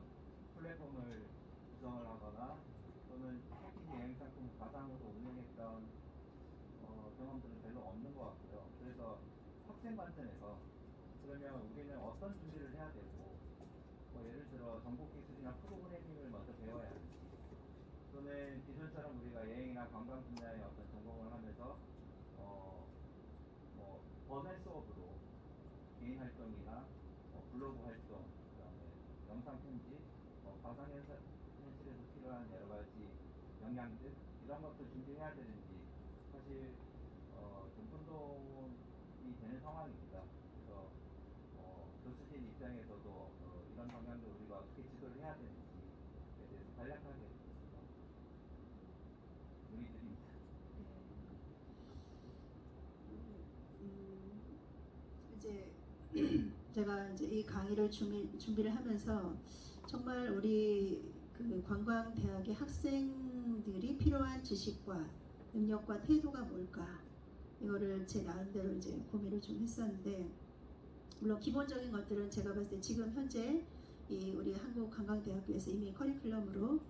플랫폼을 구성을 하거나 또는 패키지 여행 상품 가상으로 운영했던 경험들은 별로 없는 것 같고요. 그래서 학생 관점에서 그러면 우리는 어떤 준비를 해야 되고 예를 들어 정보 기술이나 프로그래밍을 먼저 배워야 하는지 또는 기존처럼 우리가 여행이나 관광 분야의 어떤 전공을 하면서 버넷 수업으로 개인 활동이나 블로그 활동, 그다음에 영상 편집, 가상현실에서 필요한 여러 가지 역량들 이런 것들 준비해야 되는지 사실 좀 혼동이 되는 상황입니다. 그래서 교수진 입장에서도 이런 방향들 우리가 어떻게 지도를 해야 되는지에 대해서 간략하게 문의드립니다. 이제 제가 이제 이 강의를 준비를 하면서 정말 우리 그 관광대학의 학생들이 필요한 지식과 능력과 태도가 뭘까 이거를 제 나름대로 이제 고민을 좀 했었는데 물론 기본적인 것들은 제가 봤을 때 지금 현재 이 우리 한국관광대학교에서 이미 커리큘럼으로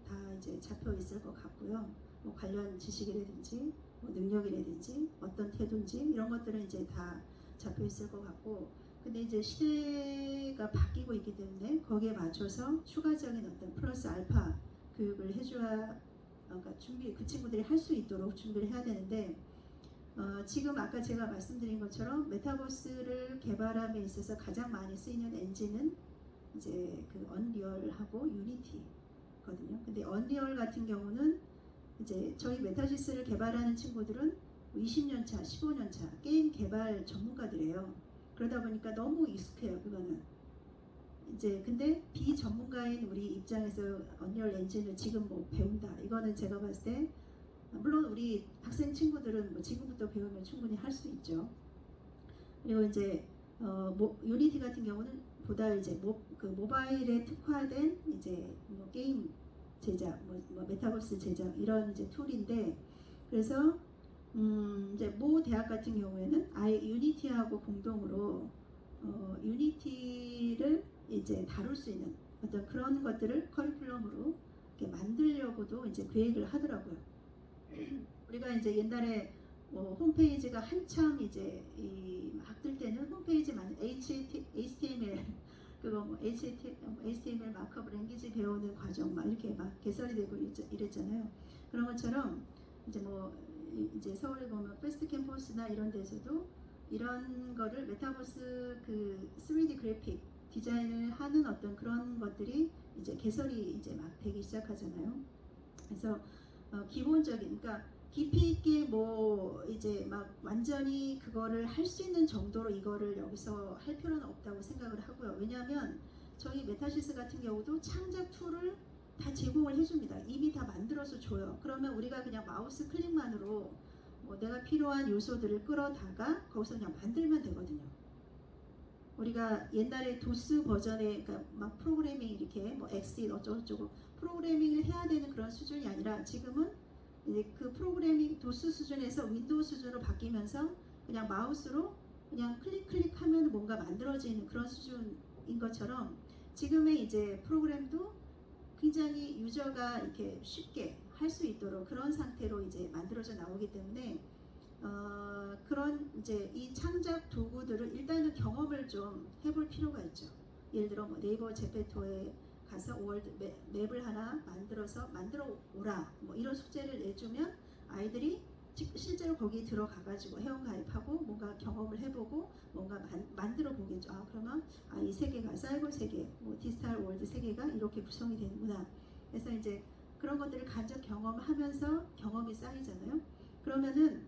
다 이제 잡혀 있을 것 같고요. 뭐 관련 지식이라든지 뭐 능력이라든지 어떤 태도인지 이런 것들은 이제 다 잡혀 있을 것 같고 근데 이제 시대가 바뀌고 있기 때문에 거기에 맞춰서 추가적인 어떤 플러스 알파 교육을 해줘야 그러니까 그 친구들이 할 수 있도록 준비를 해야 되는데 지금 아까 제가 말씀드린 것처럼 메타버스를 개발함에 있어서 가장 많이 쓰이는 엔진은 이제 그 언리얼하고 유니티거든요. 근데 언리얼 같은 경우는 이제 저희 메타시스를 개발하는 친구들은 20년차, 15년차 게임 개발 전문가들이에요. 그러다 보니까 너무 익숙해요. 그거는 이제 근데 비전문가인 우리 입장에서 언리얼 엔진을 지금 뭐 배운다. 이거는 제가 봤을 때 물론 우리 학생 친구들은 뭐 지금부터 배우면 충분히 할 수 있죠. 그리고 이제 유니티 같은 경우는 보다 이제 그 모바일에 특화된 이제 뭐 게임 제작, 뭐 메타버스 제작 이런 이제 툴인데 그래서 이제 모 대학 같은 경우에는 아예 유니티하고 공동으로 유니티를 이제 다룰 수 있는 어떤 그런 것들을 커리큘럼으로 이렇게 만들려고도 이제 계획을 하더라고요. 우리가 이제 옛날에 뭐 홈페이지가 한참 이제 막 뜰 때는 홈페이지만 HTML 그거 뭐 HTML 마크업 랭귀지 배우는 과정 막 이렇게 막 개설이 되고 이랬잖아요. 그런 것처럼 이제 뭐 이제 서울에 보면 베스트 캠퍼스나 이런 데서도 이런 거를 메타버스 그 3D 그래픽 디자인을 하는 어떤 그런 것들이 이제 개설이 이제 막 되기 시작하잖아요. 그래서 기본적인, 그러니까 깊이 있게 뭐 이제 막 완전히 그거를 할 수 있는 정도로 이거를 여기서 할 필요는 없다고 생각을 하고요. 왜냐하면 저희 메타시스 같은 경우도 창작 툴을 다 제공을 해줍니다. 이미 다 만들어서 줘요. 그러면 우리가 그냥 마우스 클릭만으로 뭐 내가 필요한 요소들을 끌어다가 거기서 그냥 만들면 되거든요. 우리가 옛날에 도스 버전에 그러니까 막 프로그래밍 이렇게 뭐 엑셀 어쩌고저쩌고 프로그래밍을 해야 되는 그런 수준이 아니라 지금은 이제 그 프로그래밍 도스 수준에서 윈도우 수준으로 바뀌면서 그냥 마우스로 그냥 클릭하면 뭔가 만들어지는 그런 수준인 것처럼 지금의 이제 프로그램도 굉장히 유저가 이렇게 쉽게 할 수 있도록 그런 상태로 이제 만들어져 나오기 때문에 그런 이제 이 창작 도구들을 일단은 경험을 좀 해볼 필요가 있죠. 예를 들어 뭐 네이버 제페토에 가서 월드 맵을 하나 만들어 오라 뭐 이런 숙제를 내주면 아이들이 실제로 거기 들어가가지고 회원 가입하고 뭔가 경험을 해보고 뭔가 만들어 보겠죠. 그러면 이 세계가 사이버 세계, 뭐 디지털 월드 세계가 이렇게 구성이 되는구나. 그래서 이제 그런 것들을 간접 경험하면서 경험이 쌓이잖아요. 그러면은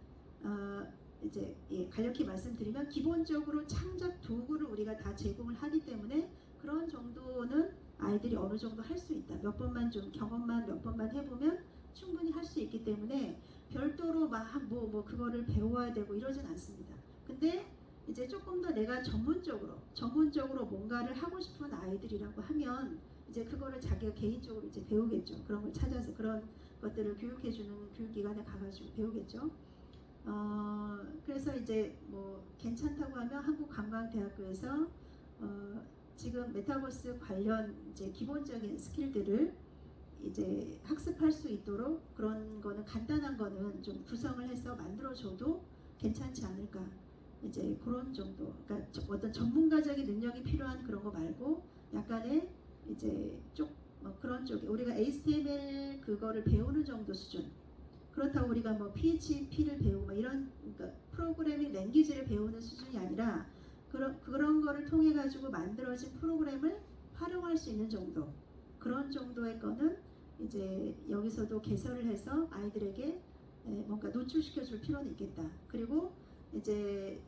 이제 간략히 말씀드리면 기본적으로 창작 도구를 우리가 다 제공을 하기 때문에 그런 정도는 아이들이 어느 정도 할 수 있다. 몇 번만 좀 경험만 몇 번만 해보면 충분히 할 수 있기 때문에 별도로 막 뭐 그거를 배워야 되고 이러진 않습니다. 근데 이제 조금 더 내가 전문적으로 뭔가를 하고 싶은 아이들이라고 하면 이제 그거를 자기가 개인적으로 이제 배우겠죠. 그런 걸 찾아서 그런 것들을 교육해주는 교육기관에 가가지고 배우겠죠. 그래서 이제 뭐 괜찮다고 하면 한국관광대학교에서 지금 메타버스 관련 이제 기본적인 스킬들을 이제 학습할 수 있도록 그런 거는 간단한 거는 좀 구성을 해서 만들어줘도 괜찮지 않을까. 이제 그런 정도. 그러니까 어떤 전문가적인 능력이 필요한 그런 거 말고 약간의 이제 그런 쪽에 우리가 HTML 그거를 배우는 정도 수준. 그렇다고 우리가 뭐 PHP를 배우고 막 이런 그러니까 프로그래밍 랭귀지를 배우는 수준이 아니라 그런 거를 통해 가지고 만들어진 프로그램을 활용할 수 있는 정도. 그런 정도의 거는 이제 여기서도 개설을 해서 아이들에게 뭔가 노출시켜 줄 필요는 있겠다. 그리고 이제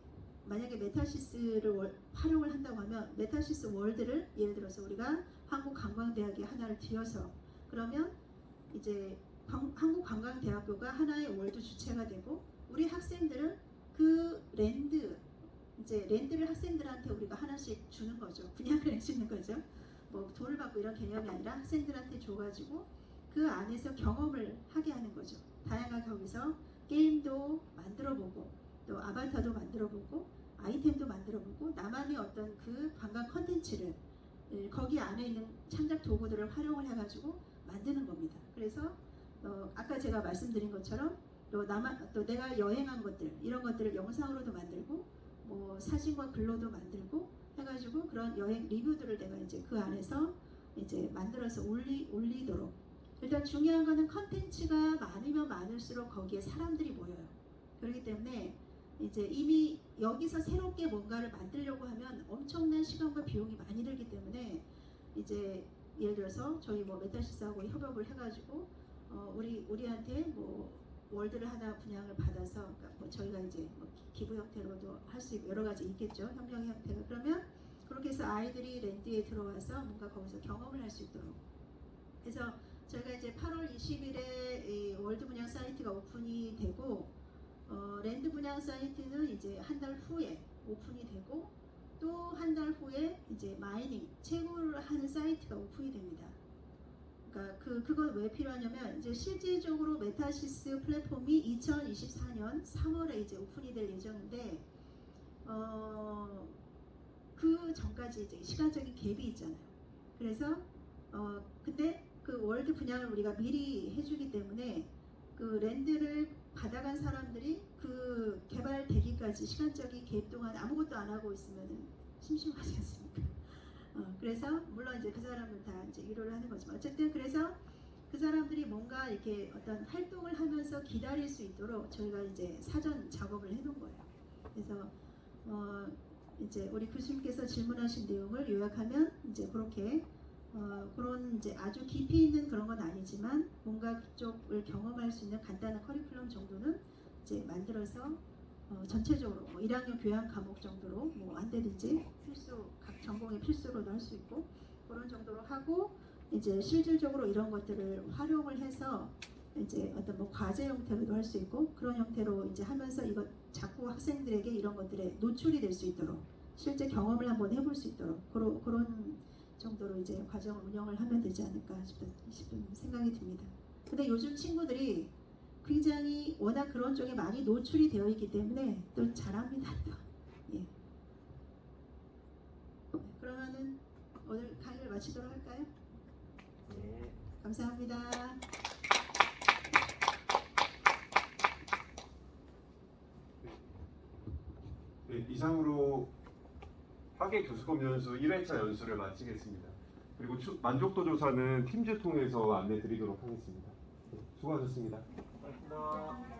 만약에 메타시스를 활용을 한다고 하면 메타시스 월드를 예를 들어서 우리가 한국관광대학에 하나를 들여서 그러면 이제 한국관광대학교가 하나의 월드 주체가 되고 우리 학생들은 그 랜드를 학생들한테 우리가 하나씩 주는 거죠. 분양을 해주는 거죠. 뭐 돈을 받고 이런 개념이 아니라 학생들한테 줘가지고 그 안에서 경험을 하게 하는 거죠. 다양하게 거기서 게임도 만들어보고 또 아바타도 만들어보고 아이템도 만들어보고 나만의 어떤 그 관광 컨텐츠를 거기 안에 있는 창작 도구들을 활용을 해가지고 만드는 겁니다. 그래서 아까 제가 말씀드린 것처럼 또 내가 여행한 것들 이런 것들을 영상으로도 만들고 뭐 사진과 글로도 만들고 해가지고 그런 여행 리뷰들을 내가 이제 그 안에서 이제 만들어서 올리도록 일단 중요한 거는 컨텐츠가 많으면 많을수록 거기에 사람들이 모여요. 그렇기 때문에 이제 이미 여기서 새롭게 뭔가를 만들려고 하면 엄청난 시간과 비용이 많이 들기 때문에 이제 예를 들어서 저희 뭐 메타시스하고 협업을 해가지고 우리한테 뭐 월드를 하나 분양을 받아서 그러니까 뭐 저희가 이제 뭐 기부 형태로도 할 수 있고 여러 가지 있겠죠. 협력 형태가. 그러면 그렇게 해서 아이들이 랜드에 들어와서 뭔가 거기서 경험을 할 수 있도록 그래서 저희가 이제 8월 20일에 월드 분양 사이트가 오픈이 되고 랜드 분양 사이트는 이제 한 달 후에 오픈이 되고 또 한 달 후에 이제 마이닝 채굴을 하는 사이트가 오픈이 됩니다. 그러니까 그건 왜 필요하냐면 이제 실질적으로 메타시스 플랫폼이 2024년 3월에 이제 오픈이 될 예정인데 그 전까지 이제 시간적인 갭이 있잖아요. 그래서 근데 그 월드 분양을 우리가 미리 해주기 때문에 그 랜드를 받아간 사람들이 그 개발되기까지 시간적인 갭 동안 아무것도 안 하고 있으면 심심하지 않습니까? 그래서 물론 이제 그 사람은 다 이제 유료를 하는 거지만 어쨌든 그래서 그 사람들이 뭔가 이렇게 어떤 활동을 하면서 기다릴 수 있도록 저희가 이제 사전 작업을 해놓은 거예요. 그래서 이제 우리 교수님께서 질문하신 내용을 요약하면 이제 그렇게 그런 이제 아주 깊이 있는 그런 건 아니지만 뭔가 그쪽을 경험할 수 있는 간단한 커리큘럼 정도는 이제 만들어서 전체적으로 뭐 1학년 교양 과목 정도로 뭐 안 되든지 필수 각 전공의 필수로도 할 수 있고 그런 정도로 하고 이제 실질적으로 이런 것들을 활용을 해서 이제 어떤 뭐 과제 형태로도 할 수 있고 그런 형태로 이제 하면서 이거 자꾸 학생들에게 이런 것들에 노출이 될 수 있도록 실제 경험을 한번 해볼 수 있도록 그런 정도로 이제 과정을 운영을 하면 되지 않을까 싶은 생각이 듭니다. 근데 요즘 친구들이 굉장히 워낙 그런 쪽에 많이 노출이 되어 있기 때문에 또 잘합니다. 또. 예. 그러면은 오늘 강의를 마치도록 할까요? 네. 감사합니다. 네, 이상으로 학예 교수검 연수 1회차 연수를 마치겠습니다. 그리고 만족도 조사는 팀즈 통해서 안내 드리도록 하겠습니다. 네, 수고하셨습니다. 고맙습니다.